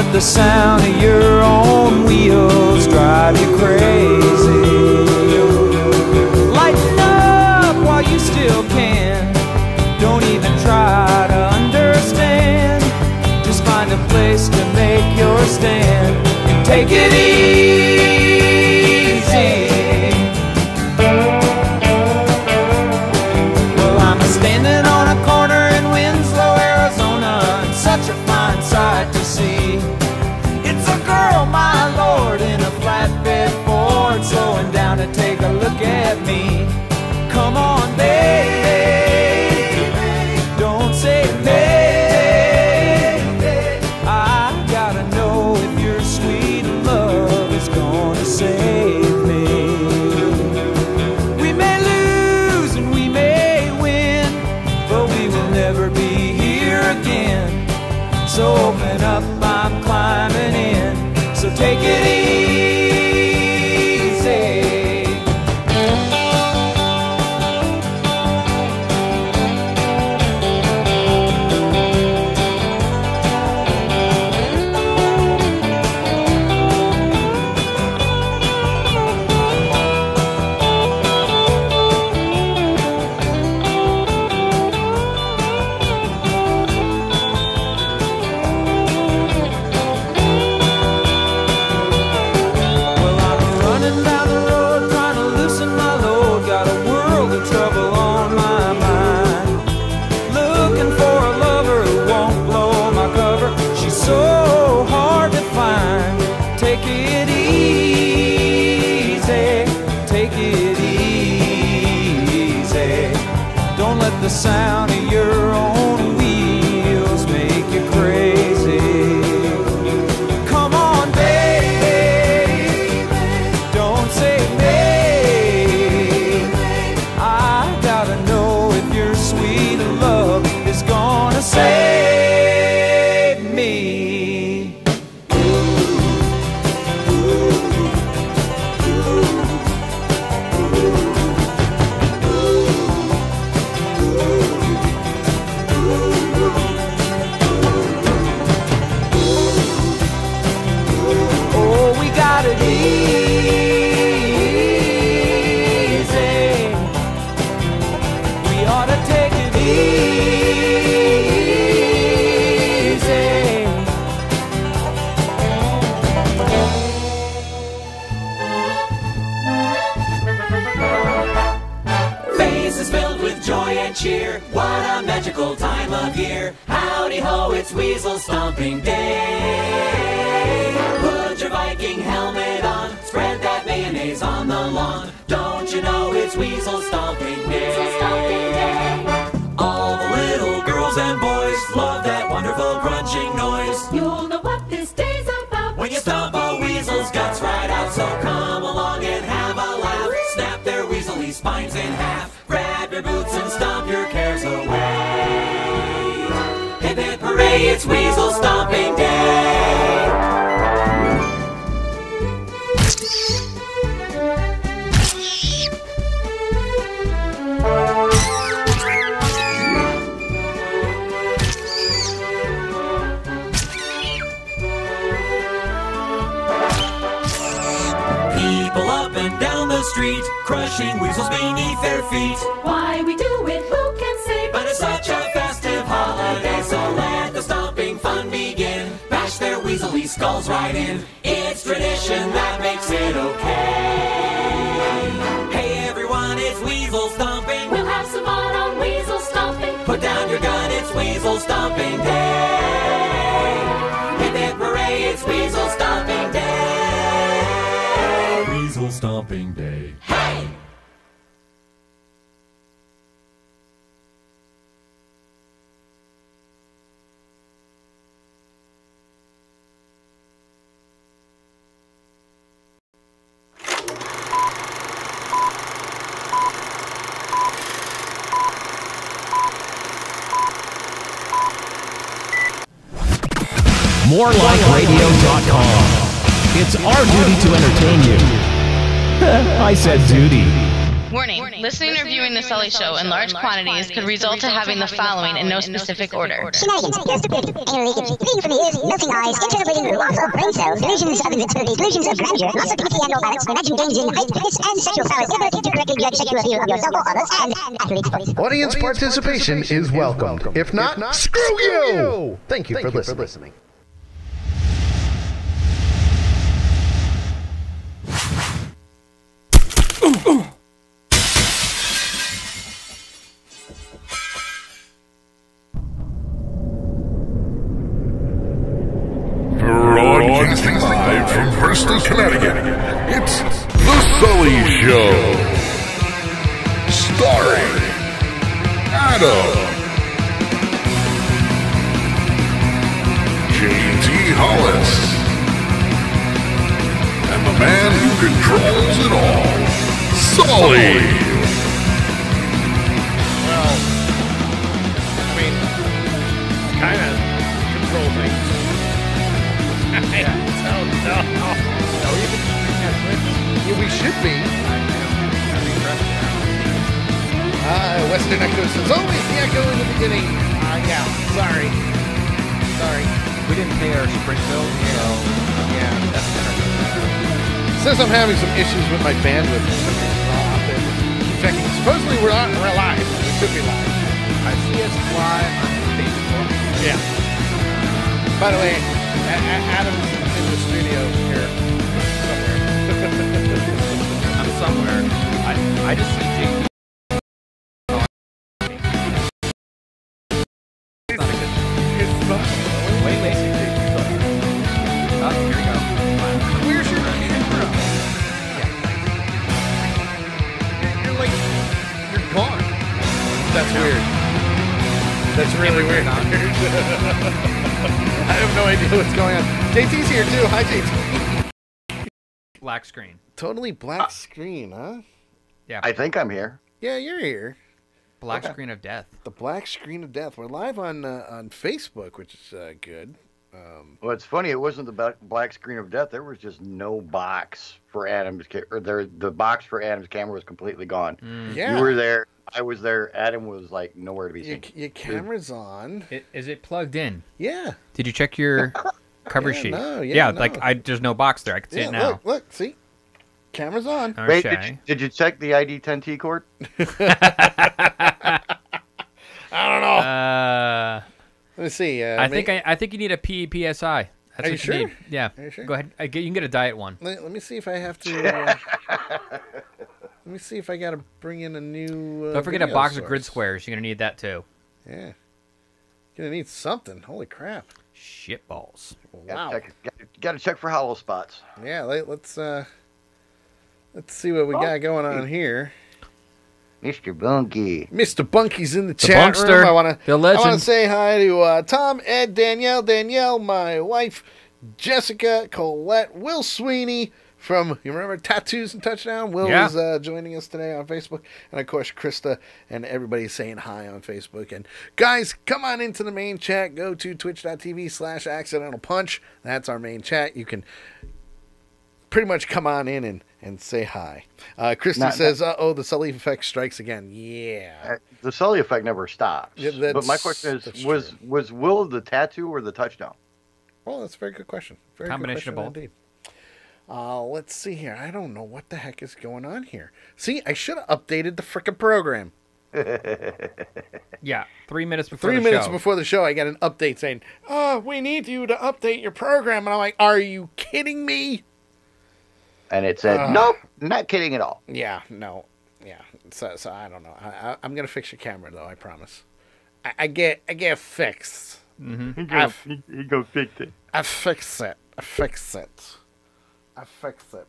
let the sound of your own wheels drive you crazy. Lighten up while you still can. Don't even try to understand. Just find a place to make your stand and take it easy. Well, I'm standing on a corner in Winslow, Arizona, and such a fine sight to see. It's a girl, my lord, in a flatbed Ford, slowing down to take a look at me. Come on, baby, don't say maybe. I gotta know if your sweet love is gonna save me. We may lose and we may win, but we will never be here again. So open up, I'm climbing in, so take it easy. The sound of your own wheels make you crazy. Come on, baby, don't say maybe. I gotta know if your sweet love is gonna save me. Cheer, what a magical time of year. Howdy ho, it's Weasel Stomping Day. Put your Viking helmet on, spread that mayonnaise on the lawn. Don't you know it's Weasel Stomping Day? All the little girls and boys love that wonderful crunching noise. You'll know what this day's about when you stomp a weasel's guts right out. So come along and have a laugh. Snap their weaselly spines in half. Grab your boots and stomp your cares away. Hip hip hooray, it's Weasel Stomping Day. People up and down the street, crushing weasels beneath their feet. Why we do it, who can say? But it's such a festive holiday, so let the stomping fun begin. Bash their weaselly skulls right in. It's tradition that makes it okay. Hey everyone, it's Weasel Stomping. We'll have some fun on Weasel Stomping. Put down your gun, it's Weasel Stomping Day. Hip hip hooray, it's Weasel Stomping Day. Weasel Stomping Day. Hey! MoreLikeRadio.com. It's our duty to entertain you. I said duty. Warning. Listening or viewing The Sully Show in large quantities could result to having the following in no specific order. Shenanigans, stupidity, anal leakage, bleeding from the ears, melting eyes, internal bleeding, loss of brain cells, delusions of invincibility, delusions of grandeur, loss of dignity and or balance, imagined gains in height, fitness, and sexual prowess, inability to correctly judge sexual appeal of yourself or others, and accurate choice. Audience participation is welcomed. If not, screw you! Thank you for listening. Broadcasting live from Bristol, Connecticut, it's The Sully Show. Starring Adam, J.T. Hollis, and the man who controls it all, Sully. Well, I mean, kind of control things. Yeah, we should be. Western Echo says, always the echo in the beginning. Yeah, sorry. We didn't pay our Sprint bill, so Yeah. Says I'm having some issues with my bandwidth. I'll have to keep checking. Supposedly we're live. We should be live. I see us live on Facebook. Yeah. By the way, Adam's in the studio here somewhere. I'm somewhere. I just see JT. It's not. Wait, JT. Oh, here we go. Where's your camera? You're like, you're gone. That's weird. That's really weird. I have no idea what's going on. JT's here too. Hi, JT. Black screen. Totally black screen, huh? Yeah. I think I'm here. Yeah, you're here. Black screen of death. The black screen of death. We're live on Facebook, which is good. Well, it's funny. It wasn't the black screen of death. There was just no box for Adam's the box for Adam's camera was completely gone. Yeah. You were there. I was there. Adam was like nowhere to be seen. Your camera's on. Is it plugged in? Yeah. Did you check your cover sheet? No, yeah, no. like there's no box there. I can see it now. Look, see? Camera's on. Wait, Okay. did you check the ID10T cord? I don't know. Let me see. I think you need a PEPSI. That's Are you what sure? you need. Yeah. Are you sure? Go ahead. You can get a diet one. Let me see if I have to. Let me see if I got to bring in a new. Don't forget a video box source. of grid squares. You're gonna need that too. Yeah. Gonna need something. Holy crap. Shit balls. Wow. Got to check for hollow spots. Yeah. Let's see what we got going on here. Mr. Bunky. Mr. Bunky's in the chat Bunkster, room. I want the to legend. say hi to Tom, Ed, Danielle, my wife, Jessica, Colette, Will Sweeney from, you remember Tattoos and Touchdown? Will is joining us today on Facebook. And, of course, Krista and everybody saying hi on Facebook. And, guys, come on into the main chat. Go to twitch.tv/accidentalpunch. That's our main chat. You can pretty much come on in and say hi. Krista says, the Sully effect strikes again. Yeah. The Sully effect never stops. Yeah, but my question is, was Will the tattoo or the touchdown? Oh, that's a very good question. Very Combination good question of both. indeed. Let's see here. I don't know what the heck is going on here. See, I should have updated the frickin' program. Yeah, 3 minutes before 3 the minutes show. before the show, I got an update saying, we need you to update your program. And I'm like, are you kidding me? And it said, nope, not kidding at all. Yeah, no. Yeah. So I don't know. I'm going to fix your camera, though, I promise. I get fixed. Mm-hmm. He go fix it. I fix it.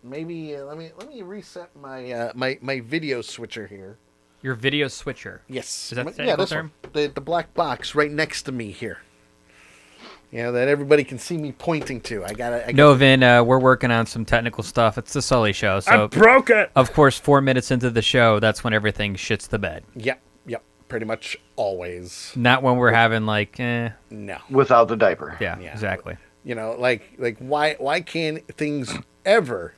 Maybe let me reset my my video switcher here. Your video switcher. Yes. Is that the technical this term? one. The black box right next to me here. Yeah, that everybody can see me pointing to. No, Vin, we're working on some technical stuff. It's the Sully Show. So I broke it. Of course, 4 minutes into the show, that's when everything shits the bed. Yep. Pretty much always. Not when we're having No. Without the diaper. Yeah, exactly. You know, like why can't things ever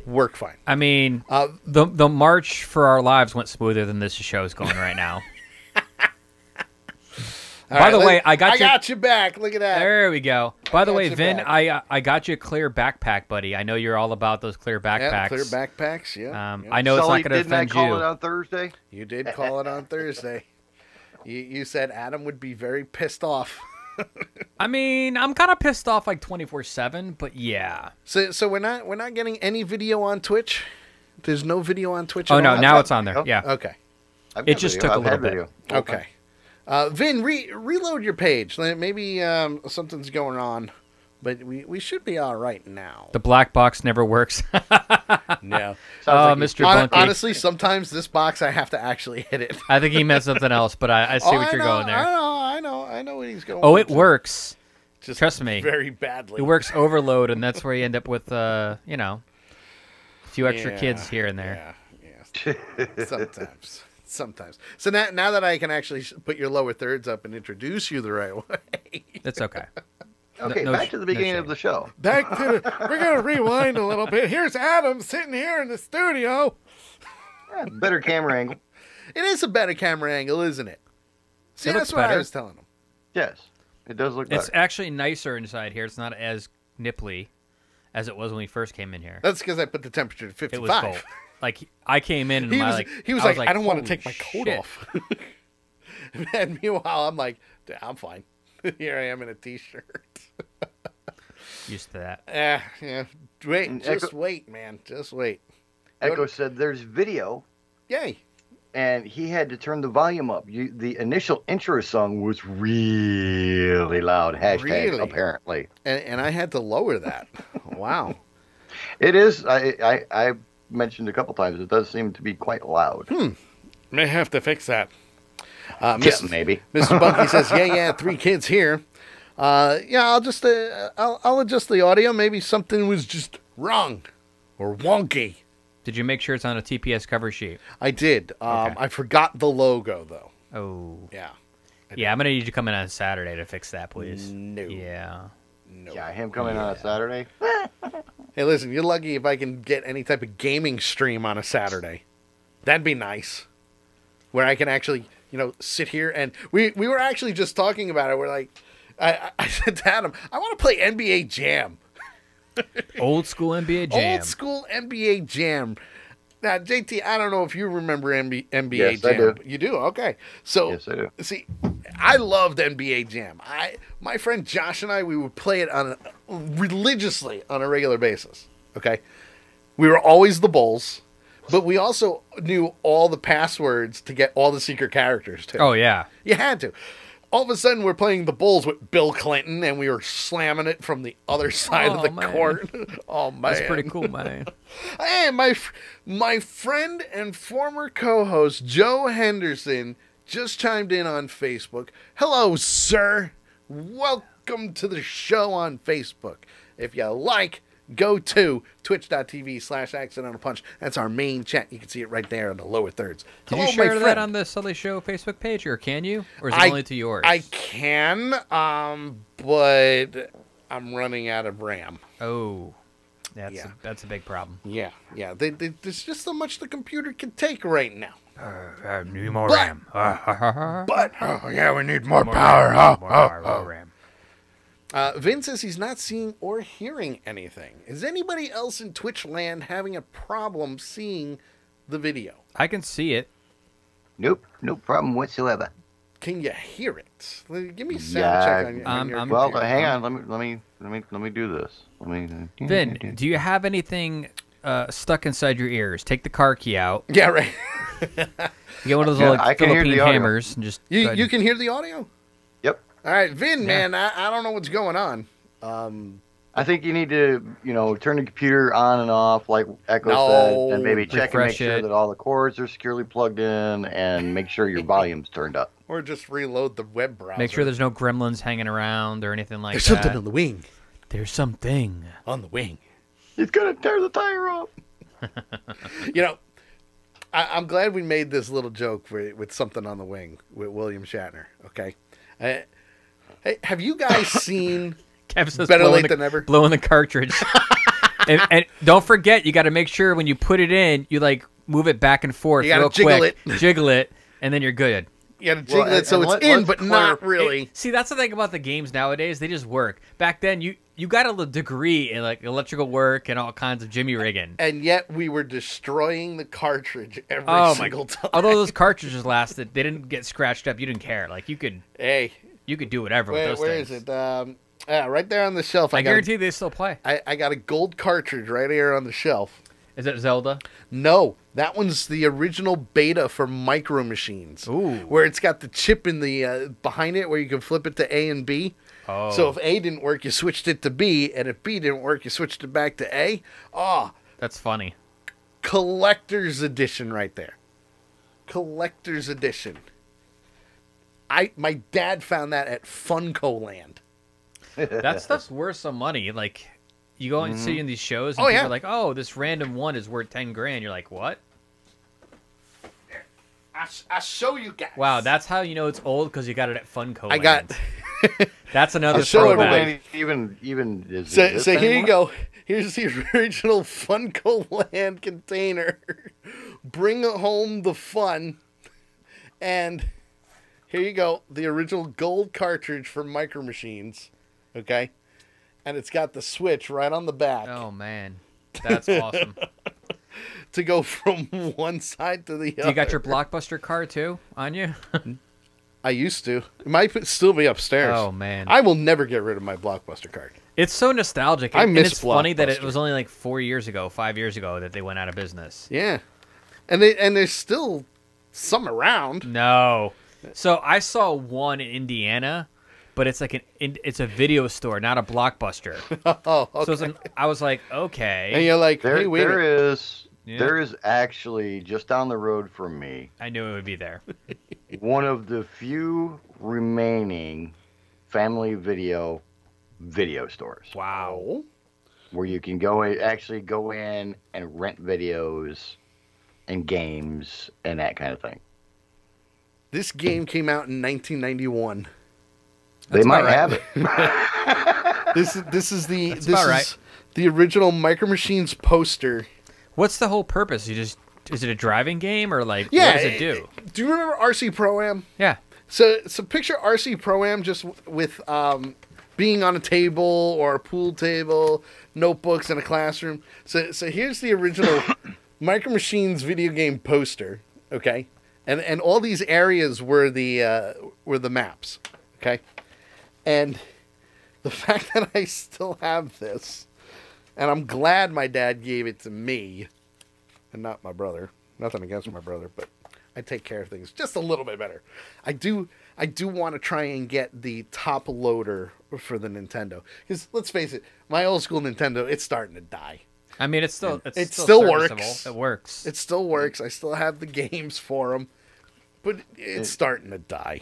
work fine. I mean, the march for our lives went smoother than this show is going right now. By the way, I got you back. Look at that. There we go. By the way, you Vin, back. I got you a clear backpack, buddy. I know you're all about those clear backpacks. Yeah, clear backpacks. Yeah. I know Sully, it's not going to didn't I offend call you. it on Thursday? You did call it on Thursday. You said Adam would be very pissed off. I mean, I'm kind of pissed off like 24/7, but yeah. So we're not getting any video on Twitch. There's no video on Twitch. Oh at no, all? now it's on there. Yeah. Okay. It just took a little bit. Okay. Vin, reload your page. Maybe something's going on, but we should be all right now. The black box never works. No. Oh, Mr. Bunky. Honestly, sometimes this box I have to actually hit it. I think he meant something else, but I see what you're going there. I know what he's going. Oh, it with. works. Just trust me. Very badly. It works overload, and that's where you end up with, a few extra kids here and there. Yeah. Sometimes. So now that I can actually put your lower thirds up and introduce you the right way. That's okay. Okay, back to the beginning of the show. We're going to rewind a little bit. Here's Adam sitting here in the studio. Yeah, better camera angle. It is a better camera angle, isn't it? See, It that's looks what I better. was telling him. Yes, it does look better. It's actually nicer inside here. It's not as nipply as it was when we first came in here. That's because I put the temperature to 55. It was cold. Like, I came in and he was like, I don't want to "Holy take my coat shit." off. And meanwhile, I'm like, I'm fine. Here I am in a t-shirt. Used to that. Yeah. Wait, And just Echo- wait, man. Just wait. Echo said there's video, Yay. and he had to turn the volume up. The initial intro song was really loud. Hashtag Really? apparently. And I had to lower that. Wow. It is. I mentioned a couple times. It does seem to be quite loud. May have to fix that. Maybe. Mr. Bunky says, yeah, 3 kids here. I'll just I'll adjust the audio. Maybe something was just wrong or wonky. Did you make sure it's on a TPS cover sheet? I did. Okay. I forgot the logo though. Oh. Yeah. Yeah, I'm going to need you to come in on Saturday to fix that, please. No. Yeah. No. Yeah, him coming on a Saturday. Hey, listen, you're lucky if I can get any type of gaming stream on a Saturday. That'd be nice. Where I can actually, sit here and we were actually just talking about it. We're like, I said to Adam, I want to play NBA Jam. Old school NBA Jam. Old school NBA Jam. Now, JT, I don't know if you remember NBA Yes, Jam. I do. You do? Okay. So, Yes, I do. See, I loved NBA Jam. My friend Josh and I, we would play it religiously on a regular basis. Okay? We were always the Bulls, but we also knew all the passwords to get all the secret characters, too. Oh, yeah. You had to. All of a sudden, we're playing the Bulls with Bill Clinton, and we were slamming it from the other side of the man. court. Oh, man. That's pretty cool, man. Hey, my friend and former co-host, Joe Henderson, just chimed in on Facebook. Hello, sir. Welcome to the show on Facebook. If you like, go to twitch.tv/accidental punch. That's our main chat. You can see it right there in the lower thirds. Did Hello, you share my that friend. on the Sully Show Facebook page, or can you? Or is it only to yours? I can, but I'm running out of RAM. Oh, that's a big problem. Yeah. There's just so much the computer can take right now. I need more But- RAM. But, we need more power. More RAM. Vin says he's not seeing or hearing anything. Is anybody else in Twitch land having a problem seeing the video? I can see it. Nope, no problem whatsoever. Can you hear it? Give me a sound check on your Well, computer. hang on. Let me do this. Vin, do you have anything stuck inside your ears? Take the car key out. Yeah, right. Get one of those Yeah, little I can hear Philippine the audio. hammers and just. You can hear the audio? Yep. All right, Vin, man, I don't know what's going on. I think you need to, turn the computer on and off, like Echo said, and maybe check and make Refresh sure it. that all the cords are securely plugged in, and make sure your volume's turned up. Or just reload the web browser. Make sure there's no gremlins hanging around or anything like There's that. something on the wing. There's something. On the wing. He's gonna tear the tire off. I'm glad we made this little joke with something on the wing with William Shatner. Okay. Hey, have you guys seen Kev says Better blowing Late Than Never? Blowing the cartridge. and don't forget, you got to make sure when you put it in, you like move it back and forth You gotta real jiggle quick, it. jiggle it, and then you're good. You gotta jiggle it so it's in, but not really. See, that's the thing about the games nowadays; they just work. Back then, you got a degree in like electrical work and all kinds of jimmy rigging. And yet we were destroying the cartridge every single time. Although those cartridges lasted, they didn't get scratched up. You didn't care. Like you could do whatever with those where things. is it? Right there on the shelf. I guarantee they still play. I got a gold cartridge right here on the shelf. Is it Zelda? No, that one's the original beta for Micro Machines. Ooh. Where it's got the chip in the behind it where you can flip it to A and B. Oh. So if A didn't work, you switched it to B, and if B didn't work, you switched it back to A. Oh, that's funny. Collector's edition right there. Collector's edition. My dad found that at Funko Land. That stuff's worth some money. Like, you go and see in these shows, and Oh, people yeah. are like, "Oh, this random one is worth $10,000." You're like, "What?" I'll show you guys. Wow, that's how you know it's old because you got it at Funko. I got. That's another I'll show throwback. everybody. Even is So this here you anymore? go. Here's the original Funko Land container. Bring home the fun. And here you go. The original gold cartridge for Micro Machines. Okay? And it's got the switch right on the back Oh man, that's awesome. to go from one side to the other. Do you got your Blockbuster card too on you? I used to. It might still be upstairs. Oh man, I will never get rid of my Blockbuster card. it's so nostalgic. I and miss it's funny that it Blockbuster. was only like 5 years ago that they went out of business. Yeah. And there's still some around. No. So I saw one in Indiana, but it's like it's a video store, not a Blockbuster. Oh, okay. So I was like, okay. And you're like, hey, wait a minute. There is actually just down the road from me I knew it would be there. one of the few remaining family video stores Wow. where you can actually go in and rent videos and games and that kind of thing. This game came out in 1991. They might about have it. This is about right. the original Micro Machines poster. What's the whole purpose? Is it a driving game or like Yeah. what does it do? Do you remember RC Pro-Am? Yeah. So picture RC Pro-Am just with being on a table or a pool table, notebooks in a classroom. So here's the original Micro Machines video game poster, okay? And all these areas were the maps, okay? And the fact that I still have this, and I'm glad my dad gave it to me and not my brother. Nothing against my brother, but I take care of things just a little bit better. I do want to try and get the top loader for the Nintendo. Because let's face it, my old school Nintendo, it's starting to die. I mean, it still still works. serviceable. It works. It still works. I still have the games for them, but it's starting to die.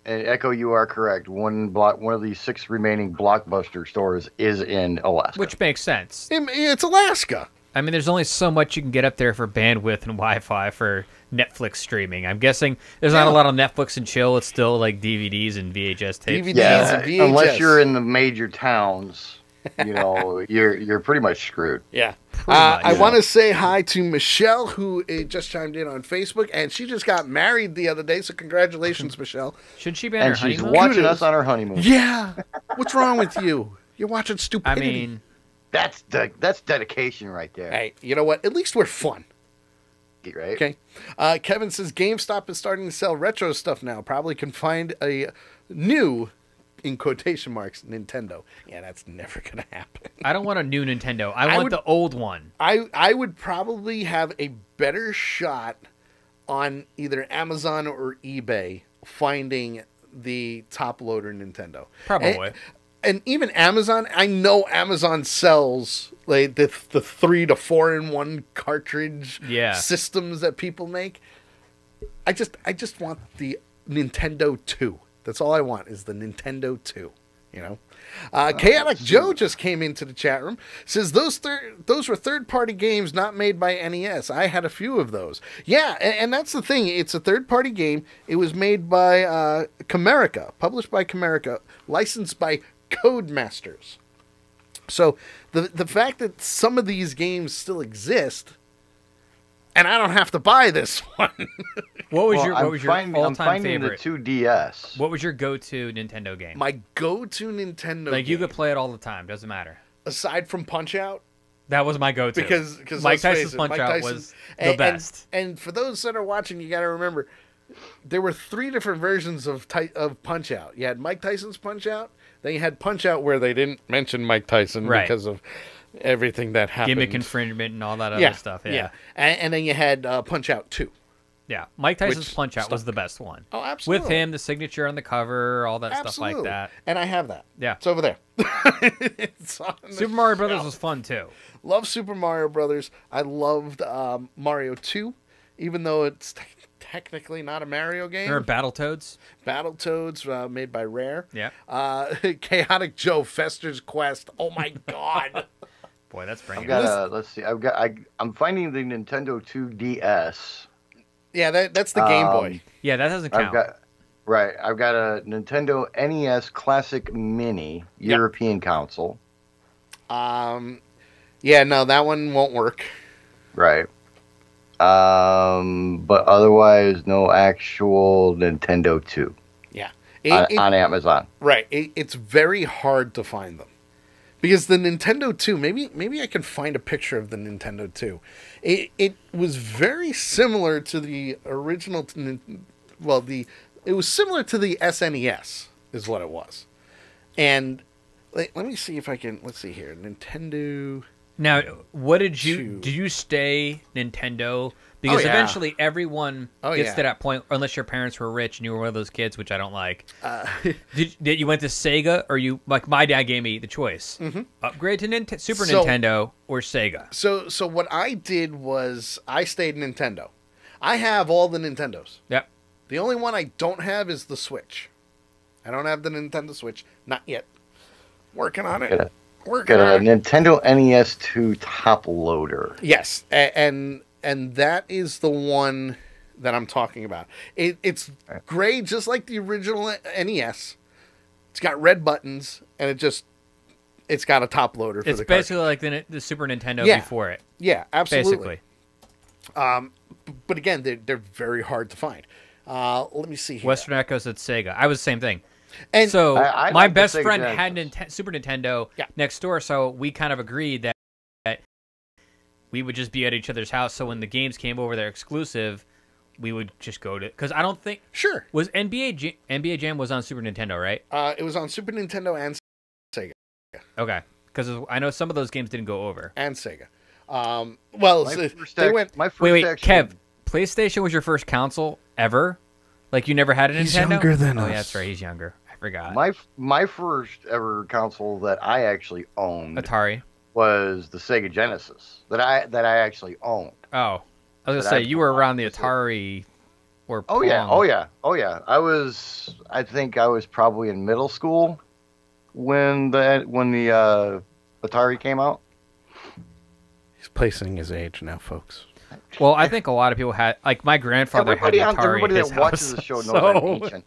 And Echo, you are correct. One of the 6 remaining Blockbuster stores is in Alaska. Which makes sense. It's Alaska. I mean, there's only so much you can get up there for bandwidth and Wi-Fi for Netflix streaming. I'm guessing there's not a lot of Netflix and chill. It's still like DVDs and VHS tapes. DVDs and VHS. Unless you're in the major towns, you're pretty much screwed. Yeah. much. I want to say hi to Michelle, who just chimed in on Facebook, and she just got married the other day, so congratulations, Michelle. Should she be on her And she's honeymoon? watching Kudos. us on our honeymoon. Yeah. What's wrong with you? You're watching I stupidity. mean, That's dedication right there. Hey, you know what? At least we're fun. Right? Okay. Kevin says GameStop is starting to sell retro stuff now. Probably can find a new, in quotation marks, Nintendo. Yeah, that's never going to happen. I don't want a new Nintendo. I want the old one. I would probably have a better shot on either Amazon or eBay finding the top loader Nintendo. Probably. And even Amazon, I know Amazon sells like the 3 to 4-in-1 cartridge systems that people make. I just want the Nintendo 2. That's all I want is the Nintendo 2. You know, Chaotic Joe just came into the chat room. Says those were third-party games not made by NES. I had a few of those. Yeah, and that's the thing. It's a third-party game. It was made by Camerica, published by Camerica, licensed by Codemasters. So the fact that some of these games still exist, and I don't have to buy this one. What was your I'm all-time finding favorite? the 2DS. What was your go-to Nintendo game? My go-to Nintendo Like, you game, could play it all the time. Doesn't matter. aside from Punch-Out, That was my go-to. because Mike let's face Tyson's it, Punch-Out Mike was Tyson- the best. And for those that are watching, you got to remember, there were 3 different versions of Punch-Out. You had Mike Tyson's Punch-Out, then you had Punch-Out where they didn't mention Mike Tyson Right. because of everything that happened. Gimmick infringement and all that other stuff. Yeah. And then you had Punch-Out 2. Yeah. Mike Tyson's Which Punch-Out was stuck. the best one. Oh, absolutely. With him, the signature on the cover, all that stuff Absolutely. like that. And I have that. Yeah. It's over there. It's on the Super Mario Brothers shelf. was fun, too. Love Super Mario Brothers. I loved Mario 2, even though it's technically not a Mario game. Remember Battletoads? Battletoads, made by Rare. Yeah. Chaotic Joe Fester's Quest. Oh my God. Boy, that's bringing I've it. got let's see. I'm finding the Nintendo 2DS. Yeah, that's the Game Boy. Yeah, that doesn't count. I've got a Nintendo NES Classic Mini European console. Yeah, no, that one won't work. Right. But otherwise, no actual Nintendo 2 Yeah. on Amazon. Right. It's very hard to find them. Because the Nintendo 2, maybe I can find a picture of the Nintendo 2. It was very similar to the original, it was similar to the SNES is what it was. And let me see if I can, let's see here, Nintendo. Now, what did Two. you stay Nintendo? Because yeah. eventually everyone gets yeah. to that point, unless your parents were rich and you were one of those kids, which I don't like. Did you went to Sega, or you, like my dad gave me the choice. Upgrade to Super Nintendo or Sega. So what I did was I stayed Nintendo. I have all the Nintendos. Yep. The only one I don't have is the Switch. I don't have the Nintendo Switch. Not yet. Working on it. Got a Nintendo NES 2 top loader. Yes, and that is the one that I'm talking about. It's gray, just like the original NES. It's got red buttons, and it's got a top loader for It's the basically like the Super Nintendo before it. Yeah, absolutely. Basically. But again, they're very hard to find. Let me see here. Western Echo said Sega. I was the same thing. And so I my like the best Sega friend Genesis. had Super Nintendo next door, so we kind of agreed that we would just be at each other's house. So when the games came over, they're exclusive, we would just go to, because I don't think was NBA Jam was on Super Nintendo, right? It was on Super Nintendo and Sega. Okay, because I know some of those games didn't go over. And Sega. Wait, Kev, PlayStation was your first console ever? Like you never had a Nintendo? He's younger than us. Oh yeah, that's right. He's younger. I forgot. My first ever console that I actually owned Atari was the Sega Genesis that I actually owned. Oh, I was gonna say you were around the Atari or Oh yeah. I think I was probably in middle school when the Atari came out. He's placing his age now, folks. Well, I think a lot of people had, like my grandfather had an Atari everybody at his that watches house, the show knows so- I'm ancient.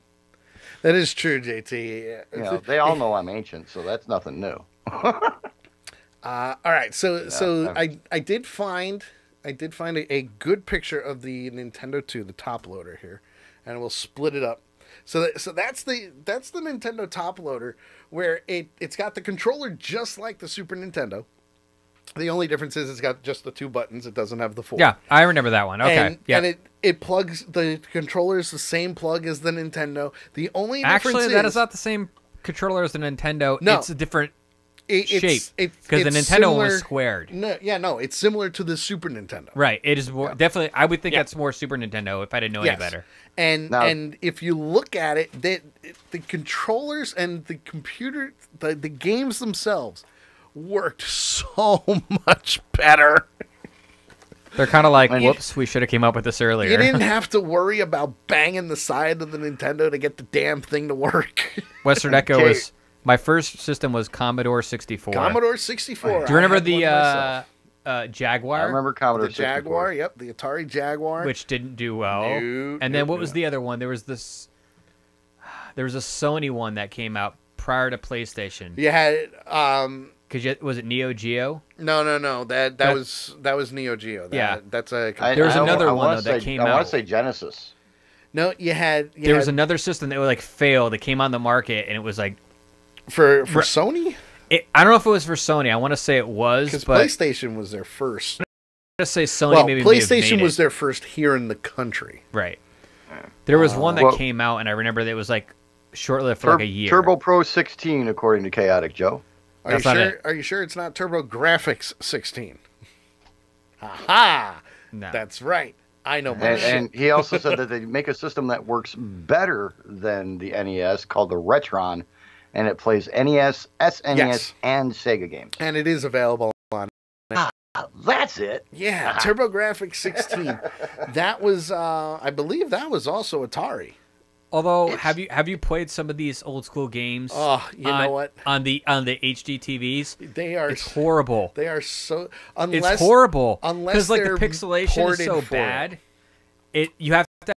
That is true, JT. You know, they all know I'm ancient, so that's nothing new. All right, so I did find a good picture of the Nintendo 2, the top loader here, and we'll split it up. So that's the Nintendo top loader, where it's got the controller just like the Super Nintendo. The only difference is it's got just the 2 buttons. It doesn't have the 4. Yeah, I remember that one. Okay, and it plugs, the controller is the same plug as the Nintendo. The only difference actually that is not the same controller as the Nintendo. No. It's a different shape because the Nintendo one was squared. No, it's similar to the Super Nintendo. Right, it is more, definitely. I would think that's more Super Nintendo if I didn't know any better. And if you look at it, the controllers and the computer, the games themselves worked so much better. They're kind of like, whoops, we should have came up with this earlier. You didn't have to worry about banging the side of the Nintendo to get the damn thing to work. Western Echo was, my first system was Commodore 64. Commodore 64. Do you remember the Jaguar? I remember Commodore the Jaguar, 64. Yep, the Atari Jaguar. Which didn't do well. And then what was the other one? There was a Sony one that came out prior to PlayStation. You had Because was it Neo Geo? No. That was Neo Geo. That's a. There was another one that came out. I want to say Genesis. No, there was another system that would like fail that came on the market, and it was like for Sony. I don't know if it was for Sony. I want to say it was, because but PlayStation was their first. I'm gonna say Sony. Maybe PlayStation was their first here in the country. Right. There was one that came out, and I remember that it was like short-lived for like a year. Turbo Pro 16, according to Chaotic Joe. Are you sure it's not Turbo Graphics 16? Ha! No. That's right. I know my shit. And he also said that they make a system that works better than the NES called the Retron, and it plays NES, SNES, and Sega games. And it is available on. That's it. Yeah, TurboGrafx 16. That was, I believe, that was also Atari. Although, have you played some of these old school games? Oh, you know what? On the HD TVs, it's horrible. They are so it's horrible unless like the pixelation is so bad. You have to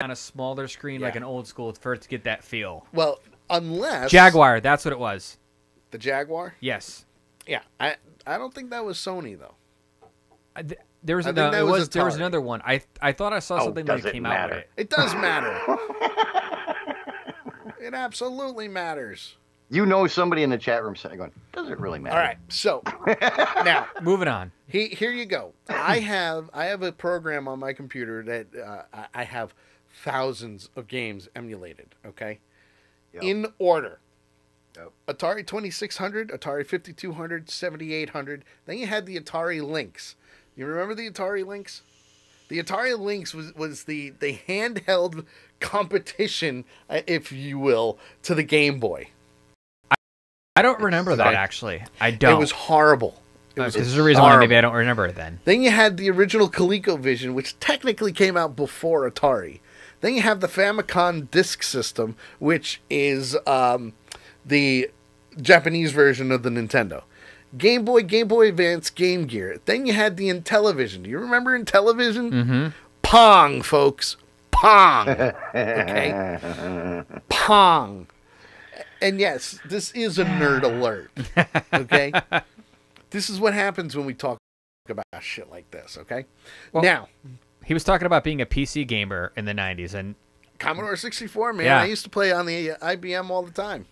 on a smaller screen like an old school for it to get that feel. Well, unless Jaguar, that's what it was. The Jaguar? Yes. Yeah, I don't think that was Sony though. There was another one. I thought I saw something that came out with it. It does matter. It absolutely matters. You know somebody in the chat room saying, going, does it really matter? All right, so now moving on. Here you go. I have a program on my computer that I have thousands of games emulated. Okay, in order. Yep. Atari 2600, Atari 5200, 7800. Then you had the Atari Lynx. You remember the Atari Lynx? The Atari Lynx was the handheld competition, if you will, to the Game Boy. I don't remember that, actually. I don't. It was horrible. There's a reason why maybe I don't remember it then. Then you had the original ColecoVision, which technically came out before Atari. Then you have the Famicom Disk System, which is the Japanese version of the Nintendo. Game Boy, Game Boy Advance, Game Gear. Then you had the Intellivision. Do you remember Intellivision? Mm-hmm. Pong, folks. Pong. Okay? Pong. And yes, this is a nerd alert. Okay? This is what happens when we talk about shit like this, okay? Well, now, he was talking about being a PC gamer in the 90s. And Commodore 64, man. I used to play on the IBM all the time.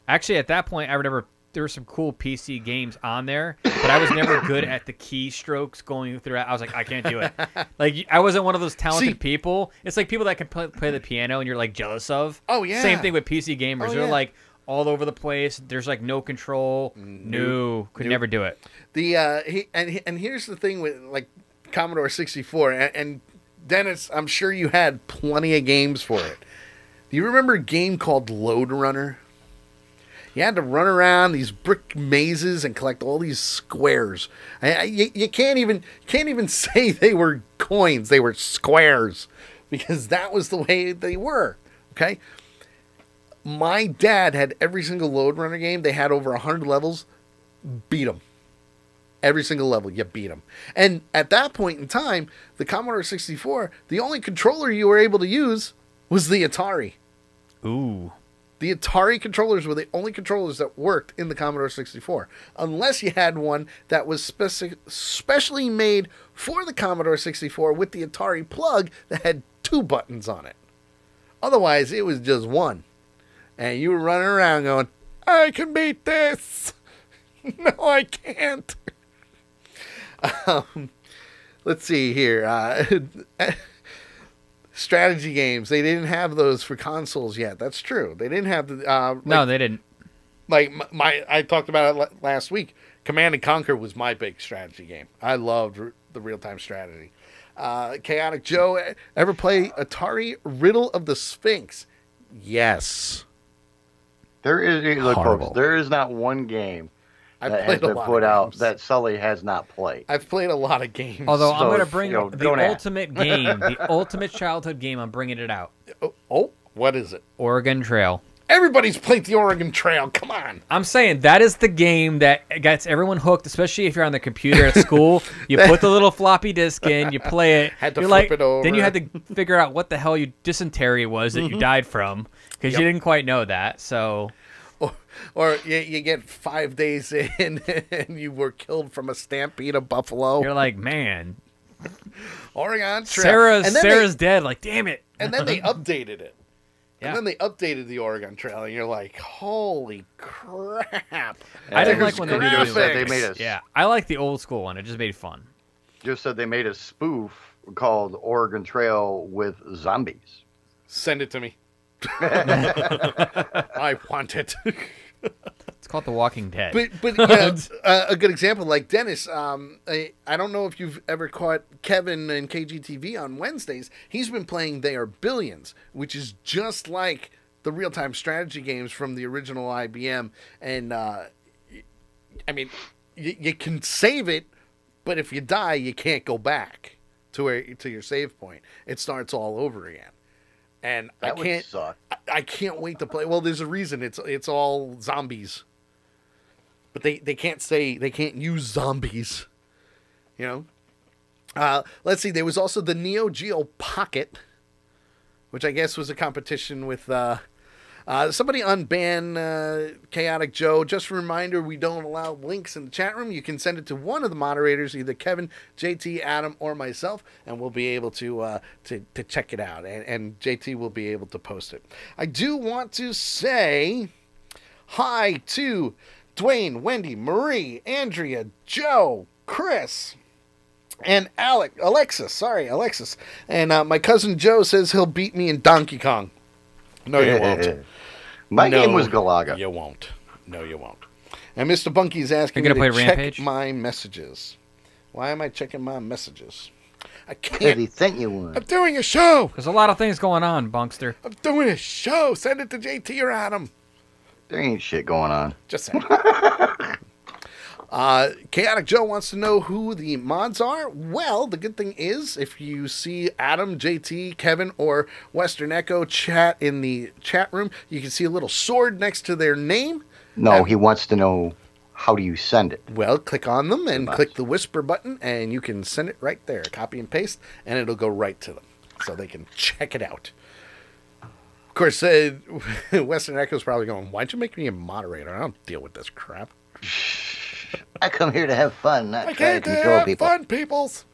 Actually, at that point, I remember there were some cool PC games on there, but I was never good at the keystrokes going through it. I was like, I can't do it. Like, I wasn't one of those talented people. It's like people that can play the piano and you're, like, jealous of. Oh, yeah. Same thing with PC gamers. They're, like, all over the place. There's, like, no control. No. Could never do it. And here's the thing with, like, Commodore 64, and Dennis, I'm sure you had plenty of games for it. Do you remember a game called Lode Runner? You had to run around these brick mazes and collect all these squares. You can't even say they were coins; they were squares, because that was the way they were. Okay. My dad had every single Lode Runner game. They had over 100 levels. Beat them. Every single level, you beat them. And at that point in time, the Commodore 64, the only controller you were able to use was the Atari. Ooh. The Atari controllers were the only controllers that worked in the Commodore 64. Unless you had one that was specially made for the Commodore 64 with the Atari plug that had 2 buttons on it. Otherwise, it was just one. And you were running around going, I can beat this. No, I can't. Let's see here. Strategy games. They didn't have those for consoles yet. That's true. They didn't have the. No, they didn't. Like I talked about it last week. Command and Conquer was my big strategy game. I loved the real-time strategy. Chaotic Joe, ever play Atari Riddle of the Sphinx? Yes. There is, look, folks, there is not one game that has been put out that Sully has not played. I've played a lot of games. Although I'm going to bring the ultimate game, the ultimate childhood game. I'm bringing it out. Oh, what is it? Oregon Trail. Everybody's played the Oregon Trail. Come on. I'm saying that is the game that gets everyone hooked, especially if you're on the computer at school. You put the little floppy disk in, you play it. Had to flip it over. Then you had to figure out what the hell your dysentery was that you died from, because you didn't quite know that. So or you get 5 days in and you were killed from a stampede of buffalo. You're like, man, Oregon Trail. Sarah's dead. Like, damn it. And then they updated it. Yeah. And then they updated the Oregon Trail, and you're like, holy crap. I didn't like when they did it. They made us. Yeah, I like the old school one. It just made it fun. Just said they made a spoof called Oregon Trail with zombies. Send it to me. I want it. It's called The Walking Dead. But a good example, like Dennis, I don't know if you've ever caught Kevin and KGTV on Wednesdays. He's been playing They Are Billions, which is just like the real-time strategy games from the original IBM. And, I mean, you can save it, but if you die, you can't go back to your save point. It starts all over again. And that would suck. I can't wait to play. Well, there's a reason. It's all zombies. But they can't use zombies. You know? Let's see, there was also the Neo Geo Pocket, which I guess was a competition with somebody unban Chaotic Joe. Just a reminder, we don't allow links in the chat room. You can send it to one of the moderators, either Kevin, JT, Adam, or myself, and we'll be able to check it out. And JT will be able to post it. I do want to say hi to Dwayne, Wendy, Marie, Andrea, Joe, Chris, and Alexis. And my cousin Joe says he'll beat me in Donkey Kong. No, you won't. My game was Galaga. You won't. No, you won't. And Mr. Bunky's asking me to check my messages. Why am I checking my messages? I can't. He sent you one. I'm doing a show. There's a lot of things going on, Bunkster. I'm doing a show. Send it to JT or Adam. There ain't shit going on. Just saying. Chaotic Joe wants to know who the mods are. Well, the good thing is, if you see Adam, JT, Kevin, or Western Echo chat in the chat room, you can see a little sword next to their name. No, he wants to know, how do you send it? Well, click on them and click the whisper button, and you can send it right there. Copy and paste, and it'll go right to them, so they can check it out. Of course, Western Echo's probably going, why'd you make me a moderator? I don't deal with this crap. I come here to have fun, not try to control people. Fun, peoples.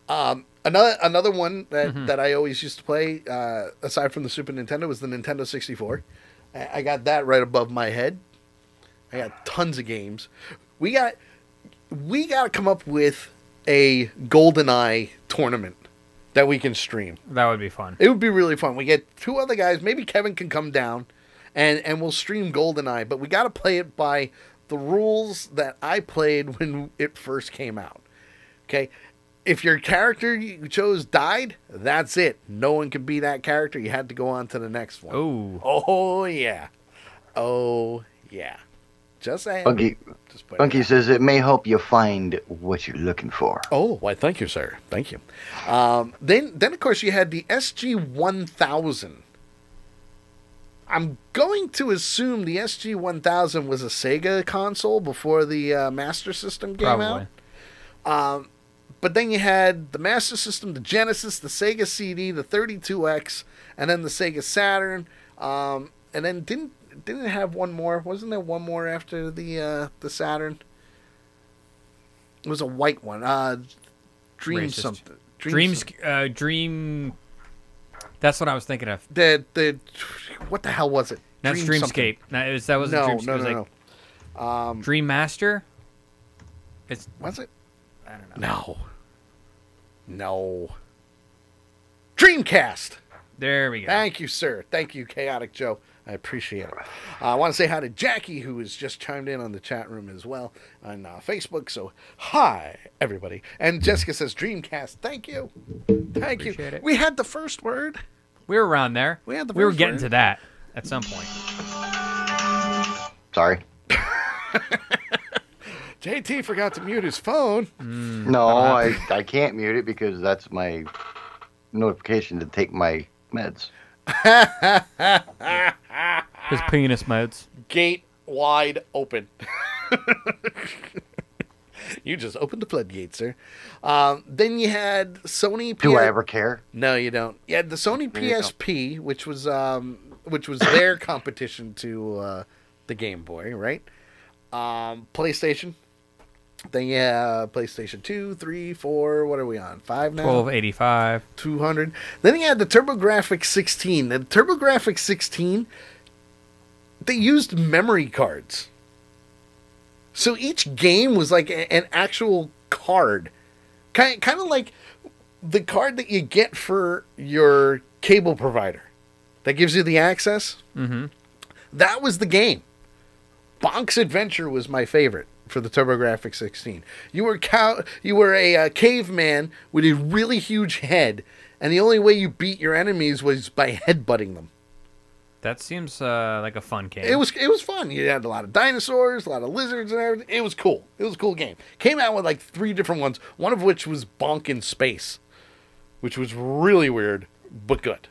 Another one that I always used to play, aside from the Super Nintendo, was the Nintendo 64. I got that right above my head. I got tons of games. We got to come up with a GoldenEye tournament that we can stream. That would be fun. It would be really fun. We get 2 other guys. Maybe Kevin can come down, and we'll stream GoldenEye. But we got to play it by the rules that I played when it first came out. Okay? If your character you chose died, that's it. No one can be that character. You had to go on to the next one. Ooh. Oh, yeah. Oh, yeah. Just saying. Bunky says it may help you find what you're looking for. Oh, why, thank you, sir. Thank you. Then, of course, you had the SG-1000. I'm going to assume the SG-1000 was a Sega console before the Master System came out. But then you had the Master System, the Genesis, the Sega CD, the 32X, and then the Sega Saturn. And then didn't it have one more? Wasn't there one more after the Saturn? It was a white one. Dream Racist. something. Dream. That's what I was thinking of. The what the hell was it? That's Dreamscape. That was No. Dream Master. Was it? I don't know. No. Dreamcast. There we go. Thank you, sir. Thank you, Chaotic Joe. I appreciate it. I want to say hi to Jackie, who has just chimed in on the chat room as well on Facebook. So, hi, everybody. And Jessica says, Dreamcast. Thank you. Thank you. Appreciate it. We had the first word. We were around there. We were getting to that at some point. Sorry. JT forgot to mute his phone. No, I can't mute it because that's my notification to take my meds. His penis meds. Gate wide open. You just opened the floodgate, sir. Then you had Sony. Do I ever care? No, you don't. You had the Sony PSP, which was their competition to the Game Boy, right? PlayStation. Then PlayStation 2, 3, 4, what are we on? 5 now? 1285. 200. Then he had the TurboGrafx 16. The TurboGrafx 16, they used memory cards. So each game was like an actual card. Kind of like the card that you get for your cable provider that gives you the access. Mm-hmm. That was the game. Bonk's Adventure was my favorite for the TurboGrafx 16. You were a caveman with a really huge head, and the only way you beat your enemies was by headbutting them. That seems like a fun game. It was fun. You had a lot of dinosaurs, a lot of lizards and everything. It was cool. It was a cool game. Came out with like 3 different ones, one of which was Bonk in Space, which was really weird, but good.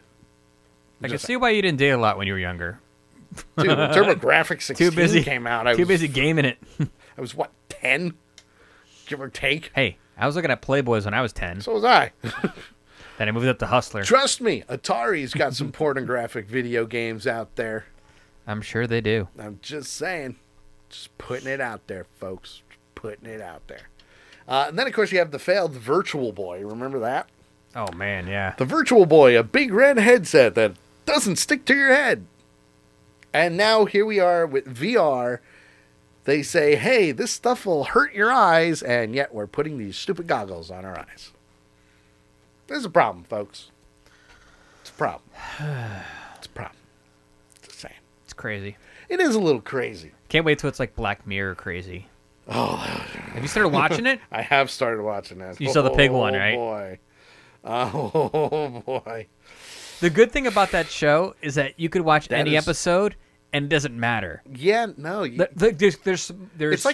I can see why you didn't date a lot when you were younger. Dude, when TurboGrafx 16 came out, I was too busy gaming it. I was, what, 10? Give or take? Hey, I was looking at Playboys when I was 10. So was I. Then I moved up to Hustler. Trust me, Atari's got some pornographic video games out there. I'm sure they do. I'm just saying. Just putting it out there, folks. Just putting it out there. And then, of course, you have the failed Virtual Boy. Remember that? Oh, man, yeah. The Virtual Boy, a big red headset that doesn't stick to your head. And now here we are with VR. They say, hey, this stuff will hurt your eyes, and yet we're putting these stupid goggles on our eyes. There's a problem, folks. It's a problem. It's a problem. Just saying. It's crazy. It is a little crazy. Can't wait till it's like Black Mirror crazy. Oh, have you started watching it? I have started watching that. You saw the pig one, right? Boy. Oh, boy. The good thing about that show is that you could watch any episode and it doesn't matter. Yeah, no. There's It's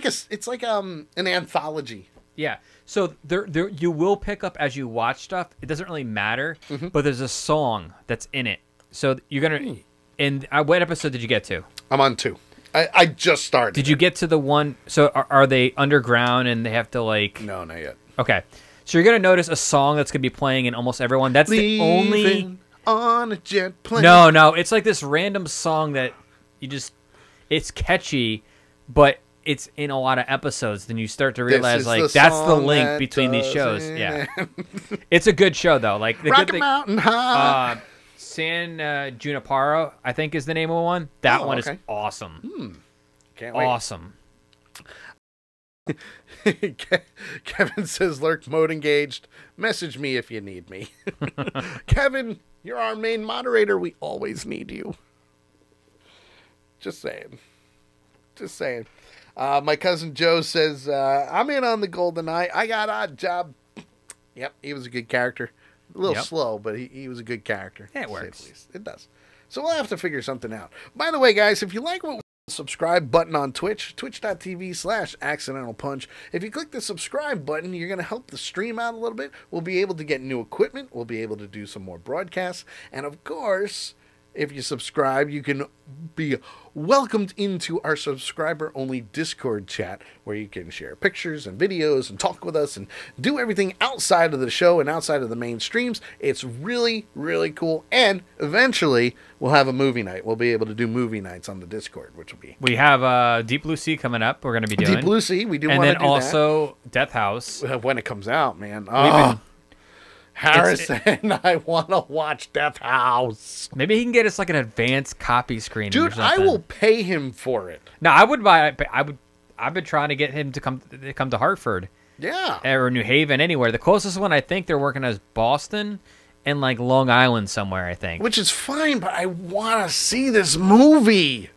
like an anthology. Yeah. So there you will pick up as you watch stuff. It doesn't really matter, but there's a song that's in it. So you're gonna. And what episode did you get to? I'm on 2. I just started. Did you get to the one? So are they underground and they have to like? No, not yet. Okay. So you're gonna notice a song that's gonna be playing in almost everyone. That's the only on a jet plane. No, it's like this random song that you just. It's catchy, but it's in a lot of episodes. Then you start to realize like that's the link between these shows. Yeah, it's a good show though. Like the Rocky Mountain High. San Junipero, I think is the name of one. That one is awesome. Can't wait. Awesome. Kevin says, lurk mode engaged. Message me if you need me. Kevin, you're our main moderator. We always need you. Just saying. Just saying. My cousin Joe says, I'm in on the Golden Eye. I got Odd Job. Yep, he was a good character. A little slow, but he was a good character. Yeah, it works. It does. So we'll have to figure something out. By the way, guys, if you like what subscribe button on Twitch, twitch.tv/accidental punch. If you click the subscribe button, you're going to help the stream out a little bit. We'll be able to get new equipment. We'll be able to do some more broadcasts. And of course, if you subscribe, you can be welcomed into our subscriber-only Discord chat where you can share pictures and videos and talk with us and do everything outside of the show and outside of the main streams. It's really, really cool. And eventually, we'll have a movie night. We'll be able to do movie nights on the Discord, which will be... We have Deep Blue Sea coming up. We're going to be doing. Deep Blue Sea. We do want to do that. And then also Death House. When it comes out, man. Harrison, I want to watch Death House. Maybe he can get us like an advanced copy screening. Dude, or something. I will pay him for it. No, I would buy. I've been trying to get him to come to Hartford. Yeah. Or New Haven, anywhere. The closest one I think they're working as Boston and like Long Island somewhere. I think. Which is fine, but I want to see this movie.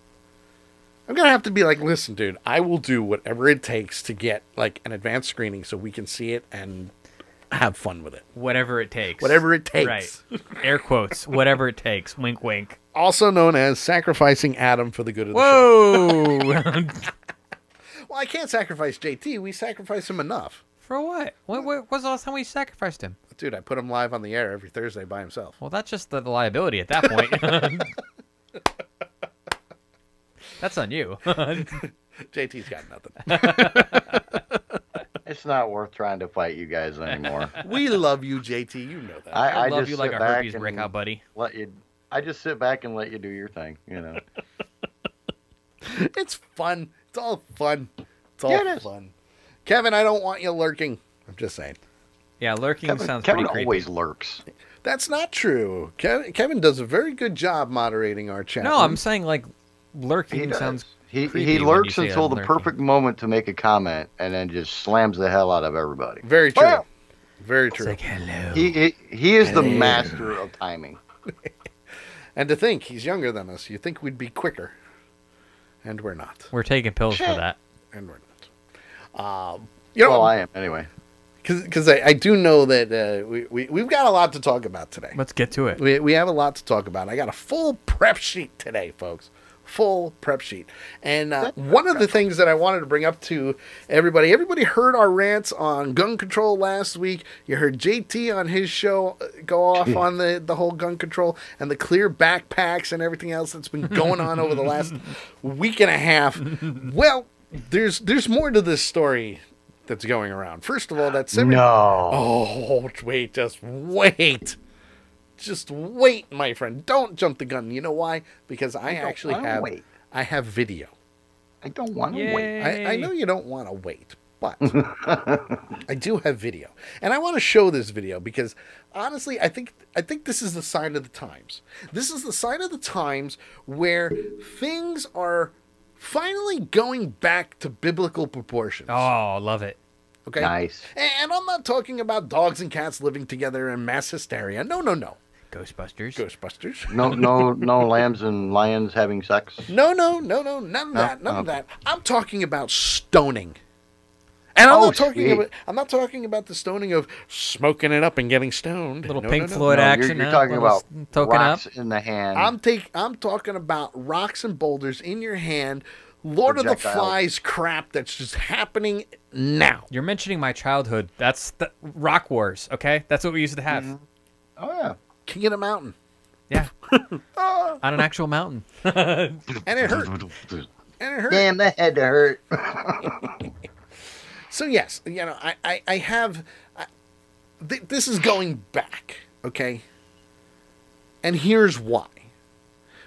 I'm gonna have to be like, listen, dude, I will do whatever it takes to get like an advanced screening so we can see it and have fun with it. Whatever it takes. Whatever it takes. Right. Air quotes. Whatever it takes. Wink, wink. Also known as sacrificing Adam for the good of the show. Whoa! Well, I can't sacrifice JT. We sacrifice him enough. For what? When was the last time we sacrificed him? Dude, I put him live on the air every Thursday by himself. Well, that's just the liability at that point. That's on you. JT's got nothing. It's not worth trying to fight you guys anymore. We love you, JT. You know that. I love just you like sit a back herpes and breakout, buddy. I just sit back and let you do your thing, you know. It's fun. It's all fun. It's all fun. Kevin, I don't want you lurking. I'm just saying. Yeah, lurking sounds Kevin pretty creepy. always lurks. That's not true. Kevin does a very good job moderating our chat. No, I'm saying like lurking sounds. He creepy when lurks you say until I'm the lurking. perfect moment to make a comment, and then just slams the hell out of everybody. Very true. Well, Very true. It's like hello. He is the master of timing. And to think he's younger than us, you think we'd be quicker, and we're not. We're taking pills for that. And we're not. You know, Well, I am anyway. Because I do know that we've got a lot to talk about today. Let's get to it. We have a lot to talk about. I got a full prep sheet today, folks. Full prep sheet. And one of the things that I wanted to bring up to everybody heard our rants on gun control last week. You heard JT on his show go off on the whole gun control and the clear backpacks and everything else that's been going on over the last week and a half. Well, there's more to this story that's going around. First of all, that's No. Oh, wait, just wait. Just wait, my friend. Don't jump the gun. You know why? Because I actually have video. I don't want to wait. I know you don't want to wait, but I do have video. And I want to show this video because honestly, I think this is the sign of the times. This is the sign of the times where things are finally going back to biblical proportions. Oh, love it. Okay. Nice. And I'm not talking about dogs and cats living together in mass hysteria. No. Ghostbusters. No lambs and lions having sex. No. None of that. I'm talking about stoning. And I'm not talking about the stoning of smoking it up and getting stoned. Little Pink Floyd action. You're talking about token rocks up in the hand. I'm talking about rocks and boulders in your hand. Lord of the Flies crap that's just happening now. You're mentioning my childhood. That's the Rock Wars, okay? That's what we used to have. Mm-hmm. Oh, yeah. King of the Mountain. Yeah. On an actual mountain. And it hurt. Damn, that had to hurt. So, yes, you know, I have... this is going back, okay? And here's why.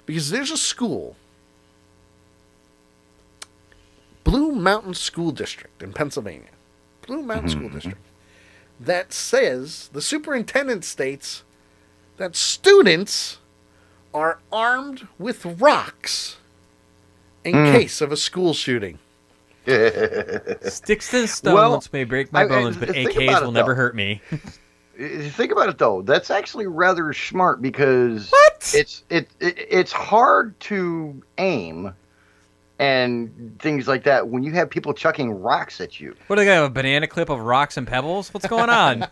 Because there's a school... Blue Mountain School District in Pennsylvania. Blue Mountain School District. That says, the superintendent states that students are armed with rocks in case of a school shooting. Sticks and stones may break my bones, but AKs will never hurt me. Think about it, though. That's actually rather smart because it's hard to aim and things like that when you have people chucking rocks at you. What, do they have a banana clip of rocks and pebbles? What's going on?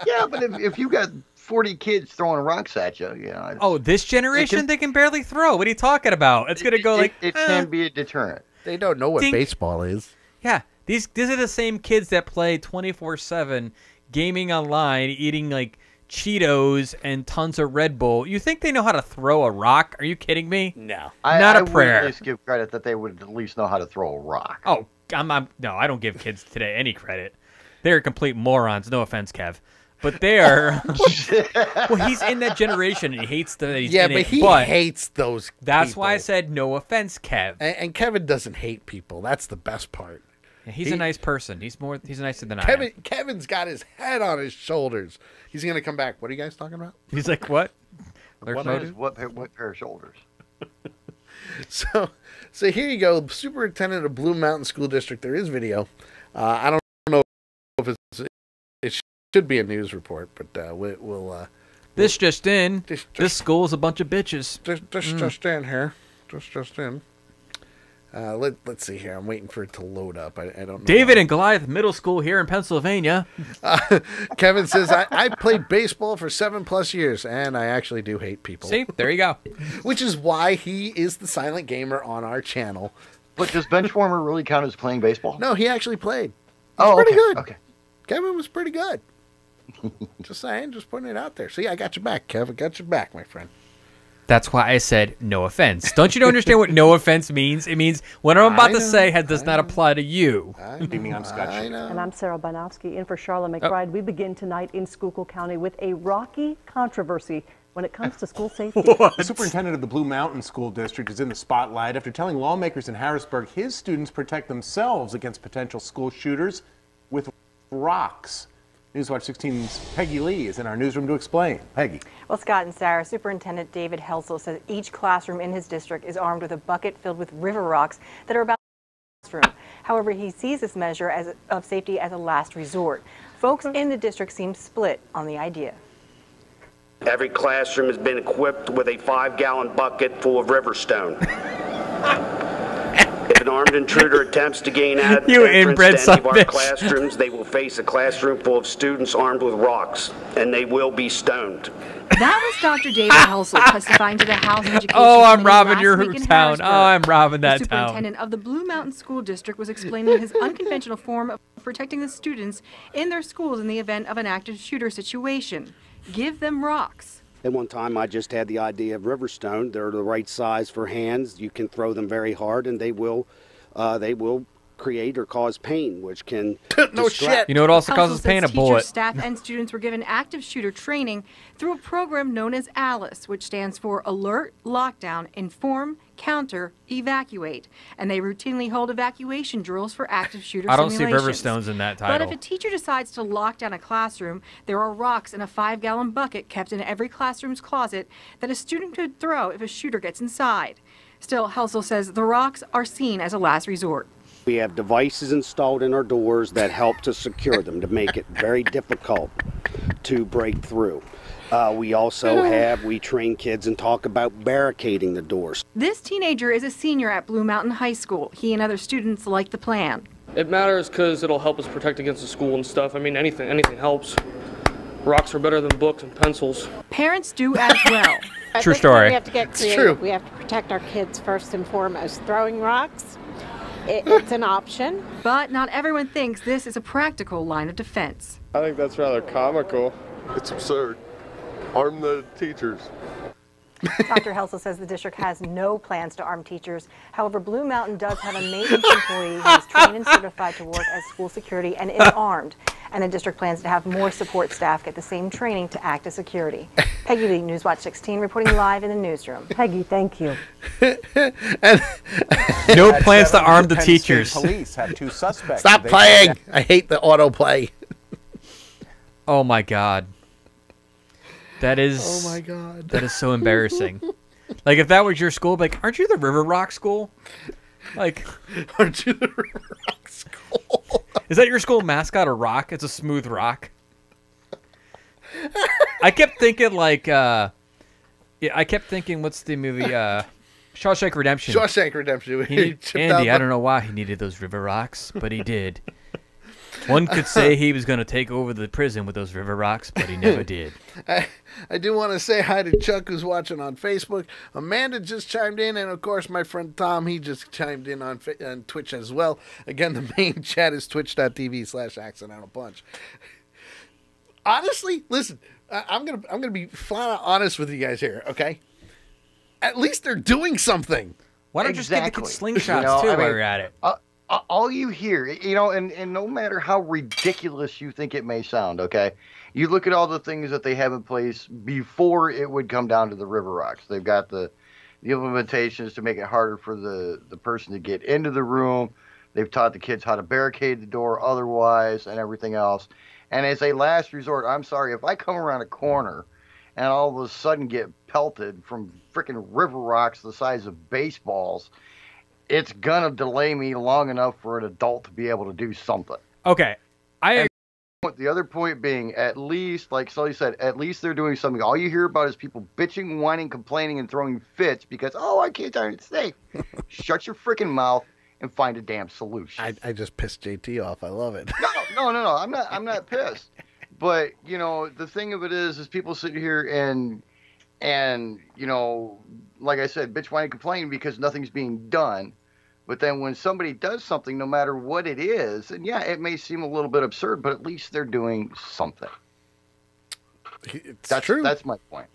Yeah, but if you got 40 kids throwing rocks at you, you know. Oh, this generation, they can barely throw. What are you talking about? It's going to go like... It can be a deterrent. They don't know what baseball is. Yeah, these are the same kids that play 24/7, gaming online, eating like Cheetos and tons of Red Bull. You think they know how to throw a rock? Are you kidding me? No. Not a prayer. I would at least give credit that they would at least know how to throw a rock. Oh, no, I don't give kids today any credit. They're complete morons. No offense, Kev. But they're... well, he's in that generation and he hates that he's in it. He hates those That's people. why I said no offense, Kev. And Kevin doesn't hate people. That's the best part. He's a nice person. He's nicer than I am. Kevin's got his head on his shoulders. He's going to come back. What are you guys talking about? He's like, what? What pair of shoulders? So here you go. Superintendent of Blue Mountain School District. There is video. I don't know if it should be a news report, but we'll this just in. This school is a bunch of bitches. Just in here. Just in. Let's see here. I'm waiting for it to load up. I don't know. David and Goliath Middle School here in Pennsylvania. Kevin says, I played baseball for 7+ years, and I actually do hate people. See, there you go. Which is why he is the silent gamer on our channel. But does Benchwarmer really count as playing baseball? No, he actually played. Pretty good. Okay. Kevin was pretty good. Just saying, just putting it out there. See, I got your back, Kev. I got your back, my friend. That's why I said no offense. Don't you understand what no offense means? It means what I'm about to say does not apply to you. I'm Scott. And I'm Sarah Banowski in for Charlotte McBride. We begin tonight in Schuylkill County with a rocky controversy when it comes to school safety. The superintendent of the Blue Mountain School District is in the spotlight after telling lawmakers in Harrisburg his students protect themselves against potential school shooters with rocks. Newswatch 16's Peggy Lee is in our newsroom to explain. Peggy. Well, Scott and Sarah, Superintendent David Helsel says each classroom in his district is armed with a bucket filled with river rocks that are about classroom. However, he sees this measure of safety as a last resort. Folks in the district seem split on the idea. Every classroom has been equipped with a 5-gallon bucket full of river stone. If an armed intruder attempts to gain entrance to any of our classrooms, they will face a classroom full of students armed with rocks, and they will be stoned. That was Dr. David Helsel testifying to the House Education Oh, I'm robbing your Committee town. Oh, I'm robbing that The town. superintendent of the Blue Mountain School District was explaining his unconventional form of protecting the students in their schools in the event of an active shooter situation. Give them rocks. At one time, I just had the idea of Riverstone. They're the right size for hands. You can throw them very hard, and they will create or cause pain, which can no shit. You know what also causes pain? A bullet. Teachers, staff, and students were given active shooter training through a program known as ALICE, which stands for Alert, Lockdown, Inform, Counter, Evacuate. And they routinely hold evacuation drills for active shooter I don't see simulations. Riverstones in that title. But if a teacher decides to lock down a classroom, there are rocks in a 5-gallon bucket kept in every classroom's closet that a student could throw if a shooter gets inside. Still, Helsel says the rocks are seen as a last resort. We have devices installed in our doors that help to secure them, to make it very difficult to break through. We train kids and talk about barricading the doors. This teenager is a senior at Blue Mountain High School. He and other students like the plan. It matters because it'll help us protect against the school and stuff. I mean, anything helps. Rocks are better than books and pencils. Parents do as well. True story. We have to get creative. It's true. We have to protect our kids first and foremost. Throwing rocks, it's an option. But not everyone thinks this is a practical line of defense. I think that's rather comical. It's absurd. Arm the teachers. Dr. Helsel says the district has no plans to arm teachers. However, Blue Mountain does have a maintenance employee who is trained and certified to work as school security and is armed. And the district plans to have more support staff get the same training to act as security. Peggy Lee, Newswatch 16, reporting live in the newsroom. Peggy, thank you. No plans to arm the teachers. Police have 2 suspects. Stop playing. I hate the autoplay. Oh my God. That is. Oh my God. That is so embarrassing. Like if that was your school, like, aren't you the River Rock School? Like, aren't you the River Rock School? Is that your school mascot? A rock? It's a smooth rock. I kept thinking like, I kept thinking, what's the movie? Shawshank Redemption. Shawshank Redemption. Andy, I don't know why he needed those river rocks, but he did. One could say he was going to take over the prison with those river rocks, but he never did. I do want to say hi to Chuck, who's watching on Facebook. Amanda just chimed in, and of course my friend Tom, he just chimed in on Twitch as well. Again, the main chat is twitch.tv/accidentalpunch. Honestly, listen, I'm gonna be flat out honest with you guys here, okay? At least they're doing something. Why don't you just get the kids slingshots too while you're at it? All you hear, and no matter how ridiculous you think it may sound, okay, you look at all the things that they have in place before it would come down to the river rocks. They've got the implementations to make it harder for the person to get into the room. They've taught the kids how to barricade the door otherwise and everything else. And as a last resort, I'm sorry, if I come around a corner and all of a sudden get pelted from freaking river rocks the size of baseballs, it's going to delay me long enough for an adult to be able to do something. Okay. The other point being, at least, like Sully said, at least they're doing something. All you hear about is people bitching, whining, complaining, and throwing fits because, I can't turn it safe. Shut your freaking mouth and find a damn solution. I just pissed JT off. I love it. No. I'm not pissed. But, the thing of it is people sit here and like I said, bitch, whine, and complain because nothing's being done. But then when somebody does something, no matter what it is, and yeah, it may seem a little bit absurd, but at least they're doing something. That's true. That's my point.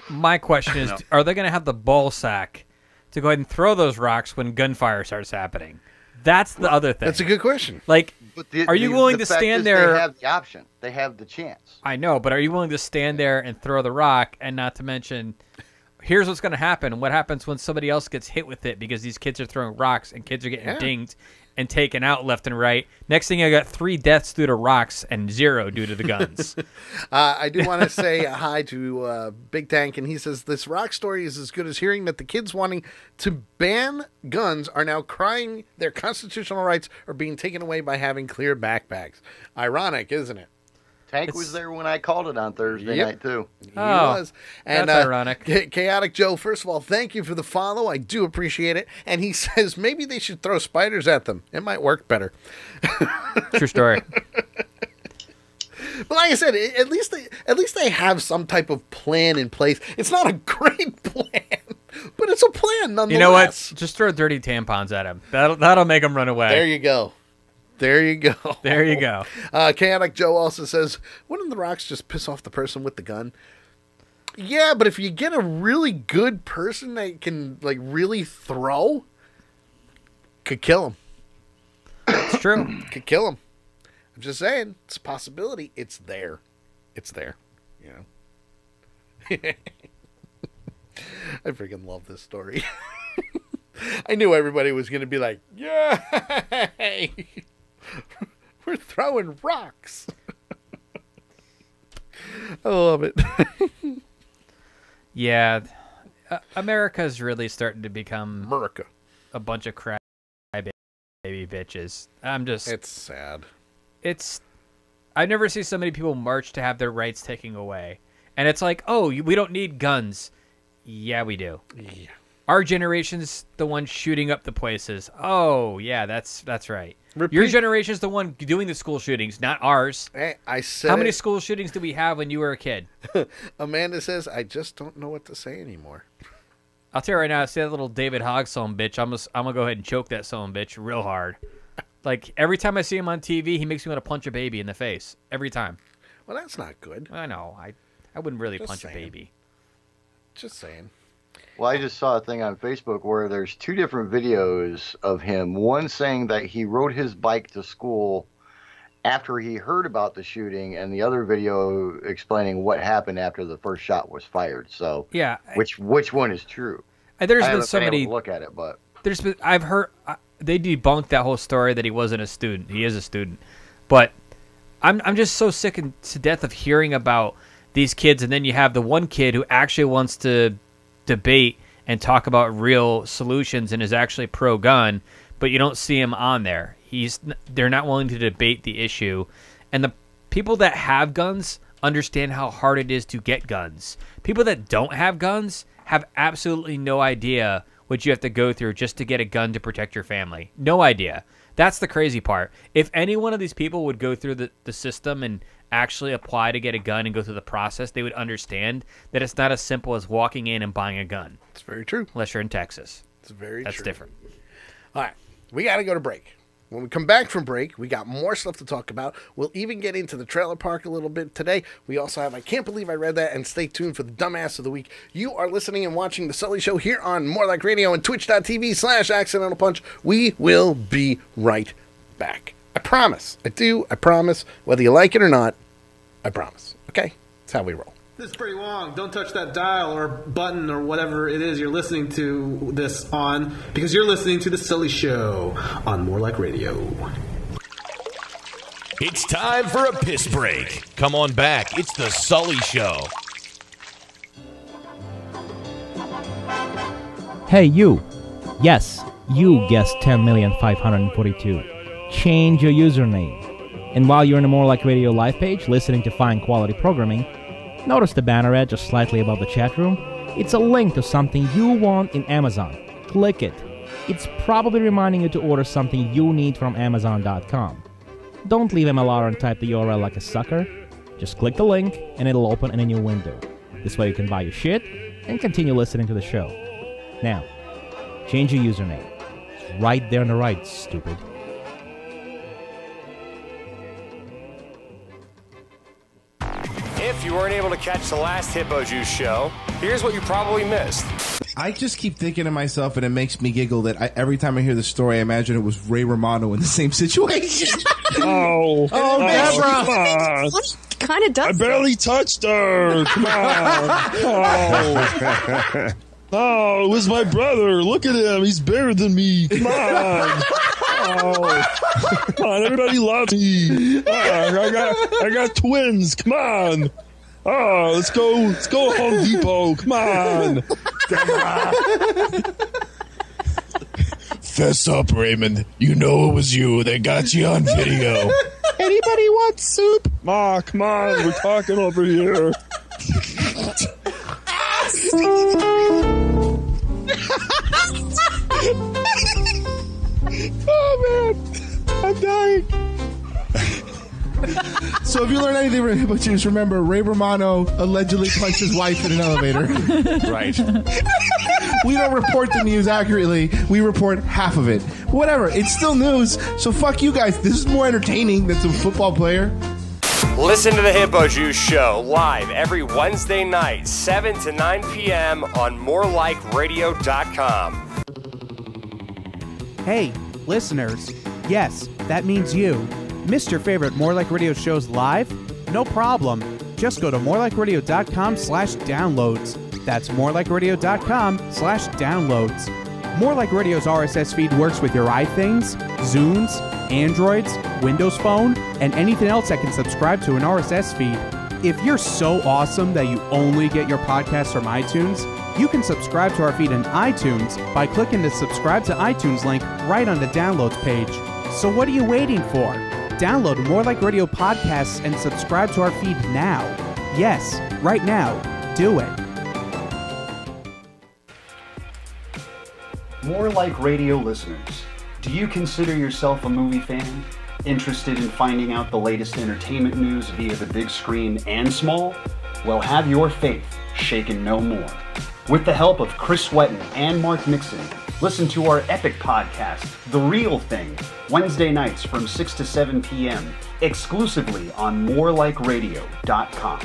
My question is, are they going to have the ball sack to go ahead and throw those rocks when gunfire starts happening? That's the other thing. That's a good question. Like, But are you willing to fact stand is there? They have the option. They have the chance. I know, but are you willing to stand there and throw the rock, and not to mention, here's what's going to happen. What happens when somebody else gets hit with it because these kids are throwing rocks and kids are getting dinged and taken out left and right. Next thing, I got 3 deaths due to rocks and 0 due to the guns. I do want to say hi to Big Tank, and he says, this rock story is as good as hearing that the kids wanting to ban guns are now crying their constitutional rights are being taken away by having clear backpacks. Ironic, isn't it? Tank was there when I called it on Thursday night, too. He was. And, that's ironic. Chaotic Joe, first of all, thank you for the follow. I do appreciate it. And he says maybe they should throw spiders at them. It might work better. True story. But like I said, at least they have some type of plan in place. It's not a great plan, but it's a plan nonetheless. You know what? Just throw dirty tampons at him. That'll make him run away. There you go. There you go. There you go. Chaotic Joe also says, wouldn't the rocks just piss off the person with the gun? Yeah, but if you get a really good person that can like really throw, could kill him. It's true. Could kill him. I'm just saying, it's a possibility. It's there. It's there. You know. I freaking love this story. I knew everybody was going to be like, yay! We're throwing rocks. I love it. Yeah. America's really starting to become a bunch of cry baby bitches. It's sad. I never see so many people march to have their rights taken away. And it's like, oh, we don't need guns. Yeah, we do. Yeah. Our generation's the one shooting up the places. Oh, yeah, that's right. Your generation's the one doing the school shootings, not ours. Hey, I said How many school shootings did we have when you were a kid? Amanda says, I just don't know what to say anymore. I'll tell you right now, see that little David Hogg son bitch, I'm going to go ahead and choke that son bitch real hard. Like, every time I see him on TV, he makes me want to punch a baby in the face. Every time. Well, that's not good. I know. I wouldn't really Just punch saying. a baby. Just saying. Well, I just saw a thing on Facebook where there's 2 different videos of him. One saying that he rode his bike to school after he heard about the shooting, and the other video explaining what happened after the first shot was fired. So, yeah, which one is true? There's I been haven't so been able many. to look at it, but I've heard they debunked that whole story that he wasn't a student. He is a student, but I'm just so sick and to death of hearing about these kids, and then you have the one kid who actually wants to debate and talk about real solutions and is actually pro-gun, but you don't see him on there. They're not willing to debate the issue, and the people that have guns understand how hard it is to get guns. People that don't have guns have absolutely no idea what you have to go through just to get a gun to protect your family. No idea. That's the crazy part. If any one of these people would go through the system and actually apply to get a gun and go through the process, they would understand that it's not as simple as walking in and buying a gun. It's very true. Unless you're in Texas. It's very true. That's different. All right. We got to go to break. When we come back from break, we got more stuff to talk about. We'll even get into the trailer park a little bit today. We also have I Can't Believe I Read That, and stay tuned for the Dumbass of the Week. You are listening and watching The Sully Show here on More Like Radio and twitch.tv/Accidental Punch. We will be right back. I promise. I do. I promise. Whether you like it or not, I promise. Okay? That's how we roll. This is pretty long. Don't touch that dial or button or whatever it is you're listening to this on, because you're listening to The Sully Show on More Like Radio. It's time for a piss break. Come on back. It's The Sully Show. Hey, you. Yes, you guessed 10,542,000. Change your username. And while you're in the More Like Radio live page, listening to fine quality programming, notice the banner ad just slightly above the chat room? It's a link to something you want in Amazon. Click it. It's probably reminding you to order something you need from Amazon.com. Don't leave MLR and type the URL like a sucker. Just click the link and it'll open in a new window. This way you can buy your shit and continue listening to the show. Now, change your username. It's right there on the right, stupid. If you weren't able to catch the last Hippo Juice show, here's what you probably missed. I just keep thinking to myself, and it makes me giggle, that every time I hear the story, I imagine it was Ray Romano in the same situation. Oh, Deborah! Kind of does. I barely touched her. Come on. Oh, it was my brother. Look at him. He's bigger than me. Come on. Oh, come on. Everybody loves me. I got twins. Come on. Oh, let's go Home Depot. Come on. Fess up, Raymond. You know it was you. They got you on video. Anybody want soup? Ma, come on. We're talking over here. Oh, man. I'm dying. So if you learn anything from Hippo Juice, remember, Ray Romano allegedly punched his wife in an elevator. Right. We don't report the news accurately. We report half of it. But whatever. It's still news, so fuck you guys. This is more entertaining than some football player. Listen to the Hippo Juice show live every Wednesday night, 7 to 9 p.m. on morelikeradio.com. Hey, listeners. Yes, that means you. Missed your favorite More Like Radio shows live? No problem. Just go to morelikeradio.com/downloads. That's morelikeradio.com/downloads. More Like Radio's RSS feed works with your iThings, Zunes, Androids, Windows Phone, and anything else that can subscribe to an RSS feed. If you're so awesome that you only get your podcasts from iTunes, you can subscribe to our feed in iTunes by clicking the subscribe to iTunes link right on the downloads page. So what are you waiting for? Download More Like Radio podcasts and subscribe to our feed now. Yes, right now. Do it. More Like Radio listeners, do you consider yourself a movie fan? Interested in finding out the latest entertainment news via the big screen and small? Well, have your faith shaken no more. With the help of Chris Wetton and Mark Nixon, listen to our epic podcast, The Real Thing, Wednesday nights from 6 to 7 p.m., exclusively on morelikeradio.com.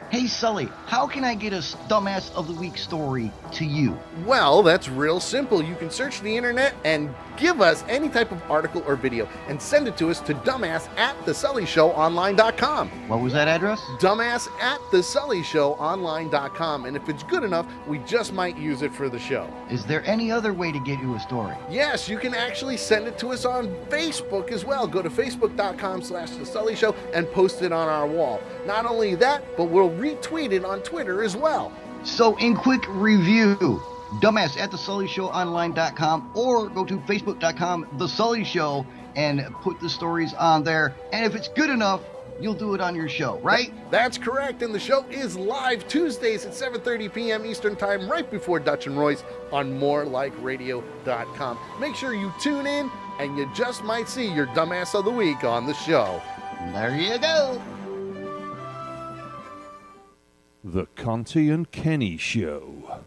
Hey, Sully, how can I get a Dumbass of the Week story to you? Well, that's real simple. You can search the internet and give us any type of article or video and send it to us to dumbass@thesullyshowonline.com. What was that address? dumbass@thesullyshowonline.com. And if it's good enough, we just might use it for the show. Is there any other way to get you a story? Yes, you can actually send it to us on Facebook as well. Go to facebook.com/thesullyshow and post it on our wall. Not only that, but we'll retweet it on Twitter as well. So, in quick review, dumbass@thesullyshownline.com, or go to facebook.com, The Sully Show, and put the stories on there. And if it's good enough, you'll do it on your show, right? That's correct, and the show is live Tuesdays at 7:30 p.m. Eastern Time, right before Dutch and Royce on morelikeradio.com. Make sure you tune in, and you just might see your Dumbass of the Week on the show. There you go. The Conti and Kenny Show.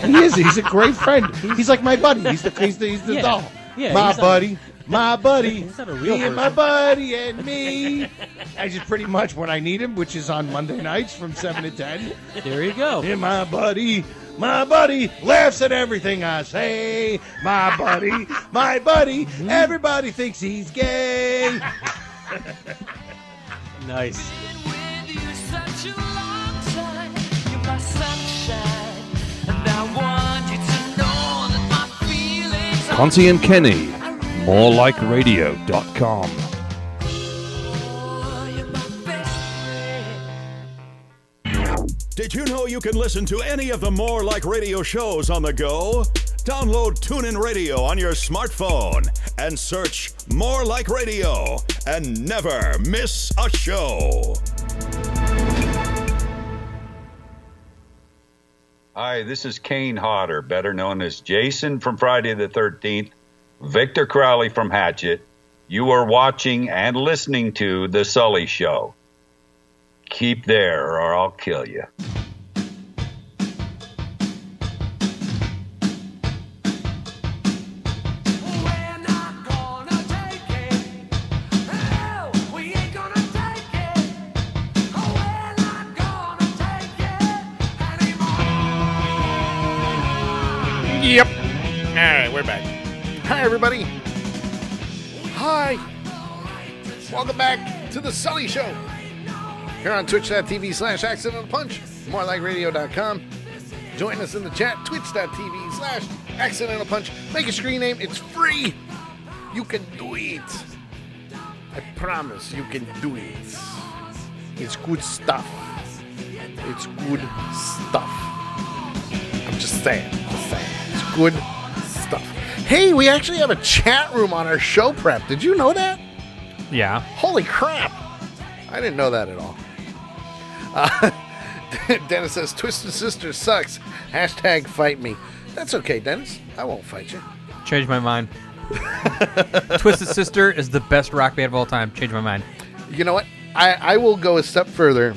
He is. He's a great friend. He's like my buddy. He's the doll. Yeah, my buddy. He's not a real me and my buddy and me. I just pretty much when I need him, which is on Monday nights from 7 to 10. There you go. And my buddy laughs at everything I say. My buddy, everybody thinks he's gay. Nice. Conti and Kenny, morelikeradio.com. Did you know you can listen to any of the More Like Radio shows on the go? Download TuneIn Radio on your smartphone and search More Like Radio and never miss a show. Hi, this is Kane Hodder, better known as Jason from Friday the 13th, Victor Crowley from Hatchet. You are watching and listening to The Sully Show. keep there or I'll kill you. Yep. All right, we're back. Hi, everybody. Hi. Welcome back to the Sully Show. Here on twitch.tv/accidentalpunch, morelikeradio.com. Join us in the chat, twitch.tv/accidentalpunch. Make a screen name. It's free. You can do it. I promise you can do it. It's good stuff. It's good stuff. I'm just saying. It's good stuff. Hey, we actually have a chat room on our show prep. Did you know that? Yeah. Holy crap. I didn't know that at all. Dennis says, Twisted Sister sucks. # fight me. That's okay, Dennis. I won't fight you. Change my mind. Twisted Sister is the best rock band of all time. Change my mind. You know what? I will go a step further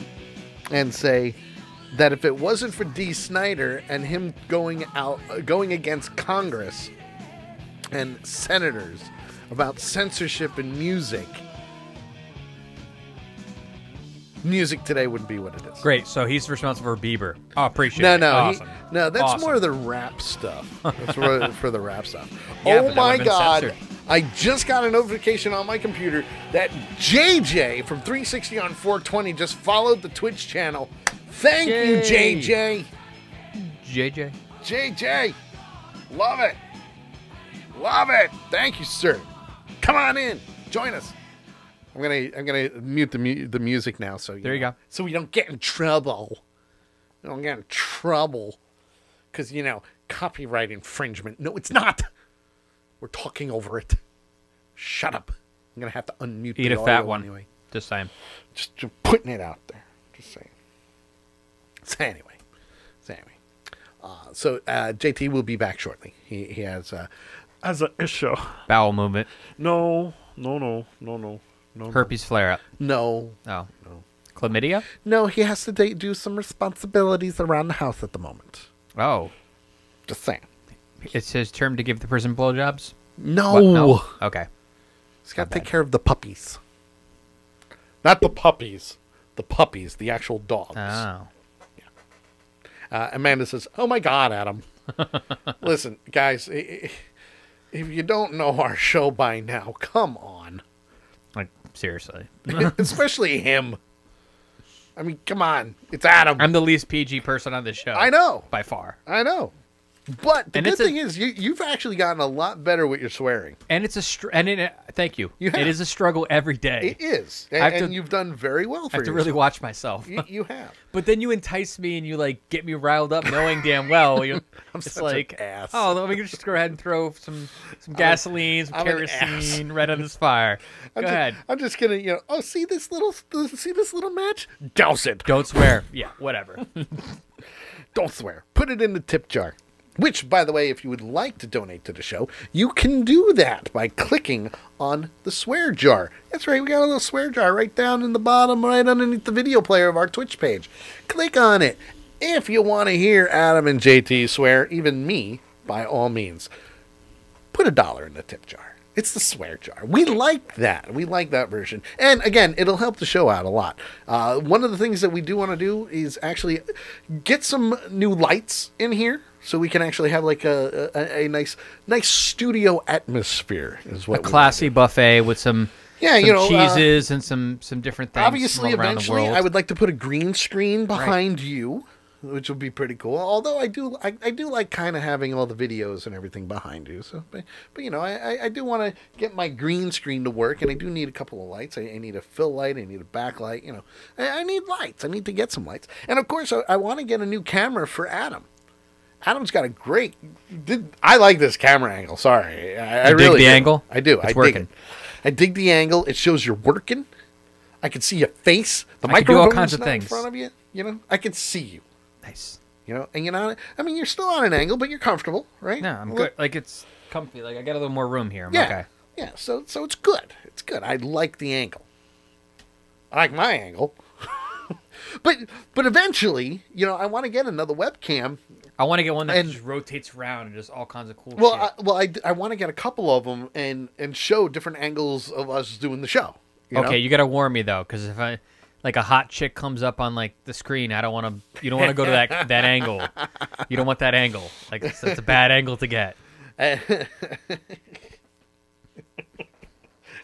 and say that if it wasn't for Dee Snider and him going against Congress and senators about censorship in music today wouldn't be what it is. Great. So he's responsible for Bieber. Oh, appreciate it. No, Awesome. that's Awesome. more of the rap stuff. That's for the rap stuff. Yeah, Oh but that my would've been God. censored. I just got a notification on my computer that JJ from 360 on 420 just followed the Twitch channel. Thank you, JJ. JJ. Love it. Love it. Thank you, sir. Come on in. Join us. I'm gonna mute the music now, so There you go. so we don't get in trouble. We don't get in trouble because copyright infringement. No, it's not. We're talking over it. Shut up. I'm gonna have to unmute. Eat the a fat audio one. anyway. Just saying. Just putting it out there. Just saying. So anyway. So JT will be back shortly. He has an issue. Bowel movement. No. Herpes flare up. No. Oh. No. Chlamydia? No, he has to do some responsibilities around the house at the moment. Oh. Just saying. It's his term to give the person blowjobs? No. What? No. Okay. He's got to take care of the puppies. Not the puppies. The puppies, the actual dogs. Oh. Amanda says, oh my God, Adam. Listen, guys, if you don't know our show by now, come on. Like, seriously. Especially him. I mean, come on. It's Adam. I'm the least PG person on this show. I know. By far. I know. But the good thing is, you've actually gotten a lot better with your swearing. And it's thank you. You have. It is a struggle every day. It is. And you've done very well for I have to yourself. really watch myself. You have. But then you entice me and you get me riled up knowing damn well. I'm such like, an ass. oh, let me just go ahead and throw some gasoline, some kerosene right on this fire. Go ahead. I'm just going to, see this little match? Douse it. Don't swear. Yeah, whatever. Don't swear. Put it in the tip jar. Which, by the way, if you would like to donate to the show, you can do that by clicking on the swear jar. That's right, we got a little swear jar right down in the bottom, right underneath the video player of our Twitch page. Click on it. If you want to hear Adam and JT swear, even me, by all means, put $1 in the tip jar. It's the swear jar. We like that. We like that version. And again, it'll help the show out a lot. One of the things that we do want to do is actually get some new lights in here so we can actually have like a nice studio atmosphere. Is what a classy buffet with some cheeses and some different things. Obviously, from around eventually, the world. I would like to put a green screen behind you, which would be pretty cool. Although I do like kind of having all the videos and everything behind you. So, but I do want to get my green screen to work, and I do need a couple of lights. I need a fill light. I need a backlight. I need lights. I need to get some lights, and of course, I want to get a new camera for Adam. Adam's got a great. I like this camera angle. Sorry, I really dig the do. angle. I do. It's I working. dig it. I dig the angle. It shows you're working. I can see your face. The I can do all microphone's kinds of not things in front of you. I can see you. Nice. And you're still on an angle, but you're comfortable, right? No, I'm good. Like, it's comfy. Like, I got a little more room here. I'm Yeah. okay. Yeah, so it's good. It's good. I like the angle. I like my angle. But eventually, I want to get another webcam. I want to get one that just rotates around and just all kinds of cool shit. I want to get a couple of them and show different angles of us doing the show. You got to warn me though, because if a hot chick comes up on the screen, I don't want to. You don't want to go to that angle. You don't want that angle. It's a bad angle to get. It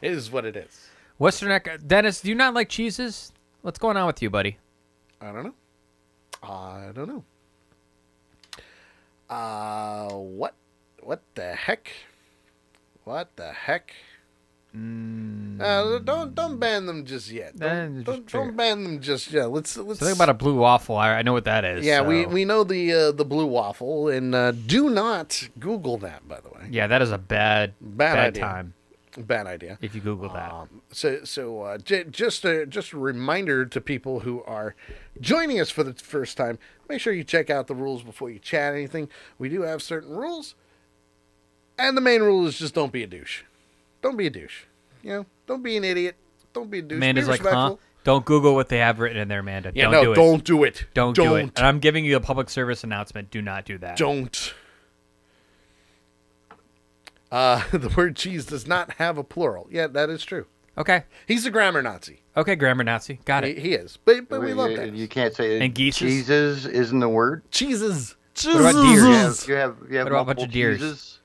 is what it is. Western Echo. Dennis, do you not like cheeses? What's going on with you, buddy? I don't know. What the heck? What the heck? Don't ban them just yet. Don't ban them just yet. Let's think about a blue waffle. I know what that is. Yeah, so. we know the blue waffle, and do not Google that, by the way. Yeah, that is a bad idea. time. Bad idea. If you Google that. Just a reminder to people who are joining us for the first time, make sure you check out the rules before you chat anything. We do have certain rules, and the main rule is just don't be a douche. Don't be a douche. Don't be an idiot. Don't be a douche. Amanda's like, huh? Don't Google what they have written in there, Amanda. Yeah, don't do it. Don't do it. And I'm giving you a public service announcement. Do not do that. Don't. The word cheese does not have a plural. Yeah, that is true. Okay. He's a grammar Nazi. Okay, grammar Nazi. Got it. He is. But we love that. You can't say and geese. Cheeses isn't the word. Cheeses. What about deers? You have what about a bunch of deers?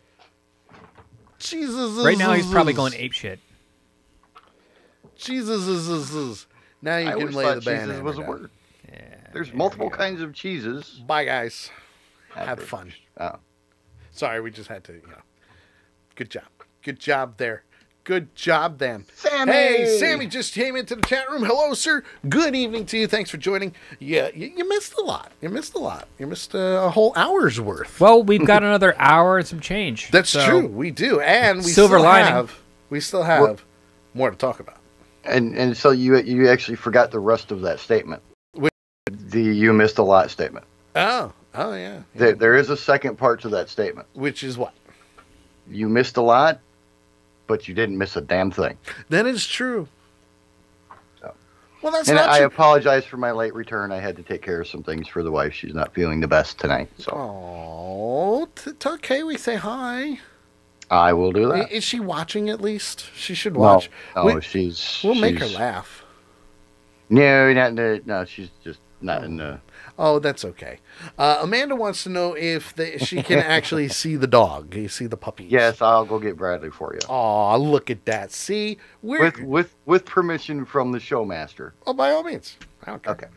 Jesus. Right now he's probably going ape shit. Jesus. Now you can lay the band. Cheeses was a word. Yeah. There's multiple kinds of cheeses. Bye, guys. Have fun. Oh. Sorry, we just had to. Good job. Good job there. Good job, then. Sammy! Hey, Sammy just came into the chat room. Hello, sir. Good evening to you. Thanks for joining. Yeah, you missed a lot. You missed a whole hour's worth. Well, we've got another hour and some change. That's true. We do. And we still have more to talk about. And so you actually forgot the rest of that statement. The you missed a lot statement. Oh, yeah. There is a second part to that statement. Which is what? You missed a lot, but you didn't miss a damn thing. That is true. So. Well, that's and not I true. apologize for my late return. I had to take care of some things for the wife. She's not feeling the best tonight. So. Oh, it's okay. We say hi. I will do that. Is she watching at least? She should watch. No, we'll make her laugh. No, she's just not in the... Oh, that's okay. Amanda wants to know if she can actually see the dog. You see the puppies? Yes, I'll go get Bradley for you. Oh, look at that. See? With permission from the showmaster. Oh, by all means. I don't care.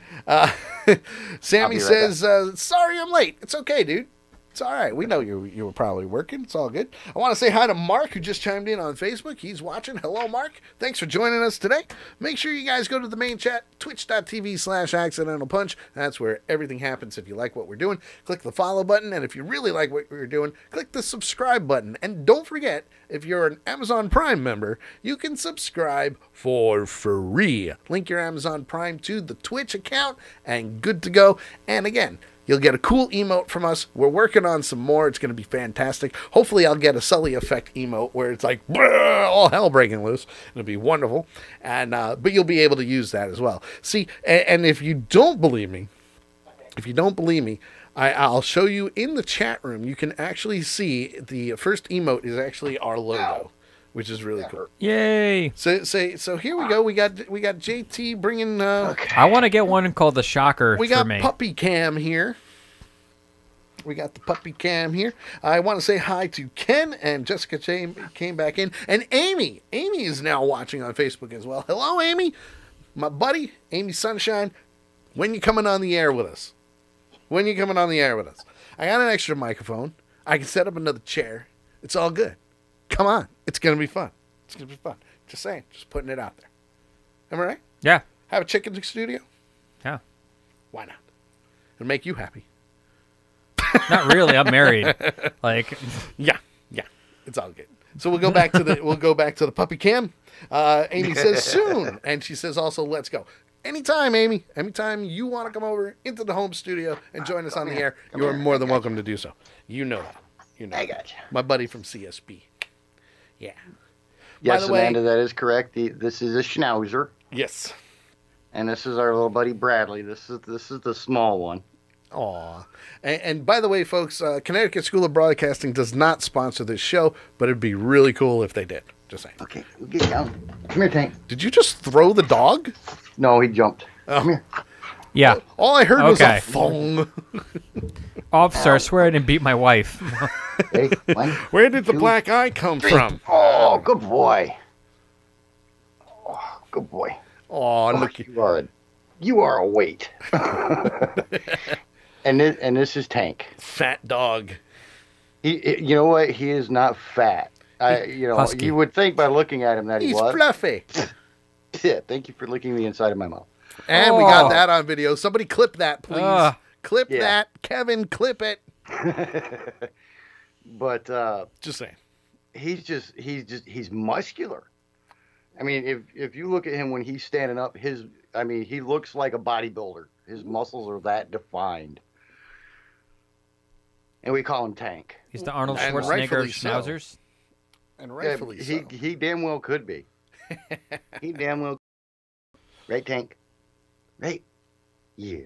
Okay. Sammy says, sorry I'm late. It's okay, dude. It's all right. We know you were probably working. It's all good. I want to say hi to Mark, who just chimed in on Facebook. He's watching. Hello, Mark. Thanks for joining us today. Make sure you guys go to the main chat, twitch.tv/accidentalpunch. That's where everything happens. If you like what we're doing, click the follow button. And if you really like what we're doing, click the subscribe button. And don't forget, if you're an Amazon Prime member, you can subscribe for free. Link your Amazon Prime to the Twitch account and good to go. And again, you'll get a cool emote from us. We're working on some more. It's going to be fantastic. Hopefully, I'll get a Sully Effect emote where it's like all hell breaking loose. It'll be wonderful. And but you'll be able to use that as well. See, and if you don't believe me, I'll show you in the chat room. You can actually see the first emote is actually our logo, which is really cool. Yay! So here we go. We got JT bringing. I want to get one called the Shocker. We got Puppy Cam here. We got the Puppy Cam here. I want to say hi to Ken and Jessica came back in, and Amy. Amy is now watching on Facebook as well. Hello, Amy, my buddy, Amy Sunshine. When you coming on the air with us? I got an extra microphone. I can set up another chair. It's all good. Come on. It's going to be fun. Just saying. Just putting it out there. Am I right? Yeah. Have a chick in the studio? Yeah. Why not? It'll make you happy. Not really. I'm married. Yeah. It's all good. So we'll go back to the Puppy Cam. Amy says soon. And she says also, let's go. Anytime, Amy. Anytime you want to come over into the home studio and join us on the air, you are more than welcome to do so. You know that. I got you. My buddy from CSB. Yeah. Yes, Amanda, that is correct. This is a Schnauzer. Yes. And this is our little buddy Bradley. This is the small one. Aw. And by the way, folks, Connecticut School of Broadcasting does not sponsor this show, but it'd be really cool if they did. Just saying. Okay, we'll get down. Come here, Tank. Did you just throw the dog? No, he jumped. Come here. Yeah. All I heard was a thong. Officer, I swear I didn't beat my wife. Hey, where did the black eye come from? Oh, good boy. Oh, good boy. Oh, look. You are a weight. and this is Tank. Fat dog. You know what? He is not fat. Husky. You would think by looking at him that he He's was. fluffy. Yeah, thank you for licking the inside of my mouth. And we got that on video. Somebody clip that, please. Clip Yeah. that. Kevin, clip it. But just saying. He's muscular. I mean, if you look at him when he's standing up, he looks like a bodybuilder. His muscles are that defined. And we call him Tank. He's the Arnold Schwarzenegger of schnauzers. And rightfully so. He damn well could be. He damn well. Right, Tank? Right? Yeah.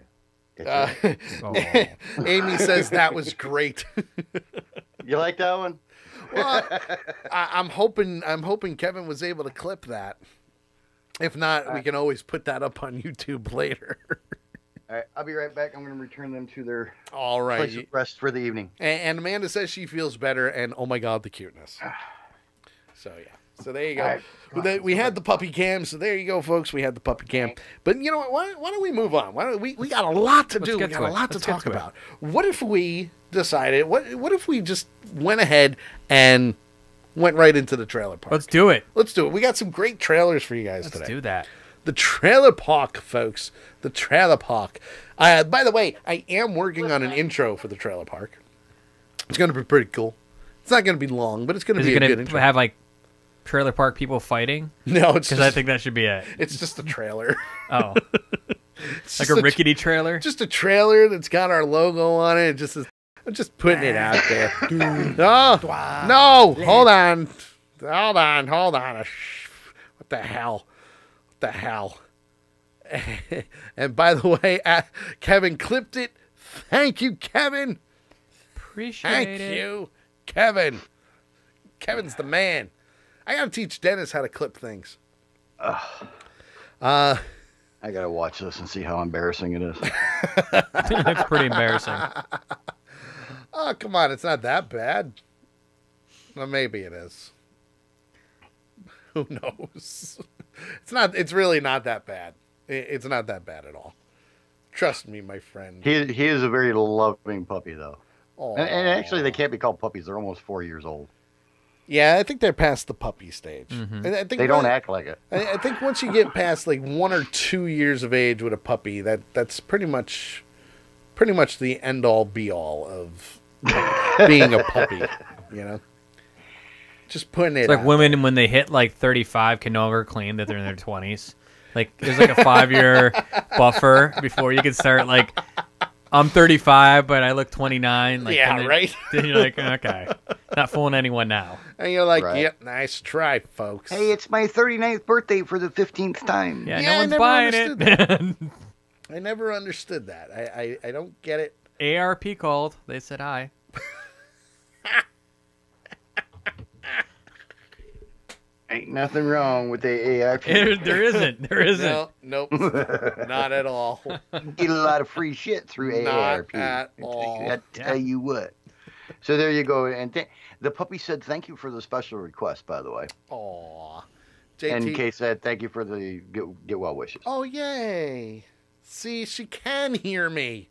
That's right. Amy says that was great. You like that one? Well, I'm hoping Kevin was able to clip that. If not, we can always put that up on YouTube later. All right, I'll be right back. I'm going to return them to their place of rest for the evening. And Amanda says she feels better, and oh my God, the cuteness. So yeah. So there you go. Right. We had the puppy cam, so there you go, folks. We had the puppy cam. But you know what? Why don't we move on? We got a lot to do. We got a lot to talk about. What if we decided? What if we just went ahead and went right into the trailer park? Let's do it. We got some great trailers for you guys today. Let's do that. The trailer park, folks. The trailer park. By the way, I am working on an intro for the trailer park. It's going to be pretty cool. It's not going to be long, but it's going to be a good intro. Have like trailer park people fighting? No, it's because I think that should be it. It's just a trailer. Oh, like a rickety trailer. Just a trailer that's got our logo on it. I'm just putting it out there. No, hold on. What the hell? And by the way, Kevin clipped it. Thank you, Kevin. Appreciate it. Thank you, Kevin. Kevin's the man. I gotta teach Dennis how to clip things. I gotta watch this and see how embarrassing it is. It's pretty embarrassing. Oh, come on, it's not that bad. Well, maybe it is. Who knows? It's really not that bad. It's not that bad at all. Trust me, my friend. He is a very loving puppy, though. Aww. And actually, they can't be called puppies. They're almost 4 years old. Yeah, I think they're past the puppy stage. Mm-hmm. I think they don't act like it. I think once you get past like 1 or 2 years of age with a puppy, that's pretty much the end all be all of being a puppy. You know, just putting it. It's like out women there. when they hit like 35 can no longer claim that they're in their 20s. Like there's like a 5-year buffer before you can start like. I'm 35, but I look 29. Like, yeah, right? Then you're like, okay. Not fooling anyone now. And you're like, Right. Yep, nice try, folks. Hey, it's my 39th birthday for the 15th time. Yeah, Yeah, no one's I never buying understood it. I never understood that. I don't get it. ARP called. They said hi. Ain't nothing wrong with the ARP. There isn't. There isn't. No, nope. Not at all. Get a lot of free shit through AARP. Not at all. I tell you what. So there you go. And the puppy said thank you for the special request, by the way. Aw. And JT. Kay said thank you for the get well wishes. Oh, yay. See, she can hear me.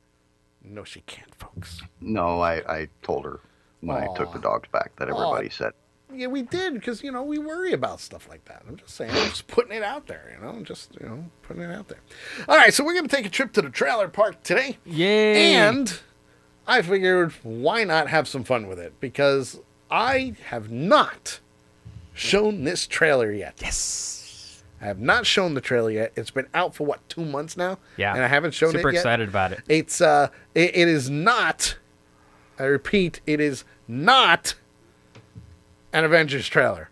No, she can't, folks. No, I told her when I took the dogs back that everybody said. Yeah, we did, because, we worry about stuff like that. I'm just saying, I'm just putting it out there, putting it out there. All right, so we're going to take a trip to the trailer park today. Yay. And I figured, why not have some fun with it? Because I have not shown this trailer yet. Yes. I have not shown the trailer yet. It's been out for, 2 months now? Yeah. And I haven't shown it yet. Super excited about it. It's, it is not, I repeat, it is not an Avengers trailer.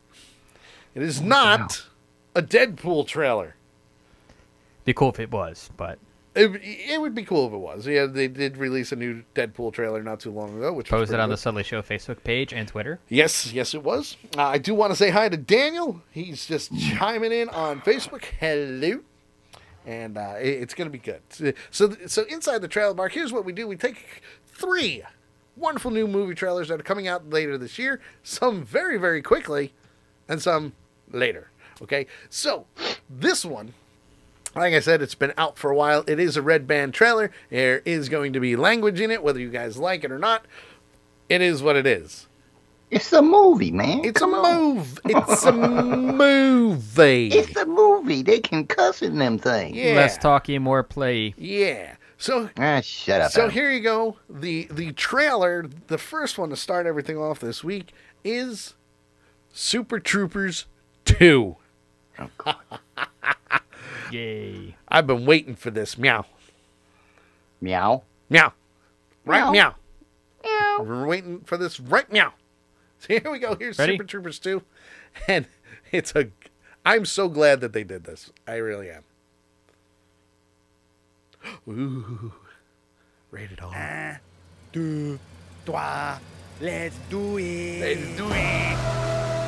It is not a Deadpool trailer. Be cool if it was, but it would be cool if it was. Yeah, they did release a new Deadpool trailer not too long ago, which posted on good. the Sully Show Facebook page and Twitter. Yes, it was. I do want to say hi to Daniel. He's just chiming in on Facebook. Hello. And it's going to be good. So inside the trailer bar, here's what we do. We take 3 wonderful new movie trailers that are coming out later this year, some very, very quickly, and some later. Okay? So this one, like I said, it's been out for a while. It is a Red Band trailer. There is going to be language in it, whether you guys like it or not. It is what it is. It's a movie, man. It's a movie. It's a movie. It's a movie. They can cuss in them things. Yeah. Less talky, more play. Yeah. So shut up. So Adam. here you go. The trailer, the first one to start everything off this week is Super Troopers 2. Yay. I've been waiting for this. Meow. Meow. Meow. Right, meow. Meow. We're waiting for this right meow. So here we go. Here's Ready? Super Troopers 2. And I'm so glad that they did this. I really am. Ooh. Rated R. 2, 3, let's do it. Let's do it.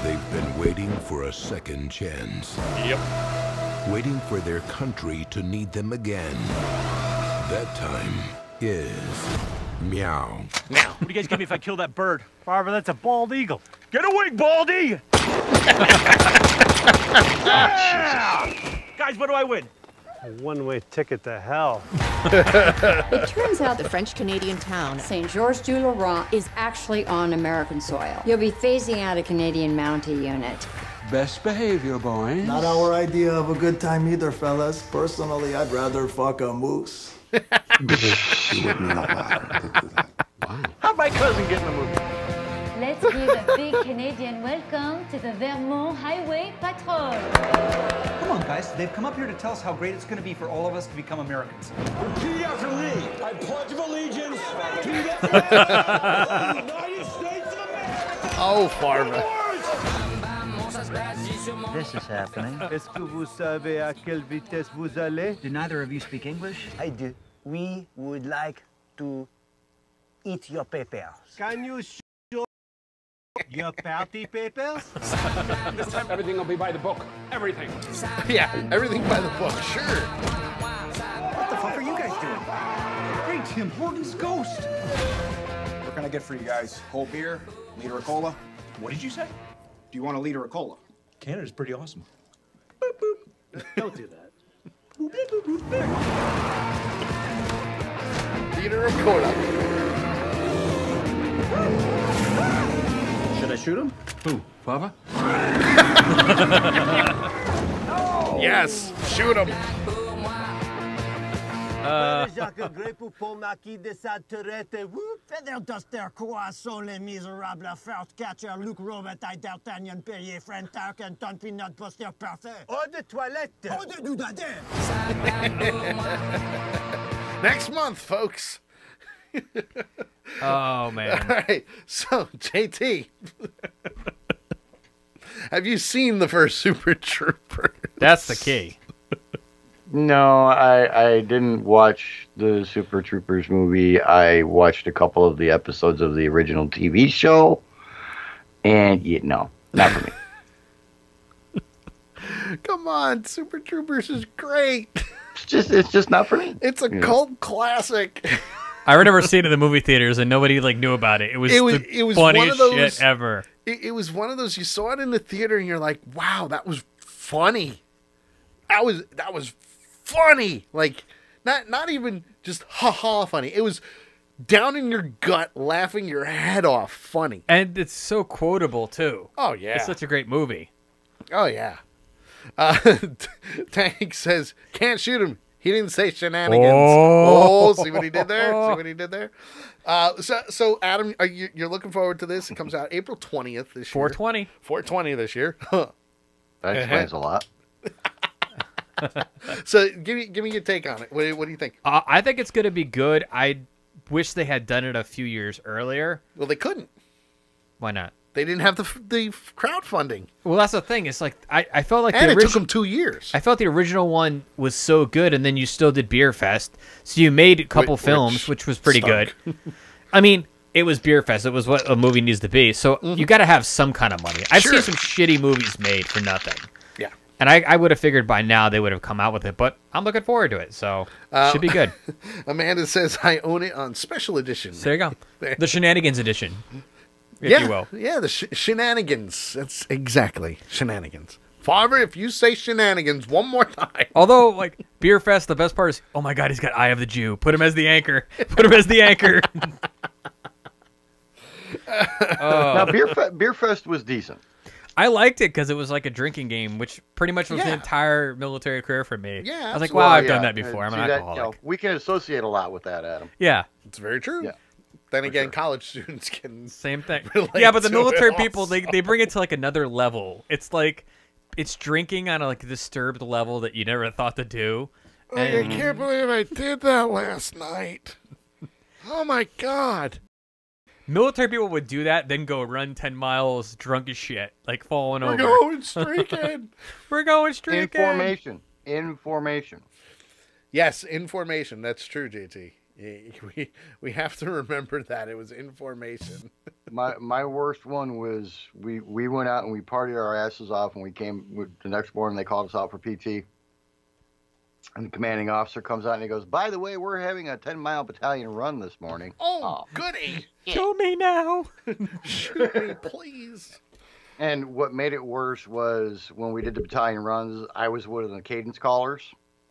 They've been waiting for a second chance. Yep. Waiting for their country to need them again. That time is meow. Meow. What do you guys give me if I kill that bird? Barbara, that's a bald eagle. Get away, Baldy! Guys, what do I win? A one-way ticket to hell. It turns out the French-Canadian town Saint-Georges-du-Laurent is actually on American soil. You'll be phasing out a Canadian Mountie unit. Best behavior, boys. Not our idea of a good time either, fellas. Personally, I'd rather fuck a moose. How'd my cousin get in the movie? Let's give a big Canadian welcome to the Vermont Highway Patrol. Come on, guys. They've come up here to tell us how great it's going to be for all of us to become Americans. Repeat after me. I pledge of allegiance to the flag of the United States of America. Oh, Farva. This is happening. Est-ce que vous savez à quelle vitesse vous allez? Do neither of you speak English? I do. We would like to eat your papers. Can you show your party papers? This time everything will be by the book. Everything. Yeah, everything by the book, sure. What the fuck are you guys doing? Hey, Tim Hortons ghost. What can I get for you guys? Whole beer, liter of cola? What did you say? Do you want a liter of cola? Canada's pretty awesome. Boop, boop. Don't do that. Boop, boop, boop, boop. Liter of cola. Should I shoot him? Who? Papa? Yes, shoot him. Jacques Grey pour Marquis de Saturette. Feather duster, croissant, les misérables, first catcher, Luke Robitaille, D'Artagnan, Perrier, Frank Tarkin, Ton Peanut, Buster, Parfait. Eau de toilette. Eau de doudadin. Next month, folks. Oh, man. All right. So, JT, have you seen the first Super Trooper? That's the key. No, I didn't watch the Super Troopers movie. I watched a couple of the episodes of the original TV show, and no, not for me. Come on, Super Troopers is great. It's just not for me. It's a cult classic. I remember seeing it in the movie theaters and nobody knew about it. It was the funniest one of those, shit ever. It was one of those, you saw it in the theater and you're like, wow, that was funny. That was funny. Like, not even just ha-ha funny. It was down in your gut, laughing your head off funny. And it's so quotable, too. Oh, yeah. It's such a great movie. Oh, yeah. Tank says, can't shoot him. He didn't say shenanigans. Oh, see what he did there? See what he did there? So Adam, you're looking forward to this. It comes out April 20th this year. 420. 420 this year. That explains a lot. So give me your take on it. What do you think? I think it's going to be good. I wish they had done it a few years earlier. Well, they couldn't. Why not? They didn't have the crowdfunding. Well, that's the thing. It's like I felt like And the it took them 2 years. I felt the original one was so good, and then you still did Beer Fest, so you made a couple films, which was pretty stunk. good. I mean, it was Beer Fest. It was what a movie needs to be. So you got to have some kind of money. I've seen some shitty movies made for nothing. Yeah. And I would have figured by now they would have come out with it, but I'm looking forward to it. So should be good. Amanda says, I own it on special edition. So there you go. The Shenanigans edition, if you will. Yeah, the shenanigans. That's exactly shenanigans. Father, if you say shenanigans one more time. Although, like, Beer Fest, the best part is, oh my God, he's got Eye of the Jew. Put him as the anchor. Put him as the anchor. Now, Beer Fest was decent. I liked it because it was like a drinking game, which pretty much was the entire military career for me. Yeah, I was like, wow, I've done that before. I'm an alcoholic. We can associate a lot with that, Adam. Yeah. It's very true. Yeah. Then again, college students can same thing. relate Yeah, but the to military it people, also. they bring it to like another level. It's like, it's drinking on a like disturbed level that you never thought to do. I can't believe I did that last night. Oh my God. Military people would do that, then go run 10 miles drunk as shit, like falling over. We're going streaking. We're going streaking. In formation. Yes, in formation. That's true, JT. We have to remember that. It was in formation. My worst one was we went out and we partied our asses off, and we came the next morning. They called us out for PT. And the commanding officer comes out and he goes, by the way, we're having a 10-mile battalion run this morning. Oh, goody. Kill me now. Shoot me, please. And what made it worse was when we did the battalion runs, I was one of the cadence callers.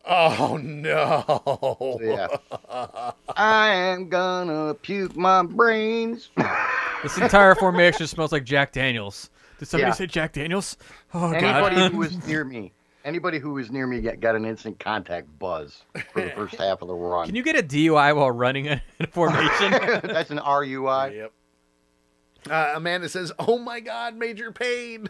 Oh, no. So, yeah. I am gonna puke my brains. This entire formation smells like Jack Daniels. Did somebody say Jack Daniels? Oh, Anybody God. who was near me. Anybody who was near me got an instant contact buzz for the first half of the run. Can you get a DUI while running a formation? That's an RUI. Yep. Amanda says, oh my God, Major Payne.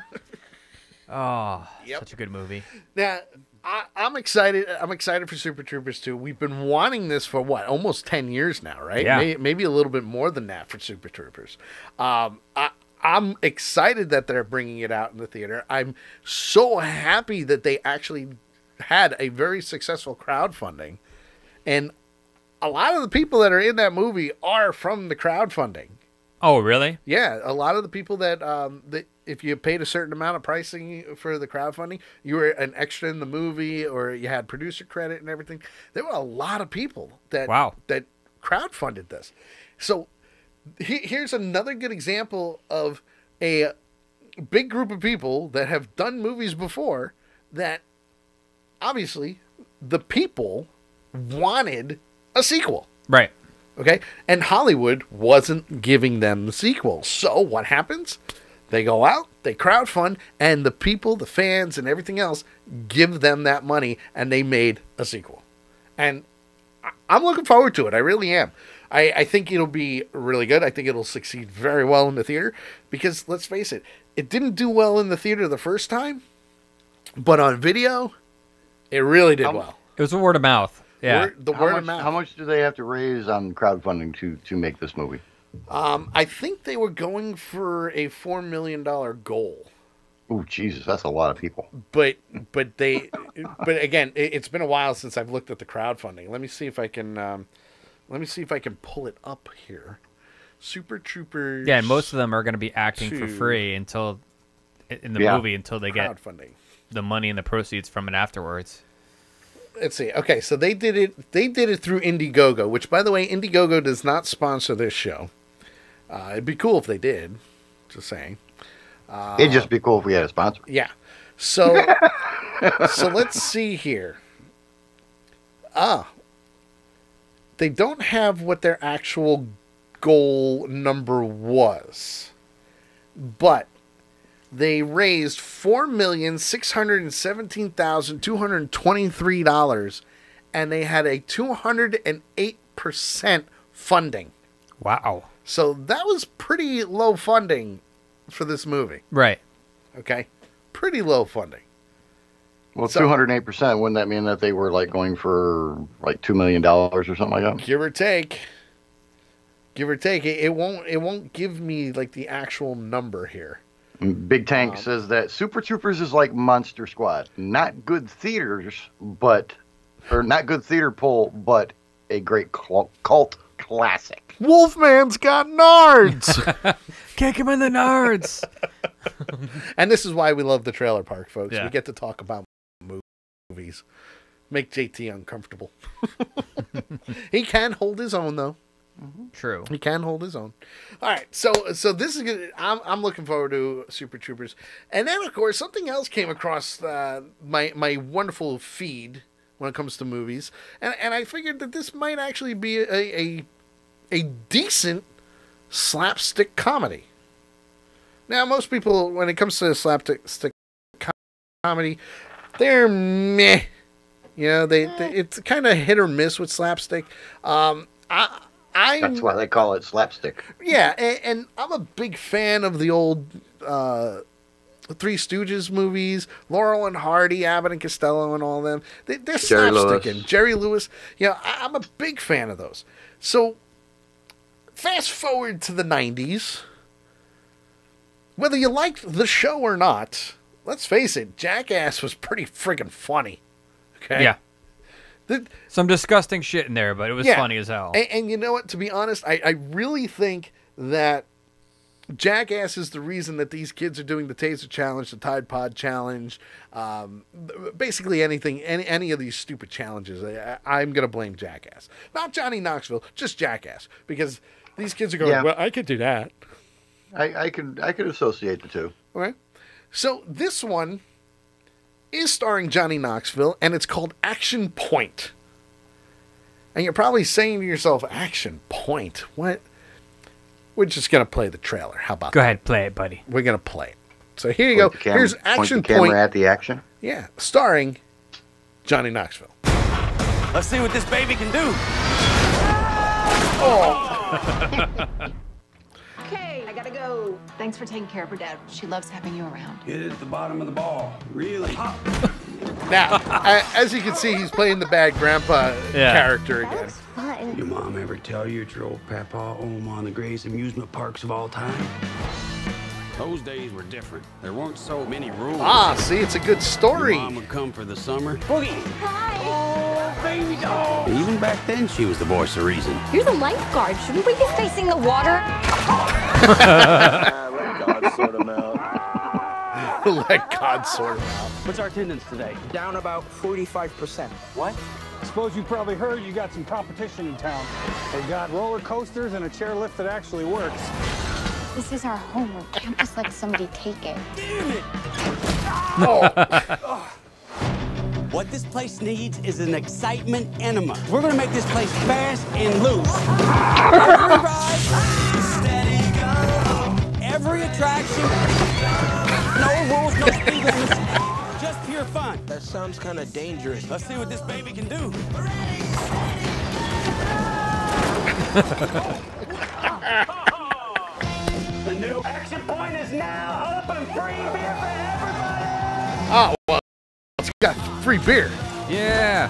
Oh, such a good movie. Now, I'm excited. I'm excited for Super Troopers 2. We've been wanting this for, what, almost 10 years now, right? Yeah. Maybe a little bit more than that for Super Troopers. I'm excited that they're bringing it out in the theater. I'm so happy that they actually had a very successful crowdfunding. And a lot of the people that are in that movie are from the crowdfunding. Oh, really? Yeah, a lot of the people that if you paid a certain amount of pricing for the crowdfunding, you were an extra in the movie or you had producer credit and everything. There were a lot of people that crowdfunded this. So here's another good example of a big group of people that have done movies before that obviously the people wanted a sequel. Right. Okay? And Hollywood wasn't giving them the sequel. So what happens? They go out, they crowdfund, and the people, the fans, and everything else give them that money, and they made a sequel. And I'm looking forward to it. I really am. I think it'll be really good. I think it'll succeed very well in the theater because, let's face it, it didn't do well in the theater the first time, but on video, it really did well. It was a word of mouth. Yeah. Word of mouth. How much do they have to raise on crowdfunding to make this movie? I think they were going for a $4 million goal. Oh, Jesus, that's a lot of people. But again, it's been a while since I've looked at the crowdfunding. Let me see if I can pull it up here. Super Troopers. Yeah, and most of them are going to be acting for free until in the movie until they get the money and the proceeds from it afterwards. Let's see. Okay, so they did it through Indiegogo, which, by the way, Indiegogo does not sponsor this show. It'd be cool if they did. Just saying. It'd just be cool if we had a sponsor. Yeah. So, so let's see here. They don't have what their actual goal number was, but they raised $4,617,223, and they had a 208% funding. Wow. So that was pretty low funding for this movie. Right. Okay. Pretty low funding. Well, 208%, wouldn't that mean that they were like going for like $2 million or something like that? Give or take. give or take. It won't give me like the actual number here. Big Tank says that Super Troopers is like Monster Squad. Not good theaters, not good theater pull, but a great cult classic. Wolfman's got nards. Kick him in the nards. And this is why we love the trailer park, folks. Yeah. We get to talk about movies. Make JT uncomfortable. He can hold his own, though. True. He can hold his own. All right, so this is good. I'm looking forward to Super Troopers, and then of course something else came across my wonderful feed when it comes to movies, and I figured that this might actually be a decent slapstick comedy. Now, most people, when it comes to slapstick comedy, they're meh. You know, it's kind of hit or miss with slapstick. That's why they call it slapstick. Yeah, and I'm a big fan of the old Three Stooges movies, Laurel and Hardy, Abbott and Costello, and all them. They're slapsticking. Jerry Lewis. You know, I'm a big fan of those. So, fast forward to the 90s. Whether you liked the show or not, let's face it, Jackass was pretty friggin' funny. Okay? Yeah. Some disgusting shit in there, but it was funny as hell. And you know what? To be honest, I really think that Jackass is the reason that these kids are doing the Taser Challenge, the Tide Pod Challenge, basically anything, any of these stupid challenges. I'm going to blame Jackass. Not Johnny Knoxville, just Jackass. Because these kids are going, well, I could do that. I could associate the two. Okay. So this one is starring Johnny Knoxville, and it's called Action Point. And you're probably saying to yourself, Action Point? What? We're just going to play the trailer. How about that? Go ahead, play it, buddy. We're going to play it. So here you go. Here's Action Point. Point the camera at the action? Yeah, starring Johnny Knoxville. Let's see what this baby can do. Okay, I gotta go. Thanks for taking care of her, Dad. She loves having you around. Hit it at the bottom of the ball. Really hot. Now, as you can see, he's playing the bad grandpa character again. Your mom ever tell you it's your old papa home on the greatest amusement parks of all time? Those days were different. There weren't so many rules. See, it's a good story. Your mom would come for the summer. Boogie! Hi! Oh, baby doll! Even back then, she was the voice of reason. You're the lifeguard. Shouldn't we be facing the water? Let God sort them out. Let God sort them out. What's our attendance today? Down about 45%. What? Suppose you probably heard you got some competition in town. They got roller coasters and a chairlift that actually works. This is our home. We can't just let somebody take it. Damn it! What this place needs is an excitement enema. We're gonna make this place fast and loose. Every attraction, no rules, no speed limits, just pure fun. That sounds kind of dangerous. Let's see what this baby can do. The new Action Point is now open. Free beer for everybody. Oh, well, it's got free beer. Yeah.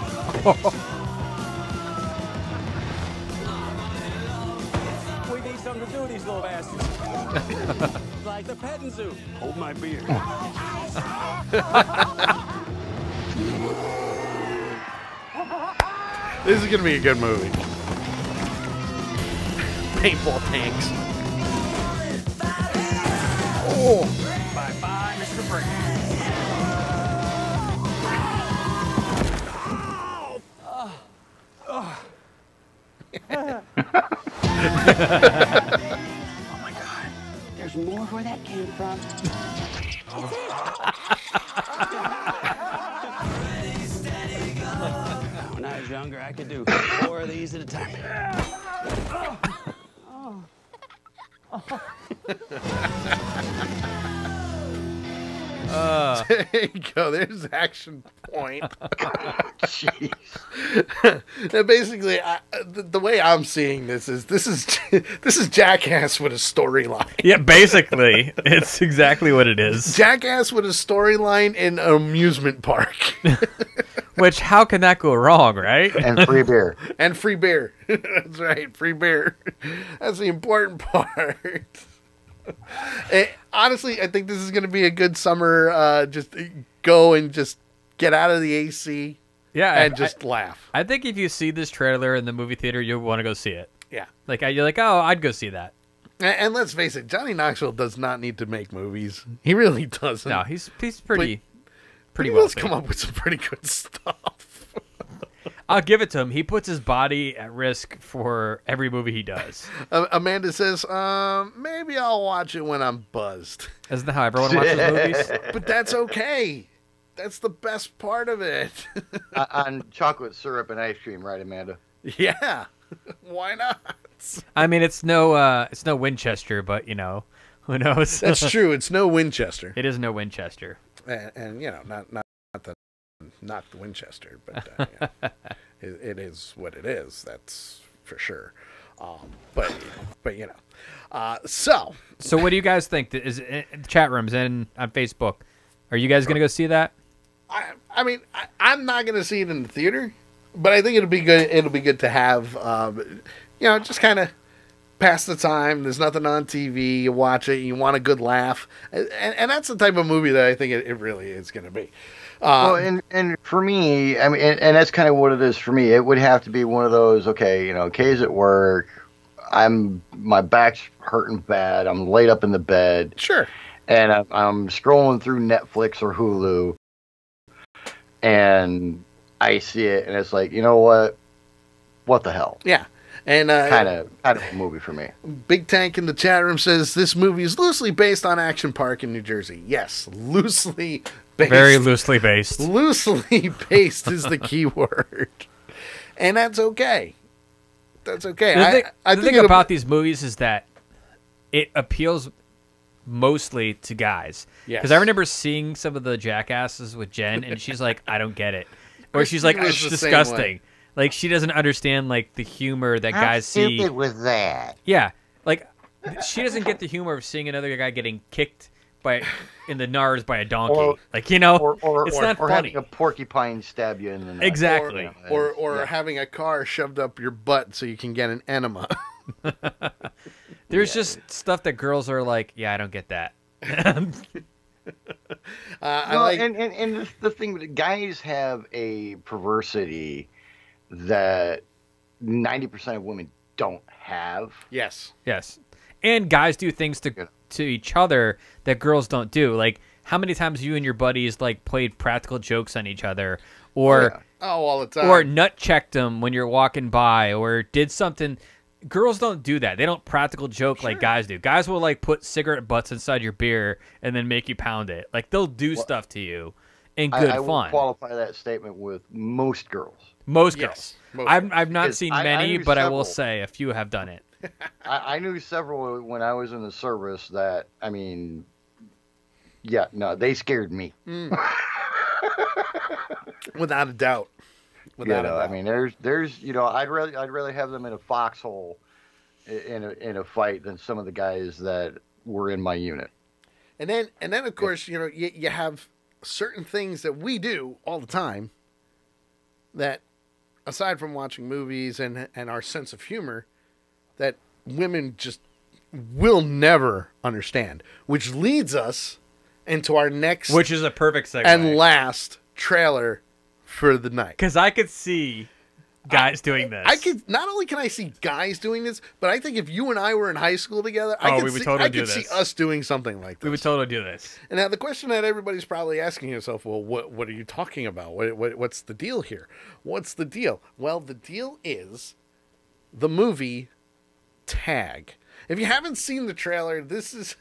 We need something to do with these little bastards. Like the petting zoo. Hold my beer. This is going to be a good movie. Paintball tanks. Oh. Bye-bye, Mr. Brady. Oh my God. There's more where that came from. When I was younger, I could do 4 of these at a time. There you go. There's Action Point. Jeez. Now, basically, the way I'm seeing this is Jackass with a storyline. Yeah, basically, it's exactly what it is. Jackass with a storyline in an amusement park. Which, how can that go wrong, right? And free beer. And free beer. That's right, free beer. That's the important part. Honestly, I think this is going to be a good summer. Just go and just get out of the AC. Yeah, and just laugh. I think if you see this trailer in the movie theater, you'll want to go see it. Yeah. Like, you're like, oh, I'd go see that. And let's face it, Johnny Knoxville does not need to make movies. He really doesn't. No, he's pretty he well. He's come up with some pretty good stuff. I'll give it to him. He puts his body at risk for every movie he does. Amanda says, maybe I'll watch it when I'm buzzed. Isn't that how everyone watches movies? But that's okay. That's the best part of it. On chocolate syrup and ice cream, right, Amanda? Yeah. Why not? I mean, it's no Winchester, but, you know, who knows? That's true. It's no Winchester. It is no Winchester. And you know, not the Winchester, but yeah, it is what it is. That's for sure. But you know, so what do you guys think? Is chat rooms and on Facebook? Are you guys gonna go see that? I mean, I'm not gonna see it in the theater, but I think it'll be good. It'll be good to have, you know, just kind of pass the time. There's nothing on TV. You watch it. You want a good laugh, and that's the type of movie that I think it really is going to be. Well, and for me, I mean, and that's kind of what it is for me. It would have to be one of those. Okay, you know, Kay's at work. My back's hurting bad. I'm laid up in the bed. Sure. And I'm scrolling through Netflix or Hulu, and I see it, and it's like, you know what? What the hell? Yeah. And kind of a movie for me. Big Tank in the chat room says this movie is loosely based on Action Park in New Jersey. Yes, loosely based. Very loosely based. Loosely based is the key word, and that's okay. That's okay. The thing about these movies is that it appeals mostly to guys. Yes. Because I remember seeing some of the Jackasses with Jen, and she's like, "I don't get it," or she's like, "It's disgusting." Like, she doesn't understand, like, the humor that guys see. How stupid was that? Yeah. Like, she doesn't get the humor of seeing another guy getting kicked in the nars by a donkey. Like, you know, it's not funny. Or having a porcupine stab you in the neck. Exactly. Or having a car shoved up your butt so you can get an enema. There's just stuff that girls are like, yeah, I don't get that. And the thing, guys have a perversity that 90% of women don't have. Yes. And guys do things to each other that girls don't do. Like, how many times you and your buddies like played practical jokes on each other, or all the time, or nut checked them when you're walking by, or did something. Girls don't do that. They don't practical joke like guys do. Guys will like put cigarette butts inside your beer and then make you pound it. Like, they'll do stuff to you in good I fun. will qualify that statement with most girls. Most girls. I've not seen many, but I will say a few have done it. I knew several when I was in the service that, I mean, yeah, no, they scared me. Without a doubt. I mean, there's, you know, I'd rather have them in a foxhole in a fight than some of the guys that were in my unit. And then of course, you know, you have certain things that we do all the time that, aside from watching movies and our sense of humor, that women just will never understand, which leads us into our next, which is a perfect segue, and last trailer for the night. Because I could see guys doing this. Not only can I see guys doing this, but I think if you and I were in high school together, I could see us doing something like this. We would totally do this. And now the question that everybody's probably asking yourself, well, what are you talking about? What's the deal here? What's the deal? Well, the deal is the movie Tag. If you haven't seen the trailer, this is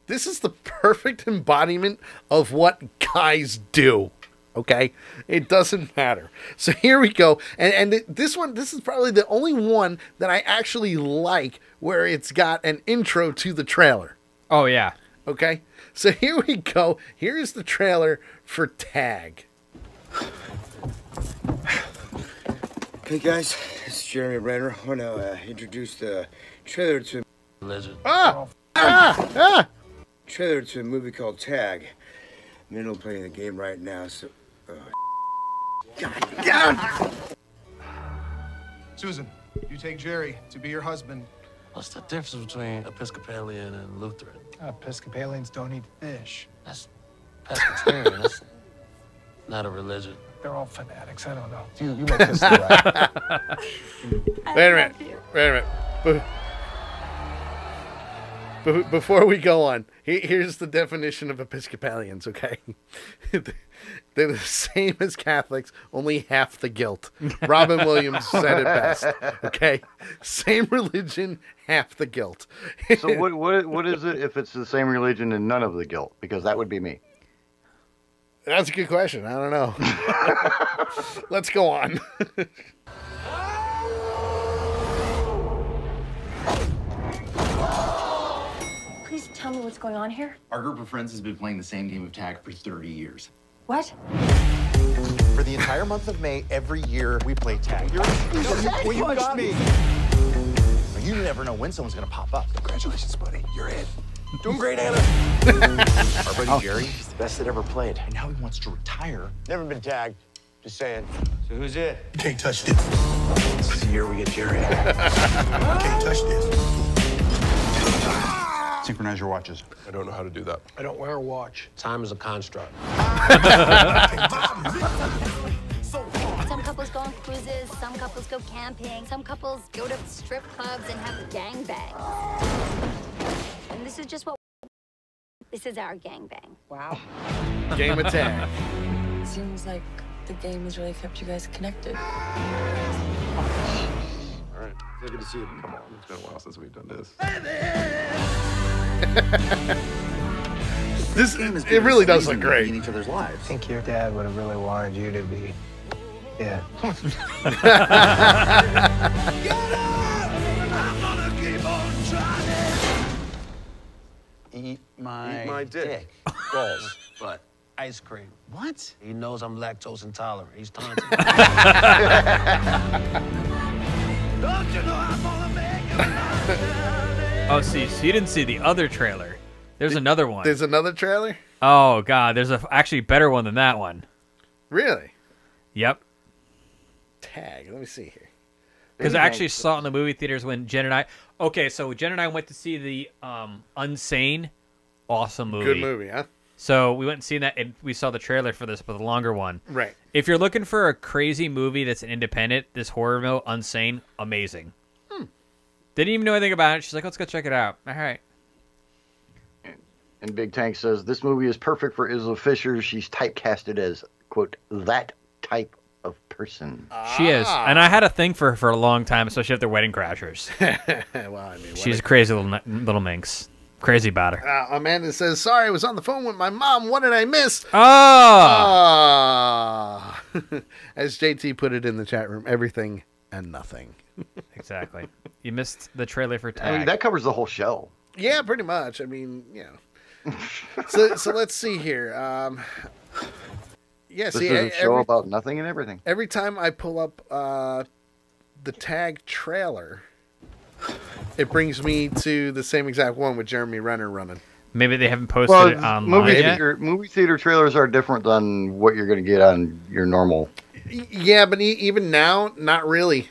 the perfect embodiment of what guys do. Okay, it doesn't matter. So here we go, and this is probably the only one that I actually like, where it's got an intro to the trailer. Oh yeah, Okay, so here we go. Here's the trailer for Tag. Hey guys, it's Jeremy Renner. I want to introduce the trailer to trailer to a movie called Tag. I'm in the middle of playing the game right now, so. God. Susan, you take Jerry to be your husband. What's the difference between Episcopalian and Lutheran? Episcopalians don't eat fish. That's pescatarian. That's not a religion. They're all fanatics. I don't know. You make this the right. Wait a minute. Before we go on, here's the definition of Episcopalians, okay? They're the same as Catholics, only half the guilt. Robin Williams said it best, okay? Same religion, half the guilt. So what is it if it's the same religion and none of the guilt? Because that would be me. That's a good question. I don't know. Let's go on. Please tell me what's going on here. Our group of friends has been playing the same game of tag for 30 years. What? For the entire month of May, every year we play tag. You got me. You never know when someone's gonna pop up. Congratulations, buddy. You're in. Doing great, Anna. Our buddy Jerry, he's the best that ever played. And now he wants to retire. Never been tagged. Just saying. So who's it? You can't touch this. This is the year we get Jerry. You can't touch this. Synchronize your watches. I don't know how to do that. I don't wear a watch. Time is a construct. Some couples go on cruises, some couples go camping, some couples go to strip clubs and have gangbangs. And this is just what... This is our gangbang. Wow. Game of Tag. Seems like the game has really kept you guys connected. All right. So good to see you. Come on. It's been a while since we've done this. It really does look great. In each other's lives. I think your dad would have really wanted you to be. Yeah. Eat my dick. Balls. But ice cream. What? He knows I'm lactose intolerant. He's taunting. Don't you know I'm gonna make Oh, see, so you didn't see the other trailer. There's another one. There's another trailer? Oh, God. There's a actually better one than that one. Really? Yep. Tag. Let me see here. Because I actually saw it in the movie theaters when Jen and I... Okay, so Jen and I went to see the Unsane. Awesome movie. Good movie, huh? So we went and seen that, and we saw the trailer for this, but the longer one. Right. If you're looking for a crazy movie that's an independent, this horror movie, Unsane, amazing. Didn't even know anything about it. She's like, let's go check it out. All right. And Big Tank says, this movie is perfect for Isla Fisher. She's typecasted as, quote, that type of person. She is. And I had a thing for her for a long time, especially after Wedding Crashers. Well, I mean, she's a crazy little minx. Crazy about her. Amanda says, sorry, I was on the phone with my mom. What did I miss? As JT put it in the chat room, everything and nothing. Exactly. You missed the trailer for Tag. I mean, that covers the whole show. Yeah, pretty much. I mean, you know. So let's see here. Yeah, this is a show about nothing and everything. Every time I pull up the Tag trailer, it brings me to the same exact one with Jeremy Renner running. Maybe they haven't posted it online yet. Movie theater trailers are different than what you're going to get on your normal. Yeah, but even now, not really.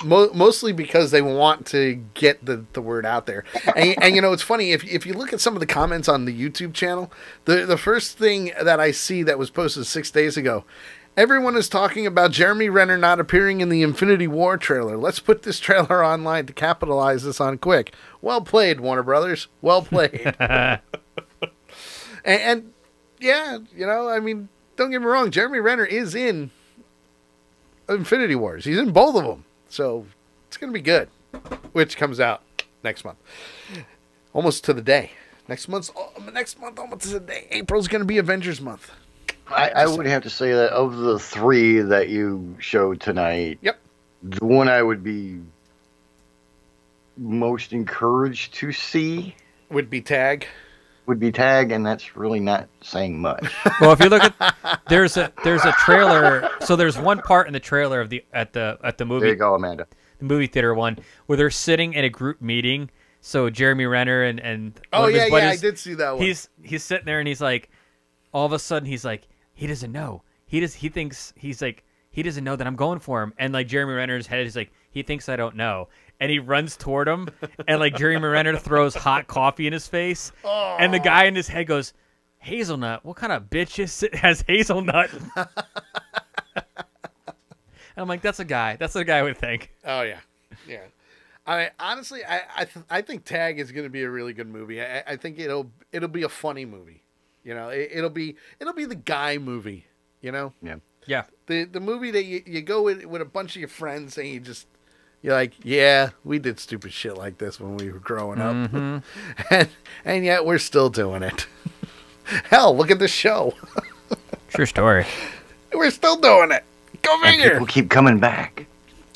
Mostly because they want to get the word out there. And you know, it's funny, if you look at some of the comments on the YouTube channel, the first thing that I see that was posted 6 days ago, everyone is talking about Jeremy Renner not appearing in the Infinity War trailer. Let's put this trailer online to capitalize this on quick. Well played, Warner Brothers. Well played. and yeah, you know, I mean, don't get me wrong, Jeremy Renner is in Infinity Wars. He's in both of them. So it's going to be good, which comes out next month. Almost to the day. Next month, almost to the day. April's going to be Avengers month. I would have to say that of the three that you showed tonight, yep, the one I would be most encouraged to see would be Tag. Would be Tag, and that's really not saying much. Well, if you look at there's a trailer. So there's one part in the trailer of the at the movie. There you go, Amanda. The movie theater one where they're sitting in a group meeting. So Jeremy Renner and oh one of his yeah, buddies, I did see that one. He's sitting there and he's like, all of a sudden he's like, he doesn't know. He thinks he's like, he doesn't know that I'm going for him. And like Jeremy Renner's head is like, he thinks I don't know. And he runs toward him, and like Jeremy Renner throws hot coffee in his face, and the guy in his head goes, "Hazelnut? What kind of bitch has hazelnut?" And I'm like, "That's a guy. That's what a guy would think." Oh yeah, yeah. I honestly, I think Tag is going to be a really good movie. I think it'll be a funny movie. You know, it'll be the guy movie. You know. Yeah. The movie that you go with a bunch of your friends and you're like, yeah, we did stupid shit like this when we were growing up. Mm-hmm. and yet we're still doing it. Hell, look at the show. True story. We're still doing it. Go figure. People keep coming back.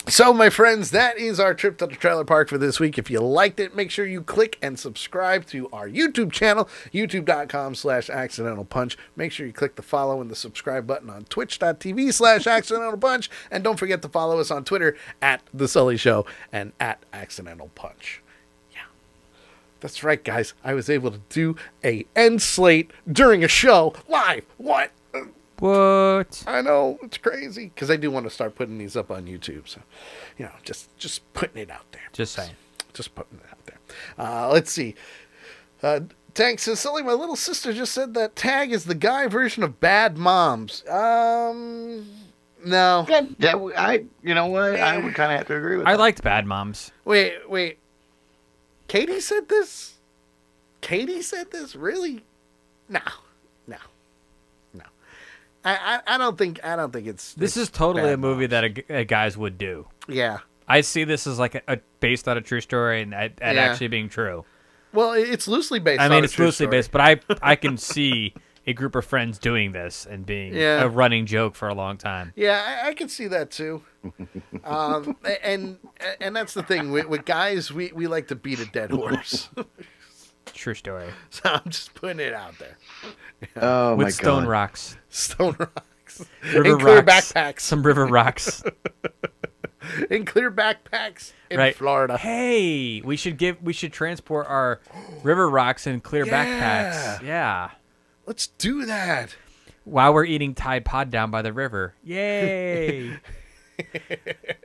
So, my friends, that is our trip to the trailer park for this week. If you liked it, make sure you click and subscribe to our YouTube channel, youtube.com/accidentalpunch. Make sure you click the follow and the subscribe button on twitch.tv/accidentalpunch. And don't forget to follow us on Twitter @The Sully Show and @accidentalpunch. Yeah, that's right, guys. I was able to do a end slate during a show live. What? What? I know, it's crazy. Because I do want to start putting these up on YouTube. So, you know, just putting it out there. Just saying. Just putting it out there. Let's see. Tank says, Sully, my little sister just said that Tag is the guy version of Bad Moms. No. Yeah, you know what? I would kind of have to agree with that. I liked Bad Moms. Wait. Katie said this? Katie said this? Really? No. I don't think it's. This is totally a movie that guys would do. Yeah, I see this as like a based on a true story and actually being true. Well, it's loosely based. I mean, it's loosely based, but I can see a group of friends doing this and being a running joke for a long time. Yeah, I can see that too. And that's the thing with guys, we like to beat a dead horse. True story. So I'm just putting it out there. Oh with my stone God. rocks. Stone rocks. River and clear rocks. backpacks. Some river rocks. And clear backpacks in right. Florida. Hey, we should transport our river rocks in clear backpacks. Yeah. Let's do that. While we're eating Tide Pod down by the river. Yay.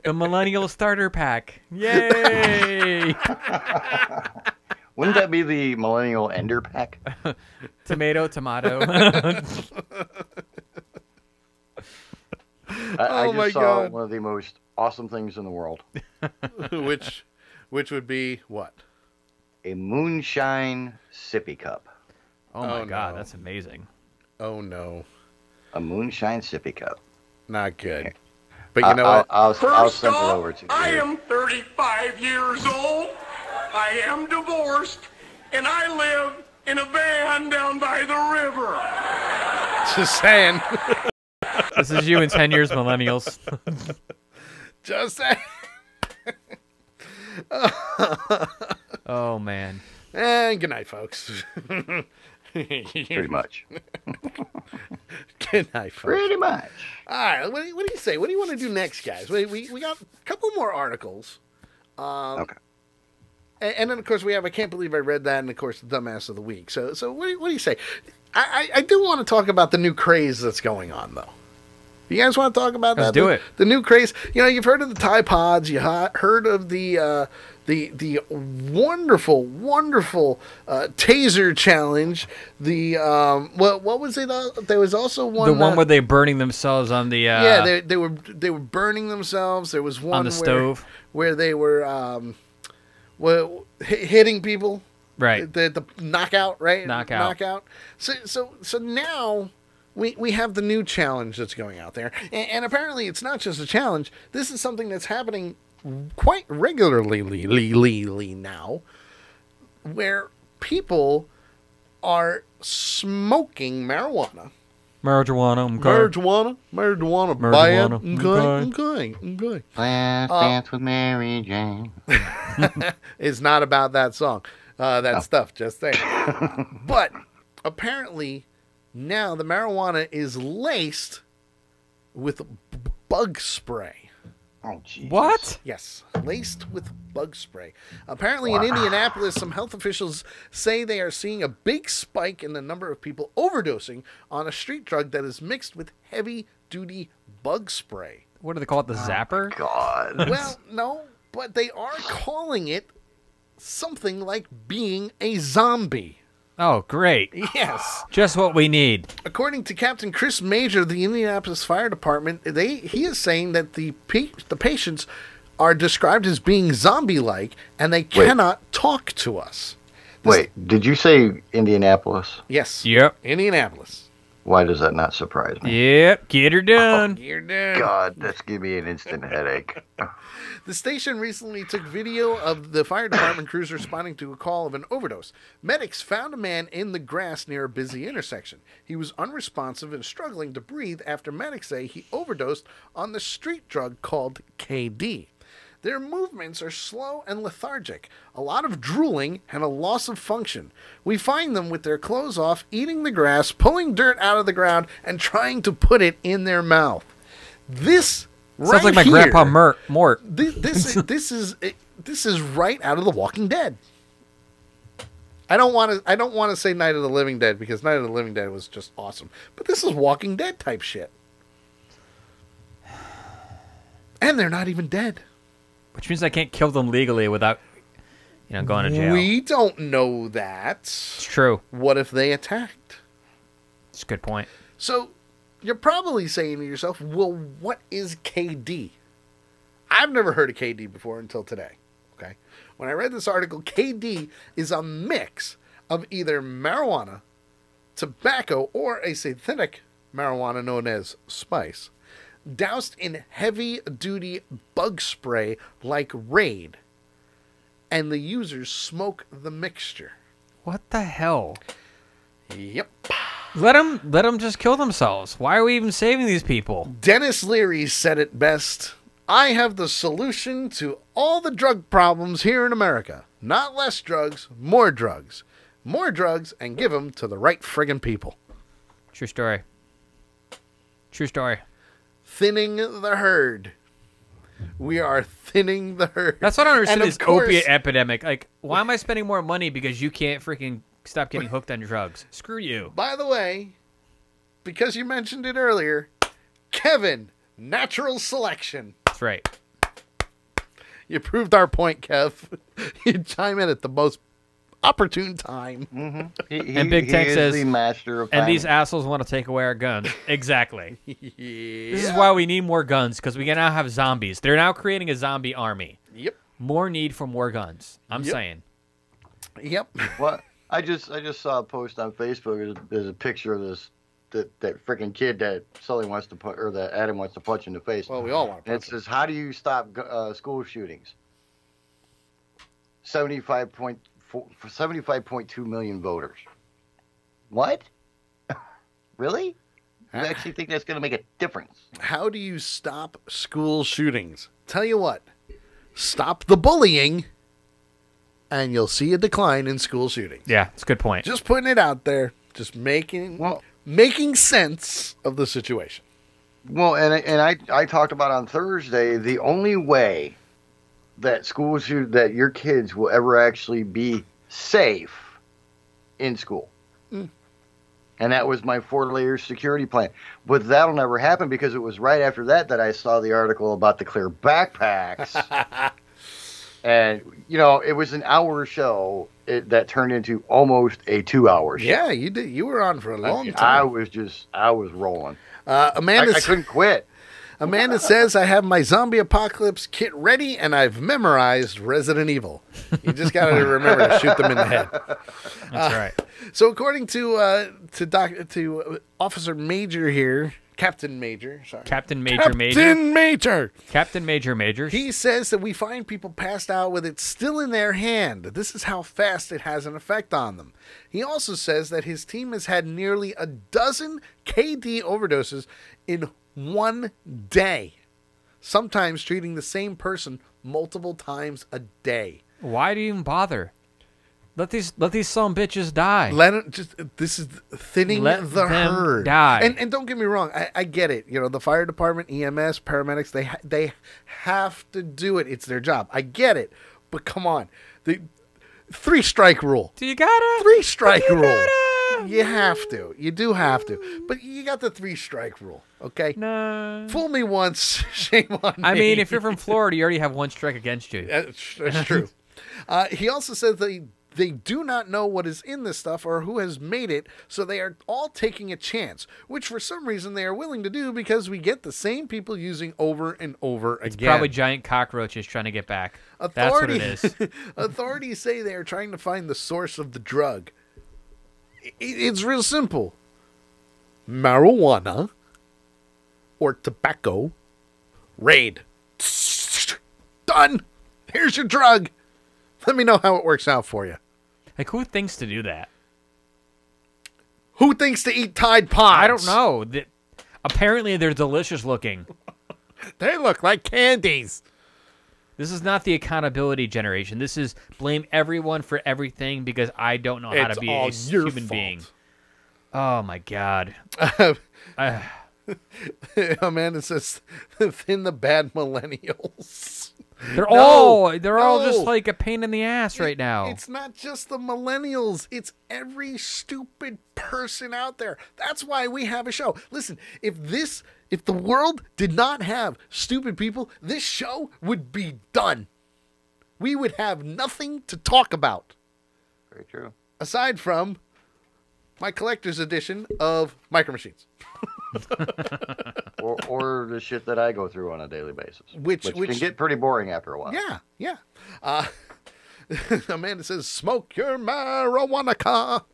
The Millennial Starter Pack. Yay. Wouldn't that be the Millennial Ender Pack? Tomato. I just saw one of the most awesome things in the world. Which would be what? A moonshine sippy cup. Oh my God, that's amazing. Oh no. A moonshine sippy cup. Not good. But you know what? I'll send it over to you. I am 35 years old. I am divorced, and I live in a van down by the river. Just saying. This is you in 10 years, millennials. Just saying. Oh, man. And good night, folks. Pretty much. Good night, folks. Pretty much. All right, what do you say? What do you want to do next, guys? We got a couple more articles. Okay. And then, of course, we have I Can't Believe I Read That, and, of course, the Dumbass of the Week. So what do you say? I do want to talk about the new craze that's going on, though. You guys want to talk about that? Let's do it. The new craze. You know, you've heard of the Tide Pods. You heard of the wonderful taser challenge. The what was it? There was also one. The one where they burning themselves on the. Yeah, they were burning themselves. There was one on the stove where they were hitting people. Right. The knockout. Right. Knockout. So now. We have the new challenge that's going out there. And apparently it's not just a challenge. This is something that's happening quite regularly now, where people are smoking marijuana. Marijuana. Okay. Dance with Mary Jane. It's not about that song. that stuff. Just saying. But apparently now the marijuana is laced with bug spray. Oh, geez. What? Yes, laced with bug spray. Apparently in Indianapolis, some health officials say they are seeing a big spike in the number of people overdosing on a street drug that is mixed with heavy-duty bug spray. What do they call it? The zapper? God. Well, no, but they are calling it something like being a zombie. Oh, great. Yes. Just what we need. According to Captain Chris Major of the Indianapolis Fire Department, he is saying that the patients are described as being zombie-like, and they cannot talk to us. Wait, did you say Indianapolis? Yes. Yep. Indianapolis. Why does that not surprise me? Yep. Get her done. Get her done. God, that's giving me an instant headache. The station recently took video of the fire department crews responding to a call of an overdose. Medics found a man in the grass near a busy intersection. He was unresponsive and struggling to breathe after medics say he overdosed on the street drug called KD. Their movements are slow and lethargic, a lot of drooling, and a loss of function. We find them with their clothes off, eating the grass, pulling dirt out of the ground, and trying to put it in their mouth. This sounds like my grandpa Mort. This is right out of The Walking Dead. I don't want to say Night of the Living Dead because Night of the Living Dead was just awesome, but this is Walking Dead type shit. And they're not even dead. Which means I can't kill them legally without, going to jail. We don't know that. It's true. What if they attacked? It's a good point. So, you're probably saying to yourself, well, what is KD? I've never heard of KD before until today. Okay? When I read this article, KD is a mix of either marijuana, tobacco, or a synthetic marijuana known as spice, doused in heavy-duty bug spray like Raid, and the users smoke the mixture. What the hell? Yep. Let them just kill themselves. Why are we even saving these people? Dennis Leary said it best. I have the solution to all the drug problems here in America. Not less drugs, more drugs. More drugs, and give them to the right friggin' people. True story. True story. Thinning the herd. We are thinning the herd. That's what I don't understand, this opiate epidemic. Like, why am I spending more money because you can't freaking stop getting hooked on drugs? Screw you. By the way, because you mentioned it earlier, Kevin, natural selection. That's right. You proved our point, Kev. You chime in at the most opportune time. Mm-hmm. And Big Tech says, the master of and these assholes want to take away our guns. Exactly. This is why we need more guns, because we can now have zombies. They're now creating a zombie army. Yep. More need for more guns. I'm saying. Yep. What? I just saw a post on Facebook. There's a picture of this that freaking kid that Sully wants to put, or that Adam wants to punch in the face. Well, we all want to. And it says, "How do you stop school shootings?" 75.2 million voters. What? Really? You actually think that's going to make a difference? How do you stop school shootings? Tell you what, stop the bullying, and you'll see a decline in school shootings. Yeah, it's a good point. Just putting it out there, just making sense of the situation. Well, and I talked about on Thursday, the only way that that your kids will ever actually be safe in school. And that was my 4-layer security plan. But that'll never happen because it was right after that I saw the article about the clear backpacks. And, it was an hour show that turned into almost a 2-hour show. Yeah, you did. You were on for a long time. I was rolling. Amanda, I couldn't quit. Amanda says, I have my zombie apocalypse kit ready, and I've memorized Resident Evil. You just got to remember to shoot them in the head. That's right. So according to Officer Major here, Captain Major, Captain Major. He says that we find people passed out with it still in their hand. This is how fast it has an effect on them. He also says that his team has had nearly a dozen KD overdoses in one day, sometimes treating the same person multiple times a day. Why do you even bother? Let these some bitches die. Let them this is thinning Let the them herd. die. And don't get me wrong, I get it. You know, the fire department, EMS, paramedics, they have to do it. It's their job. I get it. But come on. The 3-strike rule. Do you gotta? 3-strike rule. You have to. You do have to. But you got the 3-strike rule, okay? No. Fool me once, shame on me. I mean, if you're from Florida, you already have 1 strike against you. That's true. He also said they do not know what is in this stuff or who has made it, so they are all taking a chance, which for some reason they are willing to do because we get the same people using over and over It's again. probably giant cockroaches trying to get back. That's what it is. Authorities say they are trying to find the source of the drug. It's real simple. Marijuana or tobacco. Raid. Done. Here's your drug. Let me know how it works out for you. Like, who thinks to do that? Who thinks to eat Tide Pods? I don't know. Apparently, they're delicious looking. They look like candies. This is not the accountability generation. This is blame everyone for everything because I don't know how to be a human being. Oh, my God. Amanda says, thin the bad millennials. They're all just like a pain in the ass right now. It's not just the millennials. It's every stupid person out there. That's why we have a show. Listen, if the world did not have stupid people, this show would be done. We would have nothing to talk about. Very true. Aside from my collector's edition of Micro Machines. or the shit that I go through on a daily basis, which can get pretty boring after a while. Yeah. Amanda says, "Smoke your marijuana."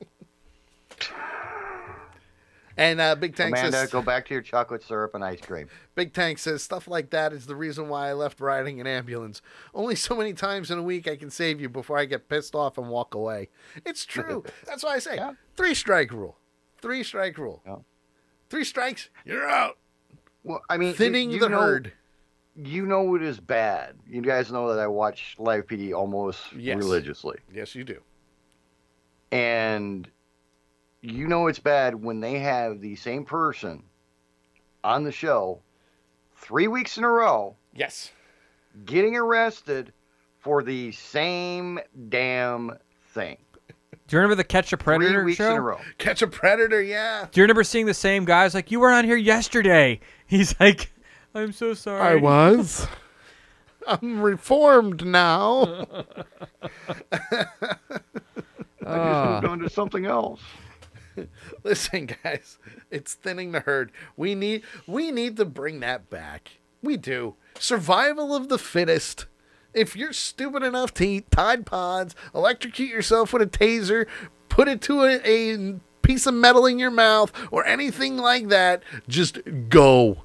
And Big Tank Amanda, says, go back to your chocolate syrup and ice cream. Big Tank says, stuff like that is the reason why I left riding an ambulance. Only so many times in a week I can save you before I get pissed off and walk away. It's true. That's why I say 3-strike rule. 3-strike rule. Yeah. 3 strikes, you're out. Well, I mean, thinning the herd. You know it is bad. You guys know that I watch Live PD almost religiously. Yes, you do. And you know it's bad when they have the same person on the show 3 weeks in a row. Yes. Getting arrested for the same damn thing. Do you remember the Catch a Predator 3 weeks show? in a row. Catch a Predator, yeah. Do you remember seeing the same guys? Like, you were on here yesterday. He's like, I'm so sorry. I was. I'm reformed now. I just moved on to something else. Listen, guys, it's thinning the herd. We need to bring that back. We do. Survival of the fittest. If you're stupid enough to eat Tide Pods, electrocute yourself with a taser, put it to a piece of metal in your mouth, or anything like that, just go.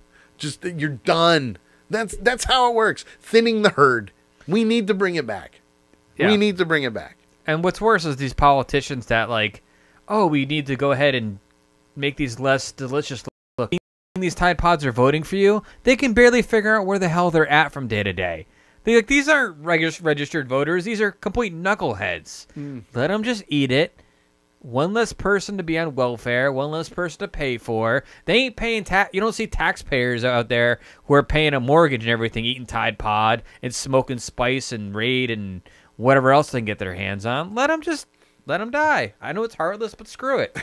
You're done. That's how it works. Thinning the herd. We need to bring it back. Yeah. We need to bring it back. And what's worse is these politicians that like, oh, we need to go ahead and make these less delicious looking. These Tide Pods are voting for you. They can barely figure out where the hell they're at from day to day. These aren't registered voters. These are complete knuckleheads. Let them just eat it. One less person to be on welfare. One less person to pay for. They ain't paying tax. You don't see taxpayers out there who are paying a mortgage and everything, eating Tide Pod and smoking Spice and Raid and whatever else they can get their hands on. Let them die. I know it's heartless, but screw it.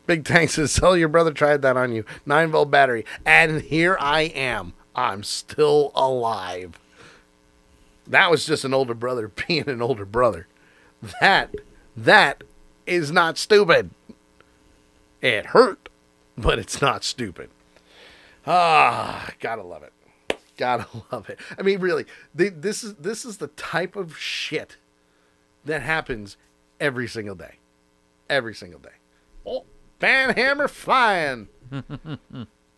Big Tank says, "Tell your brother tried that on you. 9-volt battery. And here I am. I'm still alive." That was just an older brother being an older brother. That is not stupid. It hurt, but it's not stupid. Gotta love it. Gotta love it. I mean, really, this is the type of shit that happens every single day. Every single day. Oh, Van Hammer flying.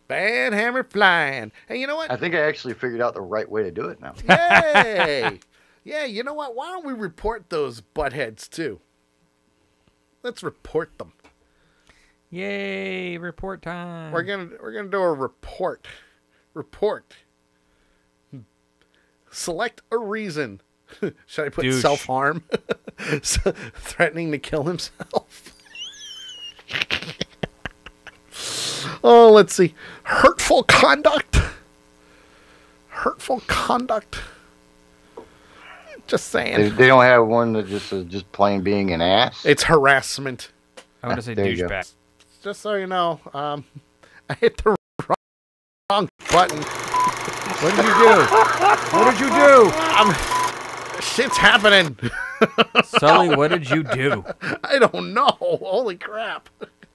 Van Hammer flying. Hey, you know what? I think I actually figured out the right way to do it now. Yay! Yeah, you know what? Why don't we report those buttheads too? Let's report them. Yay! Report time. We're gonna do a report. Report. Select a reason Should I put Douche. self-harm? Threatening to kill himself. Oh, let's see. Hurtful conduct. Hurtful conduct. Just saying. They don't have one that just is just plain being an ass. It's harassment. I want to say There you go. douchebag. Just so you know, I hit the wrong button. What did you do? What did you do? Shit's happening. Sully, what did you do? I don't know. Holy crap.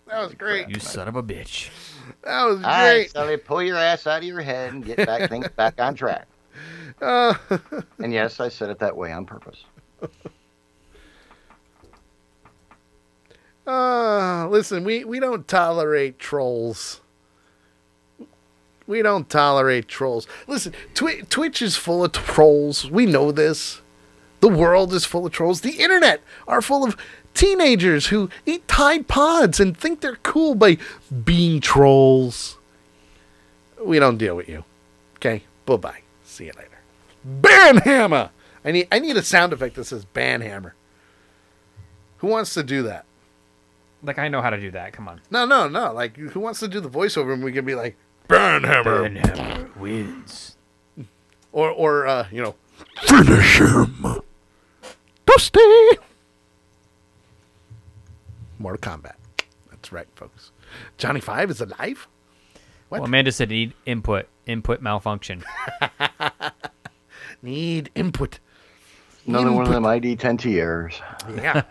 That was great. You son of a bitch. That was All right, great. Sully, pull your ass out of your head and get things back on track. And yes, I said it that way on purpose. Listen, we don't tolerate trolls. We don't tolerate trolls. Listen, Twitch is full of trolls. We know this. The world is full of trolls. The internet are full of teenagers who eat Tide Pods and think they're cool by being trolls. We don't deal with you. Okay? Bye-bye. See you later. Banhammer! I need a sound effect that says Banhammer. Who wants to do that? Like, I know how to do that. Come on. No. Like, who wants to do the voiceover and we can be like, Banhammer. Banhammer wins. Or finish him. Dusty. Mortal Kombat. That's right, folks. Johnny Five is alive? What? Well, Amanda said need input. Input malfunction. Need input. Another one of them ID10T errors. Yeah.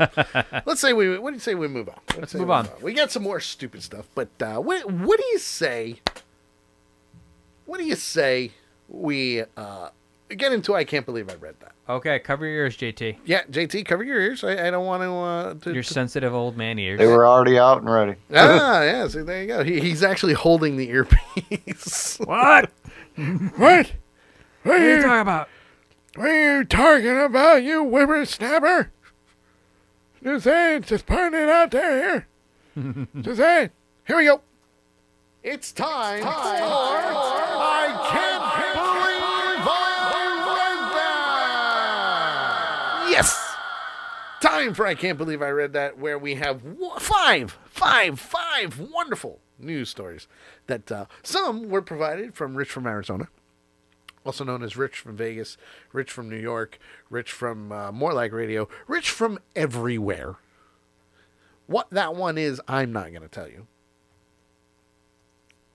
What do you say we move on? Let's move on. We got some more stupid stuff, but what do you say? What do you say we get into I Can't Believe I Read That? Okay, cover your ears, JT. Yeah, JT, cover your ears. I don't want to... Your sensitive old man ears. They were already out and ready. Yeah, so there you go. He's actually holding the earpiece. What? What? What are you talking about? What are you talking about, you whippersnapper? Just saying, just putting it out there here. Just saying. Here we go. It's time for I Can't Believe I Read That. Yes. Time for I Can't Believe I Read That, where we have five wonderful news stories that some were provided from Rich from Arizona, also known as Rich from Vegas, Rich from New York, Rich from More Like Radio, Rich from everywhere. What that one is, I'm not going to tell you,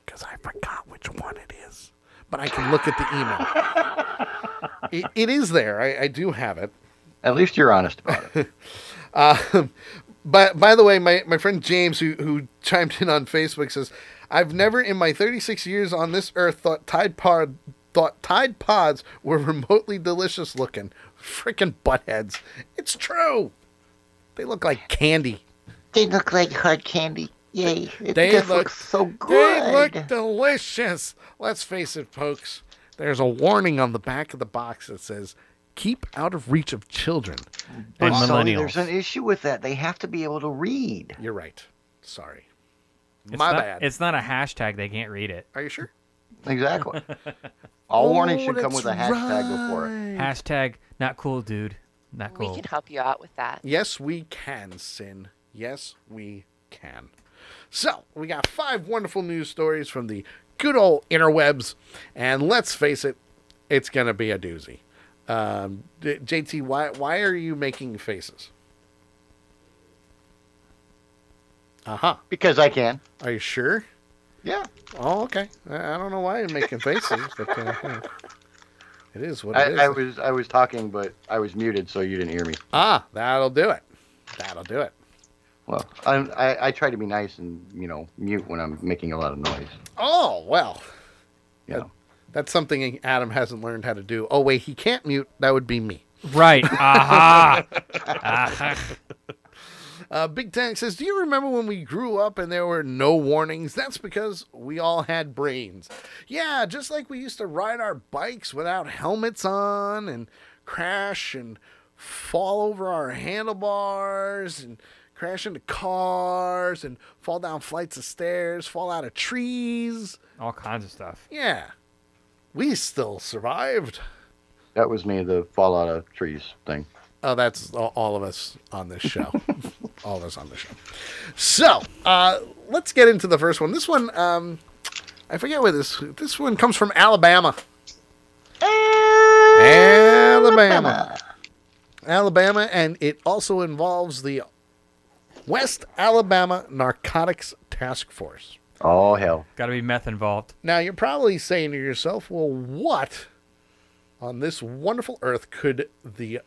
because I forgot which one it is. But I can look at the email. It is there. I do have it. At least you're honest about it. But by the way, my friend James, who chimed in on Facebook, says, I've never in my 36 years on this earth thought Tide Pods were remotely delicious looking. Frickin' buttheads. It's true. They look like candy. They look like hard candy. Yay. They look so good. They look delicious. Let's face it, folks. There's a warning on the back of the box that says, keep out of reach of children. And millennials. There's an issue with that. They have to be able to read. You're right. Sorry. It's My not, bad. It's not a hashtag. They can't read it. Are you sure? Exactly. All warnings should come with a hashtag before it. Hashtag not cool, dude. Not cool. We can help you out with that. Yes, we can, Sin. Yes, we can. So, we got 5 wonderful news stories from the good old interwebs. And let's face it, it's going to be a doozy. JT, why are you making faces? Because I can. Are you sure? Yeah. Oh, okay. I don't know why you're making faces, but it is what it is. I was talking, but I was muted, so you didn't hear me. That'll do it. That'll do it. Well, I try to be nice and mute when I'm making a lot of noise. Oh well. Yeah. That's something Adam hasn't learned how to do. Oh wait, he can't mute. That would be me. Right. Aha. Aha. Big Tank says, do you remember when we grew up and there were no warnings? That's because we all had brains. Yeah, just like we used to ride our bikes without helmets on and crash and fall over our handlebars and crash into cars and fall down flights of stairs, fall out of trees. All kinds of stuff. Yeah. We still survived. That was me, the fall out of trees thing. Oh, that's all of us on this show. All of us on the show. So, let's get into the first one. This one, I forget where this one comes from. Alabama. Alabama, and it also involves the West Alabama Narcotics Task Force. Oh, hell. Got to be meth involved. Now, you're probably saying to yourself, well, what on this wonderful earth could the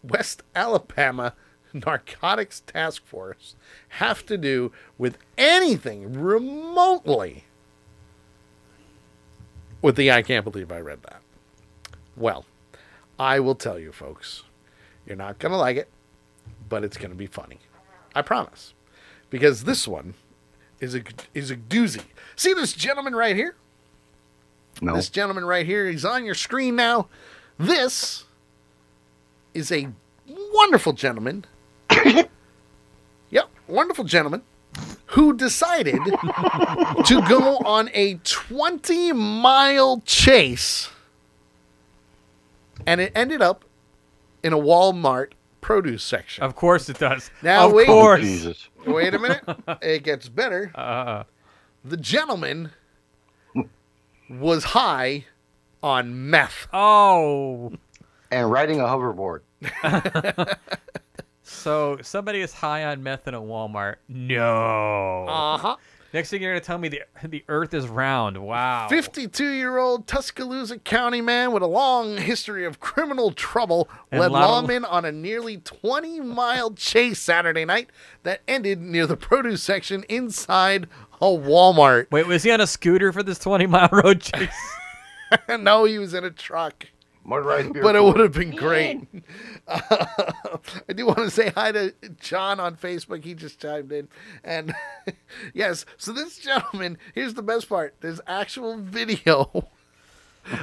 West Alabama Narcotics Task Force have to do with anything remotely with the I can't believe I read that? Well, I will tell you, folks. You're not going to like it, but it's going to be funny. I promise. Because this one is a doozy. See this gentleman right here? No. This gentleman right here, he's on your screen now. This is a wonderful gentleman. Yep, wonderful gentleman who decided to go on a 20-mile chase, and it ended up in a Walmart produce section. Of course it does. Now, of wait, course. Jesus. Wait a minute. It gets better. The gentleman was high on meth. Oh. And riding a hoverboard. So somebody is high on meth in a Walmart. No. Uh-huh. Next thing you're going to tell me the earth is round. Wow. 52-year-old Tuscaloosa County man with a long history of criminal trouble And led lot of- lawmen on a nearly 20-mile chase Saturday night that ended near the produce section inside a Walmart. Wait, was he on a scooter for this 20-mile road chase? No, he was in a truck. Motorized beer But it cooler. would have been great. I do want to say hi to John on Facebook. He just chimed in. And yes, so this gentleman, here's the best part. There's actual video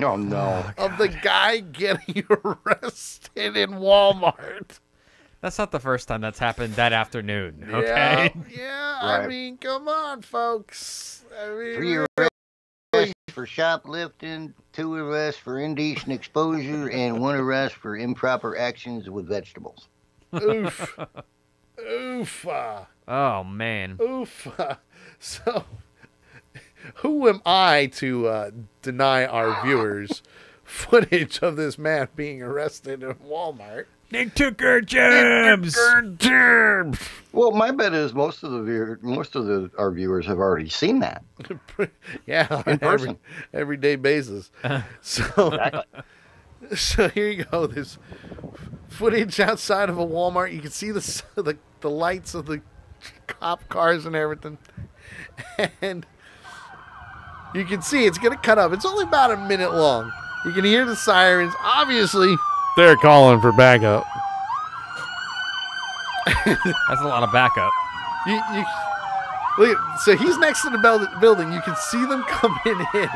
Oh, no. of the guy getting arrested in Walmart. That's not the first time that's happened that afternoon, okay? Yeah, Right. I mean, come on, folks. I mean, 3 arrests for shoplifting, 2 arrests for indecent exposure, and 1 arrest for improper actions with vegetables. oof. Oof. Oh, man. Oof. So, who am I to deny our viewers footage of this man being arrested in Walmart? They took our jobs. Well, my bet is most of our viewers have already seen that. Yeah, In person. everyday basis. So, so here you go. There's footage outside of a Walmart. You can see the lights of the cop cars and everything, and you can see it's gonna cut up. It's only about a minute long. You can hear the sirens. Obviously, they're calling for backup. That's a lot of backup. You look at, so he's next to the building. You can see them coming in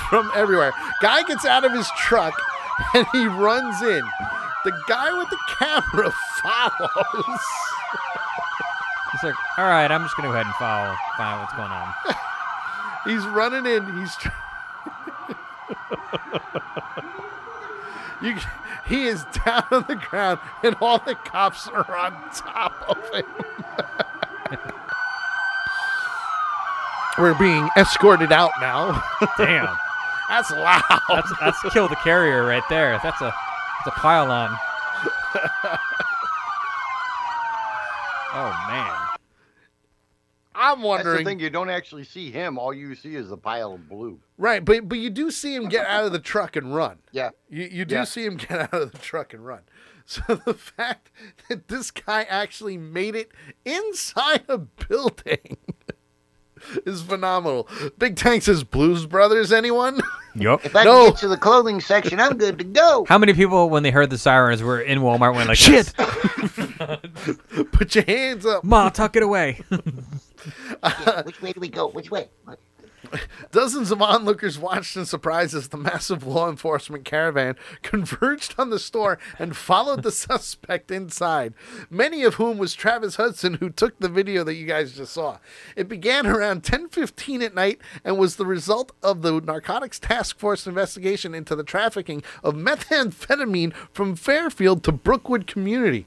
from everywhere. Guy gets out of his truck and he runs in. The guy with the camera follows. He's like, all right, I'm just going to go ahead and find out what's going on. He's running in. He is down on the ground, and all the cops are on top of him. We're being escorted out now. Damn. That's loud. That's kill the carrier right there. That's a pile-on. Oh, man. I'm wondering. That's the thing. You don't actually see him. All you see is a pile of blue. Right, but you do see him get out of the truck and run. Yeah. You do see him get out of the truck and run. So the fact that this guy actually made it inside a building is phenomenal. Big Tank says, Blues Brothers, anyone? Yup. If I can get to the clothing section, I'm good to go. How many people, when they heard the sirens, were in Walmart went like, shit! Put your hands up. Ma, tuck it away. Yeah, which way do we go? Which way? Dozens of onlookers watched in surprise as the massive law enforcement caravan converged on the store and followed the suspect inside, many of whom was Travis Hudson, who took the video that you guys just saw. It began around 10:15 at night and was the result of the Narcotics Task Force investigation into the trafficking of methamphetamine from Fairfield to Brookwood community.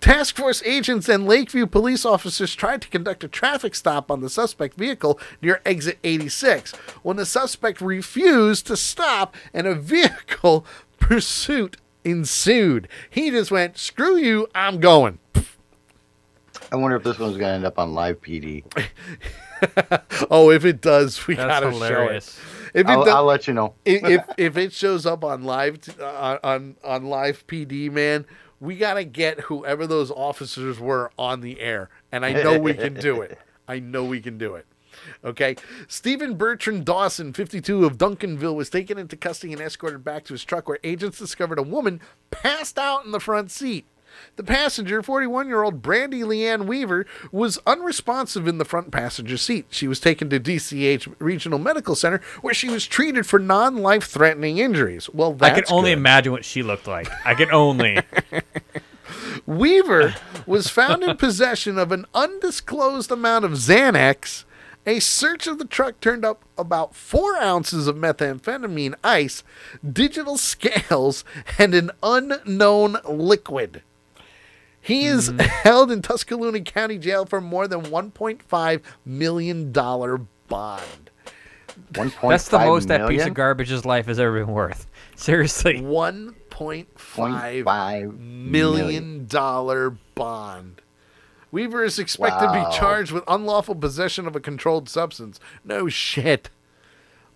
Task Force agents and Lakeview police officers tried to conduct a traffic stop on the suspect vehicle near exit 86 when the suspect refused to stop and a vehicle pursuit ensued. He just went, "Screw you, I'm going." I wonder if this one's going to end up on Live PD. Oh, if it does, we That's gotta hilarious. show it. I'll let you know. if it shows up on live on Live PD, man, we gotta get whoever those officers were on the air, and I know we can do it. I know we can do it. Okay, Stephen Bertrand Dawson, 52, of Duncanville, was taken into custody and escorted back to his truck, where agents discovered a woman passed out in the front seat. The passenger, 41-year-old Brandy Leanne Weaver, was unresponsive in the front passenger seat. She was taken to DCH Regional Medical Center, where she was treated for non-life-threatening injuries. Well, that's I can only good. imagine what she looked like. I can only. Weaver was found in possession of an undisclosed amount of Xanax. A search of the truck turned up about 4 ounces of methamphetamine ice, digital scales, and an unknown liquid. He is held in Tuscaloosa County Jail for more than $1.5 million bond. That's the most that piece of garbage's life has ever been worth. Seriously. $1.5 million bond. Weaver is expected to be charged with unlawful possession of a controlled substance. No shit.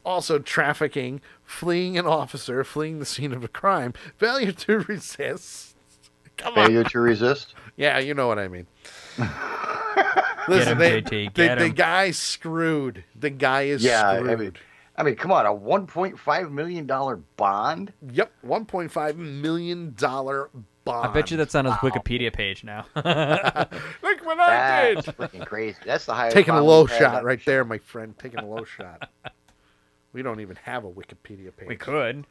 Also trafficking, fleeing an officer, fleeing the scene of a crime, failure to resist. Failure to resist? Yeah, you know what I mean. Listen, the guy's screwed. The guy is screwed. I mean, come on, a $1.5 million bond? Yep, $1.5 million bond. I bet you that's on his Wikipedia page now. Look what I did. That's freaking crazy. That's the highest. Taking a low shot right there, my friend. Taking a low shot. We don't even have a Wikipedia page. We could.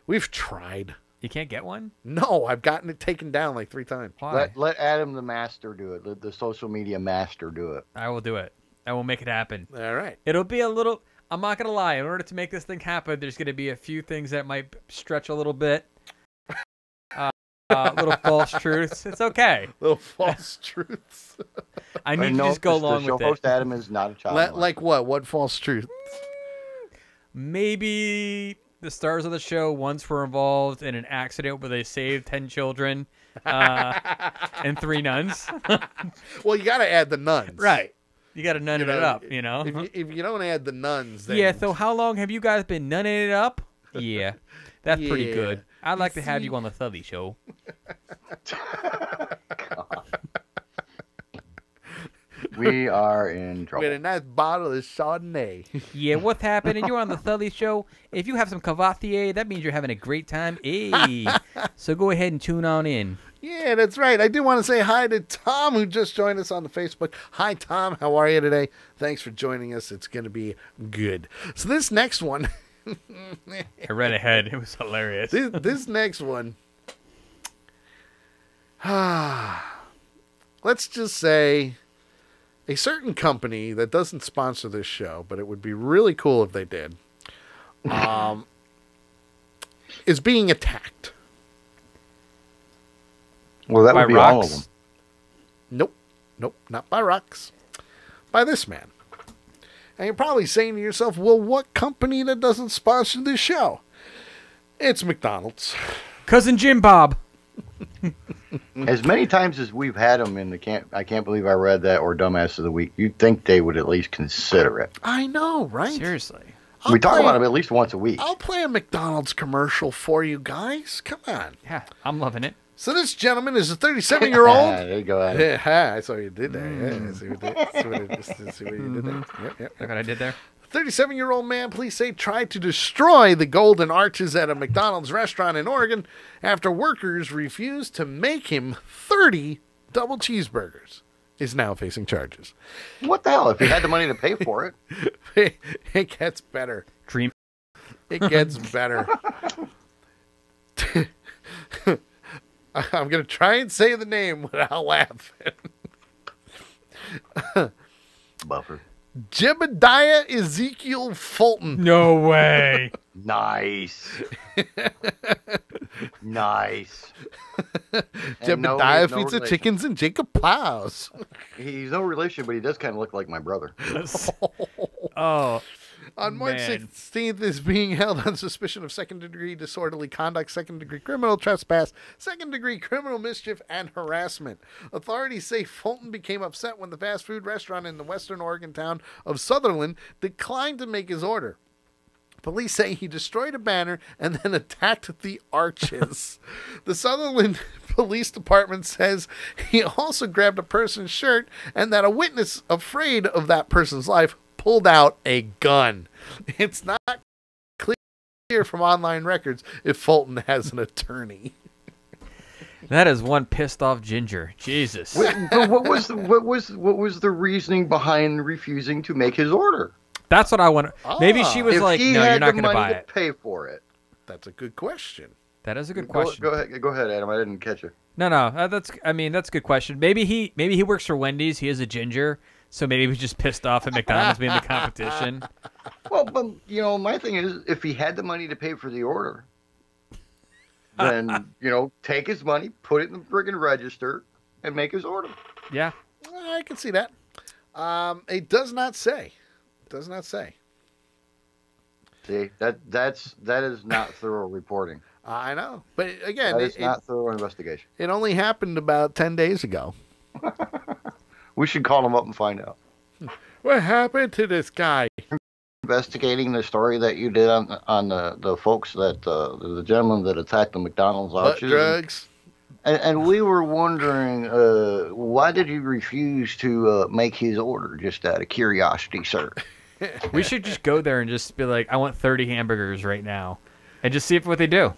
We've tried. You can't get one? No, I've gotten it taken down like 3 times. Why? Let Adam the master do it. Let the social media master do it. I will do it. I will make it happen. All right. It'll be a little... I'm not going to lie. In order to make this thing happen, there's going to be a few things that might stretch a little bit. Little false truths. It's okay. Little false truths. I need to just go along with it. The host Adam is not a child. Like what? What false truth? Maybe the stars of the show once were involved in an accident where they saved 10 children and 3 nuns. Well, you got to add the nuns. Right. You got to nun it up, you know? If you don't add the nuns, then... Yeah, so how long have you guys been nunning it up? Yeah. That's pretty good. I'd like to have you on the Thully Show. We are in trouble. With a nice bottle of Chardonnay. Yeah, what's happening? You're on the Thully Show. If you have some Cavatier, that means you're having a great time. Hey. So go ahead and tune on in. Yeah, that's right. I do want to say hi to Tom, who just joined us on the Facebook. Hi, Tom. How are you today? Thanks for joining us. It's going to be good. So this next one... I read ahead. It was hilarious. This next one... let's just say a certain company that doesn't sponsor this show, but it would be really cool if they did, is being attacked. Well, that would be all of them. Nope, not by rocks. By this man. And you're probably saying to yourself, well, what company that doesn't sponsor this show? It's McDonald's. Cousin Jim Bob. As many times as we've had them in the I can't believe I read that, or Dumbass of the Week, you'd think they would at least consider it. I know, right? Seriously. We talk about them at least once a week. I'll play a McDonald's commercial for you guys. Come on. Yeah, I'm loving it. So this gentleman is a 37-year-old. There you go, Adam. Yeah, I saw you did that. Yeah, see what you did there. Yep. Look what I did there. 37-year-old man, police say, tried to destroy the golden arches at a McDonald's restaurant in Oregon after workers refused to make him 30 double cheeseburgers. is now facing charges. What the hell? If he had the money to pay for it. It gets better. Dream. It gets better. I'm going to try and say the name without laughing. Buffer. Jebediah Ezekiel Fulton. No way. Nice. Nice. Jebediah feeds the chickens in Jacob Plows. He's no relation, but he does kind of look like my brother. Oh. On March 16th is being held on suspicion of second-degree disorderly conduct, second-degree criminal trespass, second-degree criminal mischief, and harassment. Authorities say Fulton became upset when the fast food restaurant in the western Oregon town of Sutherland declined to make his order. Police say he destroyed a banner and then attacked the arches. The Sutherland Police Department says he also grabbed a person's shirt and that a witness afraid of that person's life pulled out a gun. It's not clear from online records if Fulton has an attorney. That is one pissed off ginger. Jesus. But what was the reasoning behind refusing to make his order? That's what I want. Maybe she was like, "No, you're not going to buy it." Pay for it. That's a good question. That is a good question. Go ahead, Adam. I didn't catch it. No. That's a good question. Maybe he works for Wendy's. He is a ginger, so maybe he was just pissed off at McDonald's being the competition. Well, but my thing is, if he had the money to pay for the order, then take his money, put it in the friggin' register, and make his order. Yeah, I can see that. It does not say. Does not say. See, that is not thorough reporting. I know, but again, it's not thorough investigation. It only happened about 10 days ago. We should call him up and find out. What happened to this guy? Investigating the story that you did on the folks that the gentleman that attacked the McDonald's arches. Drugs. And we were wondering, why did he refuse to make his order, just out of curiosity, sir? We should just go there and just be like, I want 30 hamburgers right now. And just see what they do.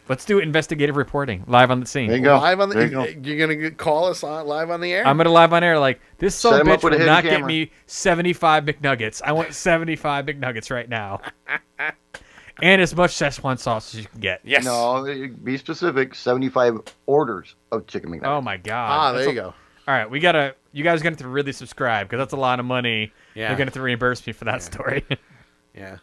Let's do investigative reporting live on the scene. There you go. Live on the, there you go. You're going to call us on live on the air? I'm going to live on air like, this son of a bitch will not camera. get me 75 McNuggets. I want 75 McNuggets right now. And as much Szechuan sauce as you can get. Yes. No, be specific. 75 orders of chicken McNuggets. Oh, my God. There you go. All right, you guys are going to have to really subscribe because that's a lot of money. Yeah. They're going to have to reimburse me for that story. Yeah.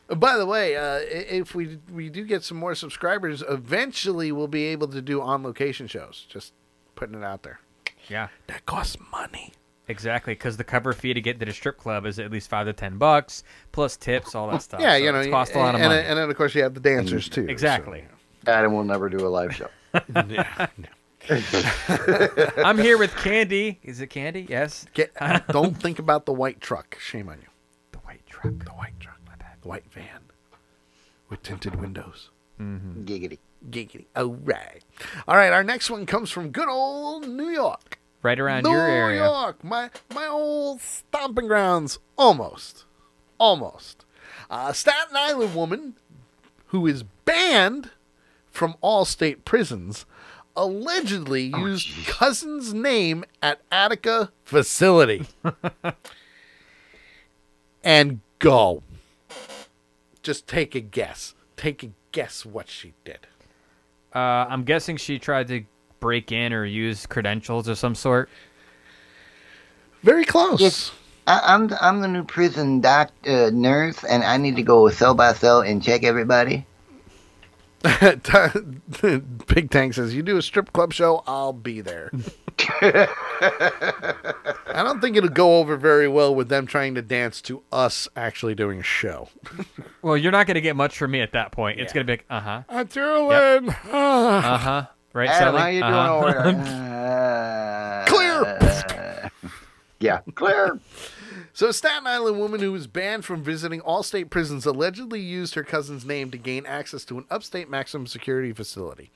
By the way, if we do get some more subscribers, eventually we'll be able to do on-location shows. Just putting it out there. Yeah. That costs money. Exactly, because the cover fee to get to the strip club is at least $5 to $10, plus tips, all that stuff. Yeah, so it costs a lot of money. And then, of course, you have the dancers, too. Exactly. So. Adam will never do a live show. Yeah, no. I'm here with Candy. Is it Candy? Yes. Don't think about the white truck. Shame on you. The white truck. The white truck. My bad. The white van with tinted windows. Mm-hmm. Giggity. All right. All right. Our next one comes from good old New York. Right around your area. New York. My old stomping grounds. Almost. Staten Island woman who is banned from all state prisons allegedly used cousin's name at Attica facility. And go. Just take a guess. Take a guess what she did. I'm guessing she tried to break in or use credentials of some sort. Very close. Yes. I'm the new prison nurse, and I need to go cell by cell and check everybody. Big Tank says, you do a strip club show, I'll be there. I don't think it'll go over very well with them trying to dance to us actually doing a show. Well, you're not going to get much from me at that point. It's going to be like, uh-huh. Adrenaline. Yep. Uh-huh. Right, Adam, Sally? how you doing over Clear. Yeah, clear. So a Staten Island woman who was banned from visiting all state prisons allegedly used her cousin's name to gain access to an upstate maximum security facility.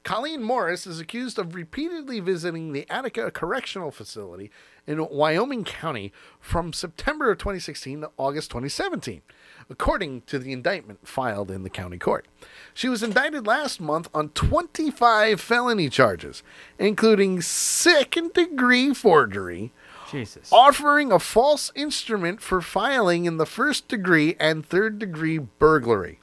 Colleen Morris is accused of repeatedly visiting the Attica Correctional Facility in Wyoming County from September of 2016 to August 2017, according to the indictment filed in the county court. She was indicted last month on 25 felony charges, including second-degree forgery, Jesus, offering a false instrument for filing in the first degree, and third-degree burglary.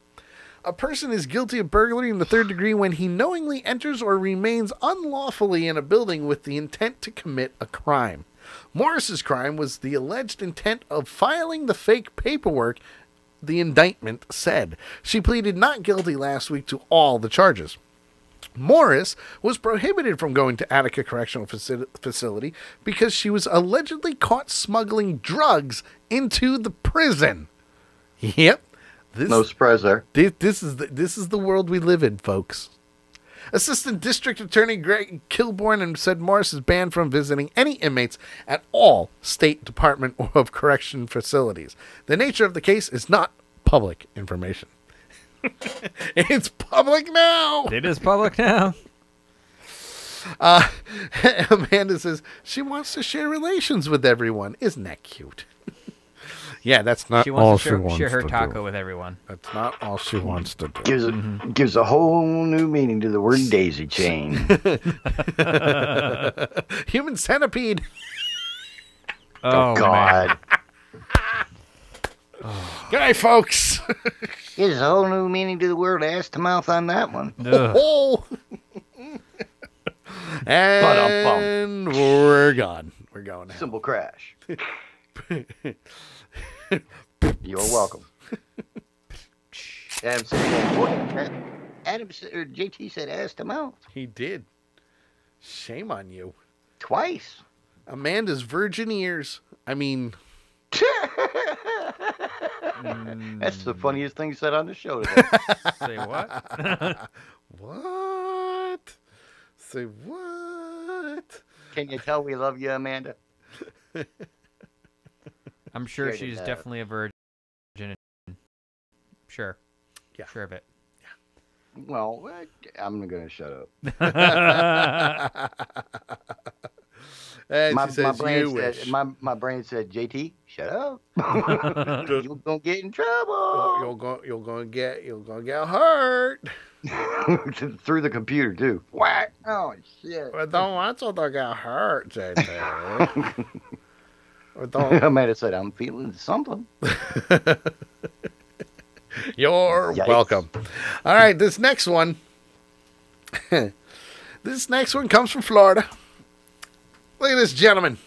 A person is guilty of burglary in the third degree when he knowingly enters or remains unlawfully in a building with the intent to commit a crime. Morris's crime was the alleged intent of filing the fake paperwork, the indictment said. She pleaded not guilty last week to all the charges. Morris was prohibited from going to Attica Correctional Facility because she was allegedly caught smuggling drugs into the prison. Yep. No surprise there. This is the world we live in, folks. Assistant District Attorney Greg Kilborn said Morris is banned from visiting any inmates at all State Department of Correction facilities. The nature of the case is not public information. It's public now. It is public now. Amanda says she wants to share relations with everyone. Isn't that cute? Yeah, that's not all she wants to share her do. taco with everyone. That's not all she wants to do. Gives a whole new meaning to the word daisy chain. Human centipede. Oh, God. Good night, folks. Gives a whole new meaning to the word ass to mouth on that one. Oh. And we're gone. We're going now. Simple crash. You're welcome. Adam said, or JT said ass to mouth. He did. Shame on you. Twice. Amanda's virgin ears. I mean... That's the funniest thing said on the show today. Say what? What? Say what? Can you tell we love you, Amanda? I'm sure she's definitely a virgin. Sure. Yeah. Sure of it. Yeah. Well, I'm going to shut up. My brain said, JT, shut up. You're going to get in trouble. You're going to get hurt. Through the computer, too. Whack. Oh, shit. I don't want to get hurt, JT. Amanda said, I'm feeling something. You're welcome. All right, this next one. This next one comes from Florida. Look at this gentleman.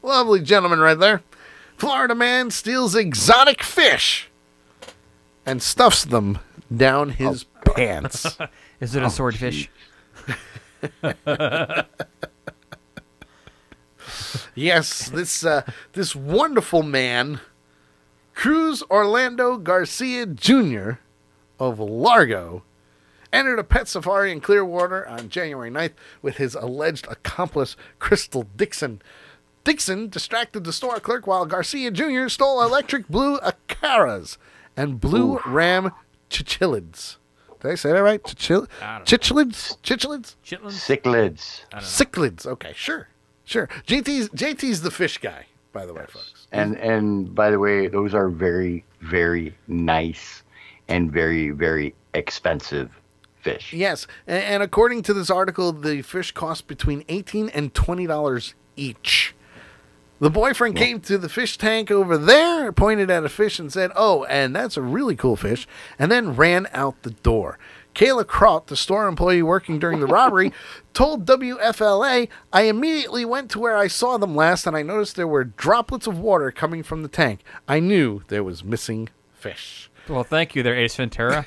Lovely gentleman right there. Florida man steals exotic fish and stuffs them down his pants. Is it a swordfish? Yes, this wonderful man, Cruz Orlando Garcia Jr. of Largo, entered a pet safari in Clearwater on January 9th with his alleged accomplice, Crystal Dixon. Dixon distracted the store clerk while Garcia Jr. stole electric blue Acaras and blue Ram Chichilids. Did I say that right? Chichilids? Cichlids. Cichlids. Okay, sure. JT's the fish guy, by the way, folks. And by the way, those are very, very nice and very, very expensive fish. Yes, and according to this article, the fish cost between $18 and $20 each. The boyfriend came to the fish tank over there, pointed at a fish and said, "Oh, and that's a really cool fish," and then ran out the door. Kayla Kraut, the store employee working during the robbery, told WFLA, "I immediately went to where I saw them last, and I noticed there were droplets of water coming from the tank. I knew there was missing fish." Well, thank you there, Ace Ventura.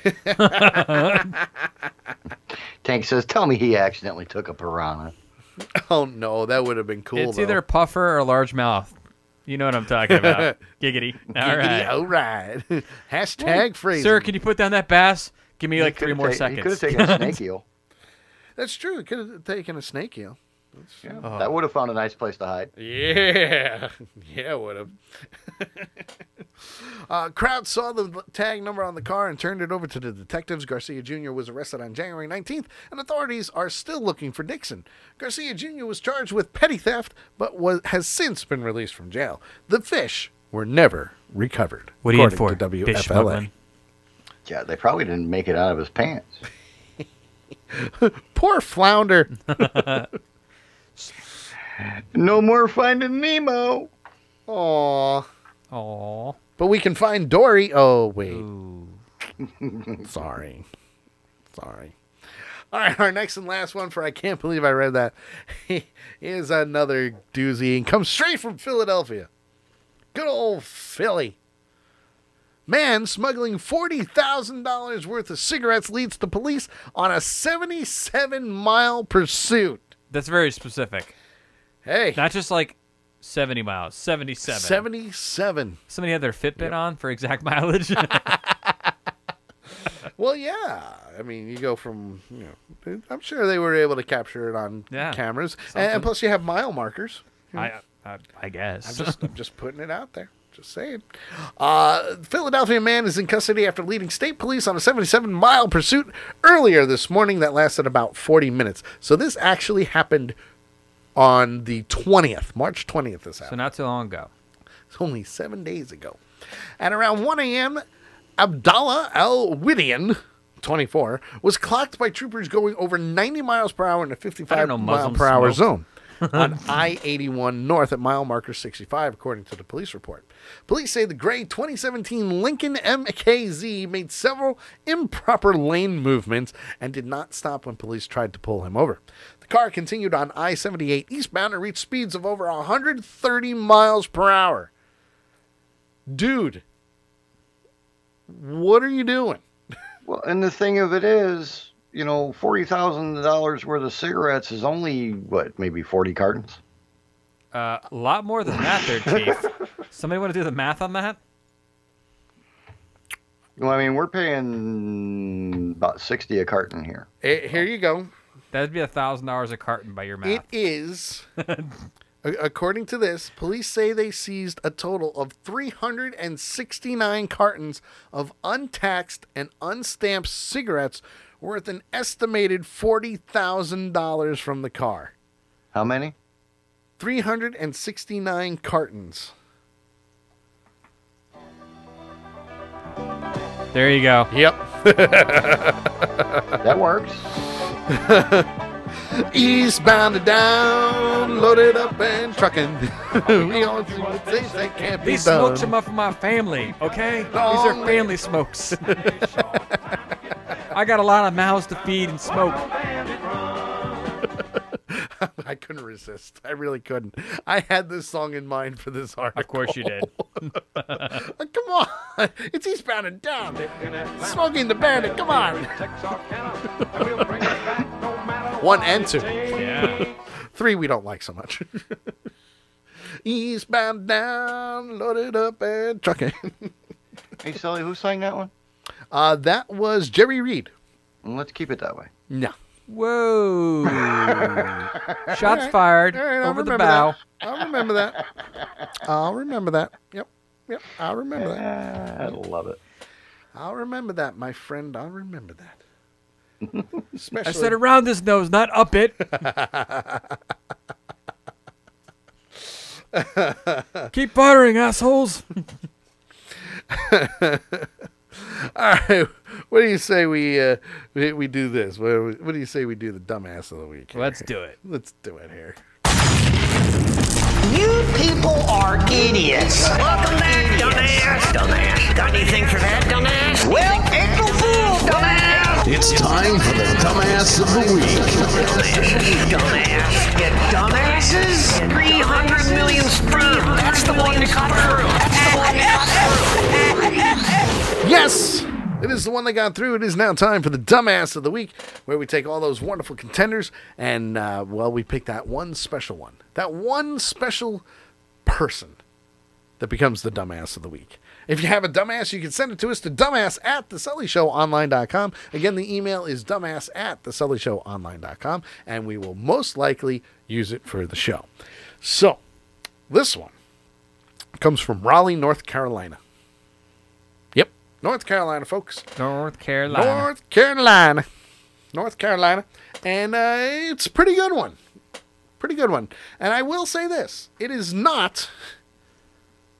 Tank says, "Tell me he accidentally took a piranha." Oh, no, that would have been cool, It's either puffer or largemouth. You know what I'm talking about. Giggity. All right. Hashtag phrasing. Sir, can you put down that bass? Give me like 3 more seconds. He could have taken a snake eel. That's true. He could have taken a snake eel. Yeah, that would have found a nice place to hide. Yeah. Yeah, would have. Crowd saw the tag number on the car and turned it over to the detectives. Garcia Jr. was arrested on January 19th, and authorities are still looking for Dixon. Garcia Jr. was charged with petty theft, but has since been released from jail. The fish were never recovered. What are you in for? To WFLA. Fish smuggling? Yeah, they probably didn't make it out of his pants. Poor flounder. No more Finding Nemo. Aww. Aww. But we can find Dory. Oh, wait. Sorry. All right, our next and last one for I can't believe I read that is another doozy and comes straight from Philadelphia. Good old Philly. Man smuggling $40,000 worth of cigarettes leads the police on a 77-mile pursuit. That's very specific. Hey. Not just like 70 miles, 77. 77. Somebody had their Fitbit on for exact mileage. Well, yeah. I mean, you go from, I'm sure they were able to capture it on cameras. And plus you have mile markers. I guess. I'm just putting it out there. Just saying. Philadelphia man is in custody after leading state police on a 77-mile pursuit earlier this morning that lasted about 40 minutes. So this actually happened on the 20th, March 20th this happened. So not too long ago. It's only 7 days ago. At around 1 a.m., Abdallah Al-Widian, 24, was clocked by troopers going over 90 miles per hour in a 55-mile-per-hour zone on I-81 North at mile marker 65, according to the police report. Police say the gray 2017 Lincoln MKZ made several improper lane movements and did not stop when police tried to pull him over. The car continued on I-78 eastbound and reached speeds of over 130 miles per hour. Dude, what are you doing? Well, and the thing of it is, $40,000 worth of cigarettes is only, maybe 40 cartons? A lot more than that there, Chief. Somebody want to do the math on that? Well, I mean, we're paying about 60 a carton here. Here you go. That'd be $1,000 a carton by your math. It is. According to this, police say they seized a total of 369 cartons of untaxed and unstamped cigarettes worth an estimated $40,000 from the car. How many? 369 cartons. There you go. Yep. That works. Eastbound and down, loaded up and trucking. We all do things that can't be done. These smokes are for my family, okay? These are family smokes. I got a lot of mouths to feed and smoke. I couldn't resist. I really couldn't. I had this song in mind for this article. Of course you did. Come on. It's Eastbound and Down. Smoking the Bandit. Come on. 1 and 2. Yeah. 3 we don't like so much. Eastbound down, loaded up and trucking. Hey, Sully, who sang that one? That was Jerry Reed. Well, let's keep it that way. No. Whoa. Shots fired over the bow. I'll remember that. I'll remember that. Yep. I'll remember that. I love it. I'll remember that, my friend. I'll remember that. I said around his nose, not up it. Keep firing, assholes. All right, what do you say we do this? What do you say we do the dumbass of the week? Let's do it. Let's do it here. You people are idiots. Welcome back, dumbass. Got anything for that, dumbass? Well, April Fool, dumbass. It's time for the dumbass of the week. Dumbass. You dumbasses. 300 million stream. That's the one to cut through. Yes! It is the one that got through. It is now time for the dumbass of the week, where we take all those wonderful contenders and, we pick that one special one. That one special person that becomes the dumbass of the week. If you have a dumbass, you can send it to us to dumbass@thesullyshowonline.com. Again, the email is dumbass@thesullyshowonline.com, and we will most likely use it for the show. So, this one comes from Raleigh, North Carolina. Yep, North Carolina, folks. North Carolina. North Carolina. And it's a pretty good one. Pretty good one. And I will say this. It is not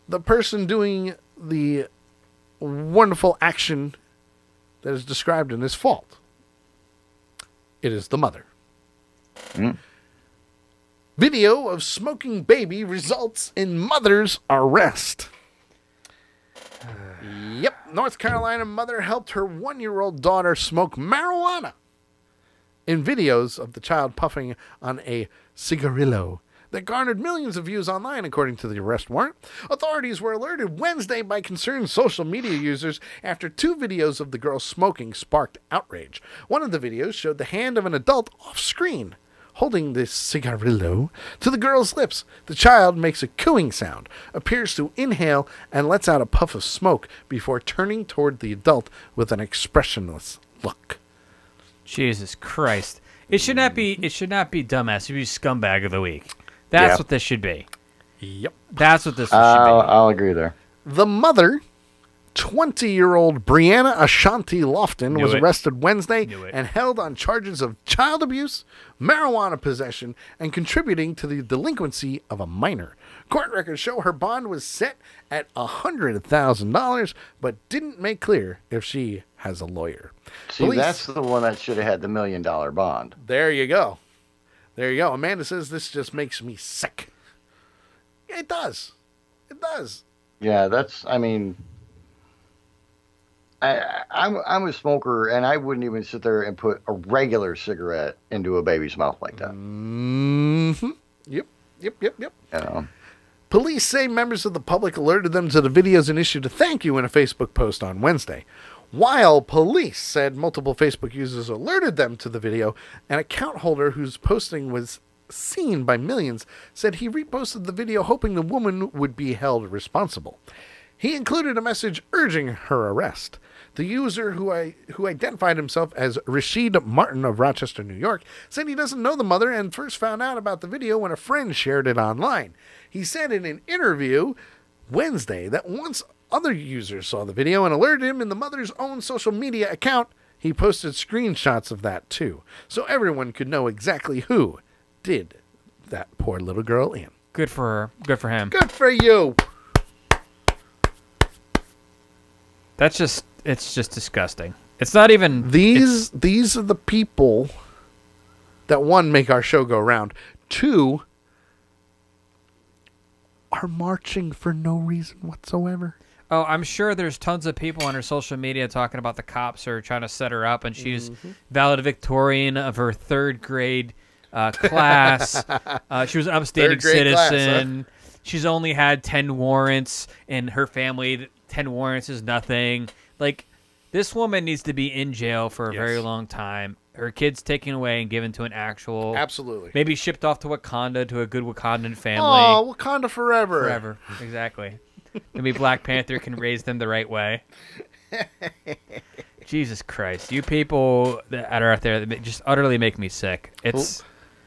the person doing the wonderful action that is described in this fault. It is the mother. Video of smoking baby results in mother's arrest. Yep, North Carolina mother helped her 1-year-old daughter smoke marijuana. In videos of the child puffing on a cigarillo that garnered millions of views online, according to the arrest warrant. Authorities were alerted Wednesday by concerned social media users after 2 videos of the girl smoking sparked outrage. One of the videos showed the hand of an adult off-screen, holding this cigarillo to the girl's lips. The child makes a cooing sound, appears to inhale, and lets out a puff of smoke before turning toward the adult with an expressionless look. Jesus Christ. It should not be dumbass. It should be scumbag of the week. That's what this should be. Yep. That's what this should be. I'll agree there. The mother, 20-year-old Brianna Ashanti Lofton, was arrested Wednesday and held on charges of child abuse, marijuana possession, and contributing to the delinquency of a minor. Court records show her bond was set at $100,000, but didn't make clear if she has a lawyer. See, that's the one that should have had the $1 million bond. There you go. There you go. Amanda says this just makes me sick. It does. It does. Yeah, I mean, I'm a smoker, and I wouldn't even sit there and put a regular cigarette into a baby's mouth like that. Mm-hmm. Yep. You know. Police say members of the public alerted them to the videos and issued a thank you in a Facebook post on Wednesday. While police said multiple Facebook users alerted them to the video, an account holder whose posting was seen by millions said he reposted the video hoping the woman would be held responsible. He included a message urging her arrest. The user, who identified himself as Rashid Martin of Rochester, New York, said he doesn't know the mother and first found out about the video when a friend shared it online. He said in an interview Wednesday that once other users saw the video and alerted him in the mother's own social media account, he posted screenshots of that too, so everyone could know exactly who did that poor little girl in. Good for her. Good for him. Good for you. It's just disgusting. It's not even these are the people that, one, make our show go round, 2, are marching for no reason whatsoever. Oh, I'm sure there's tons of people on her social media talking about the cops are trying to set her up, and she's valedictorian of her 3rd grade class. She was an upstanding citizen. Class, huh? She's only had 10 warrants, and her family, 10 warrants is nothing. Like, this woman needs to be in jail for a very long time. Her kid's taken away and given to an actual... Absolutely. Maybe shipped off to Wakanda, to a good Wakandan family. Oh, Wakanda forever. Forever, exactly. Maybe Black Panther can raise them the right way. Jesus Christ. You people that are out there that just utterly make me sick. It's...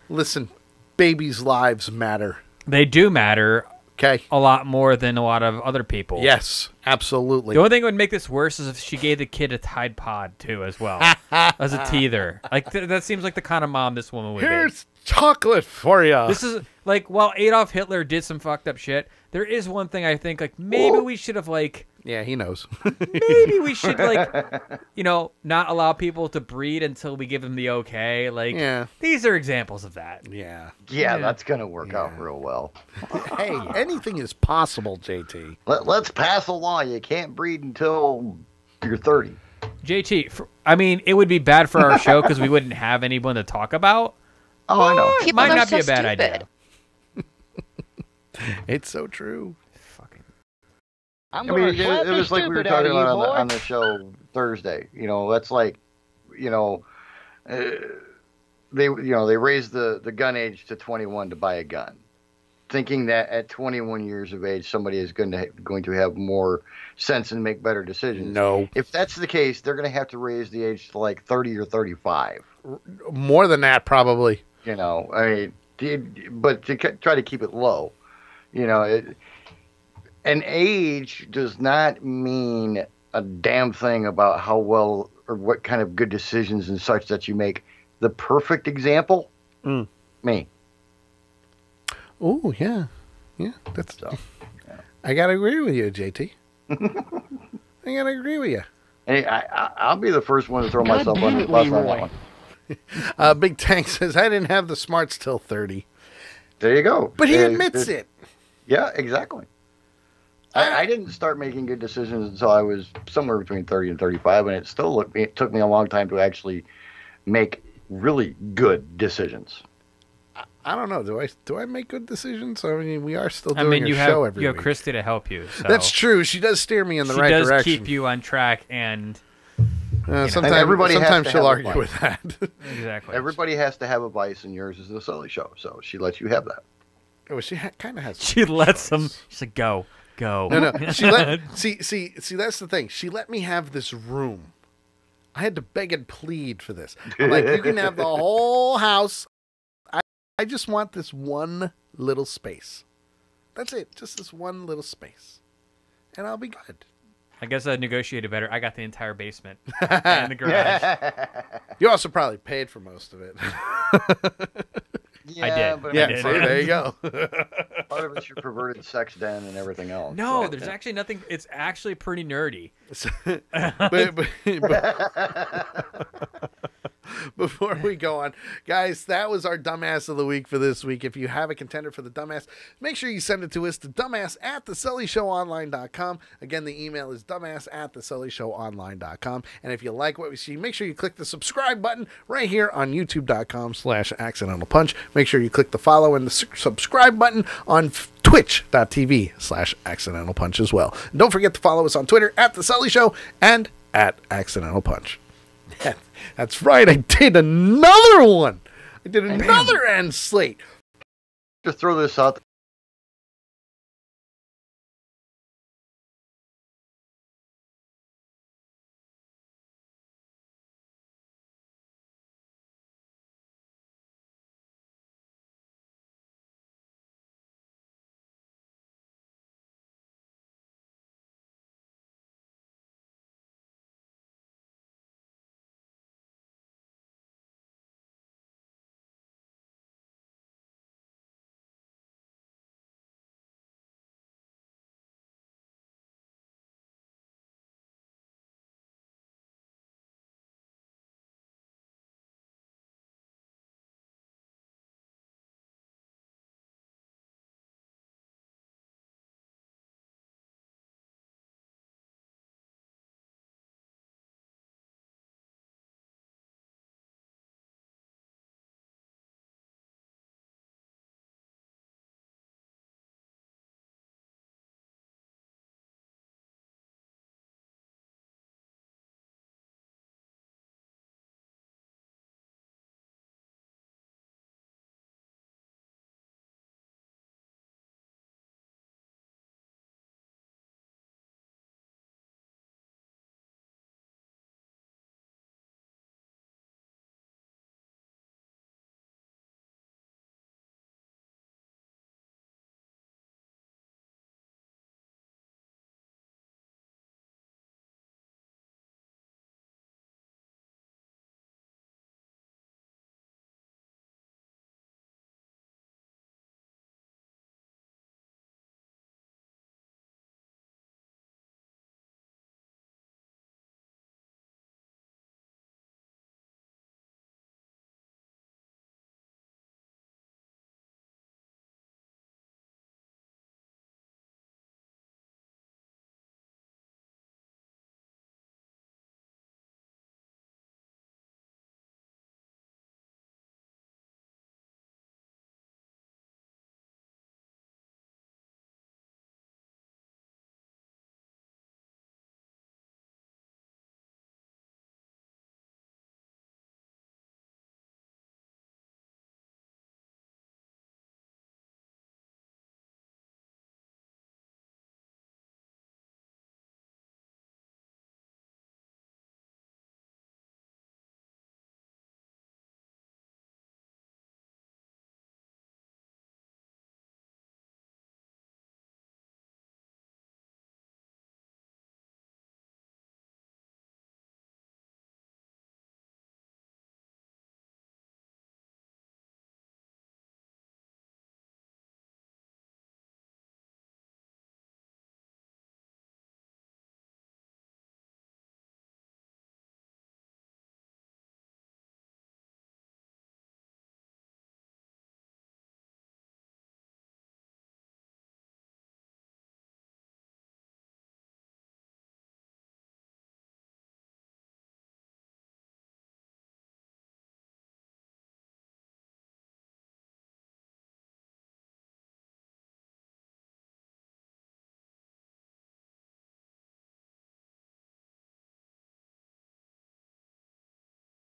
Well, listen, babies' lives matter. They do matter. Okay. A lot more than a lot of other people. Yes, absolutely. The only thing that would make this worse is if she gave the kid a Tide Pod, too, as well. As a teether. Like, that seems like the kind of mom this woman would be. Here's chocolate for you. This is, like, while Adolf Hitler did some fucked up shit, there is one thing I think, like, maybe we should have, like... Yeah, he knows. Maybe we should, like, not allow people to breed until we give them the okay. Like, these are examples of that. Yeah. Yeah, that's going to work out real well. Hey, anything is possible, JT. Let's pass a law. You can't breed until you're 30. JT, I mean, it would be bad for our show because we wouldn't have anyone to talk about. Oh, I know. It might not be a bad idea. It's so true. I mean, it was like we were talking about on the show Thursday. That's like, they raised the gun age to 21 to buy a gun. thinking that at 21 years of age, somebody is going to have more sense and make better decisions. No. If that's the case, they're going to have to raise the age to like 30 or 35. More than that, probably. You know, I mean, but to try to keep it low, you know, an age does not mean a damn thing about how well or what kind of good decisions and such that you make. The perfect example, me. Oh, yeah. Yeah, that's so. Yeah. I got to agree with you, JT. I got to agree with you. Hey, I'll be the first one to throw myself under the bus on that one. Big Tank says, I didn't have the smarts till 30. There you go. But he admits it. Yeah, exactly. I didn't start making good decisions until I was somewhere between 30 and 35, and it took me a long time to actually make really good decisions. I don't know. Do I make good decisions? I mean, we are still doing a show every week. You have Christy to help you. So. That's true. She does steer me in the right direction. She does keep you on track, and sometimes she'll argue with that. Exactly. Everybody has to have a vice, and yours is the Sully Show, so she lets you have that. Oh, she kind of has. She lets them. She's like, go. No. She let see. That's the thing. She let me have this room. I had to beg and plead for this. I'm like, you can have the whole house. I just want this one little space. That's it. Just this one little space. And I'll be good. I guess I negotiated better. I got the entire basement and the garage. You also probably paid for most of it. Yeah, I did. But yeah, see, there you go. Part of it's your perverted sex den and everything else. No, so, there's actually nothing. It's actually pretty nerdy. but before we go on, guys, that was our dumbass of the week for this week. If you have a contender for the dumbass, make sure you send it to us to dumbass@thesullyshowonline.com. Again, the email is dumbass@thesullyshowonline.com. And if you like what we see, make sure you click the subscribe button right here on youtube.com/accidental punch. Make sure you click the follow and the subscribe button on twitch.tv/accidental punch as well. And don't forget to follow us on Twitter @thesullyshow and @accidentalpunch. That's right. I did another one. I did another end slate. To throw this out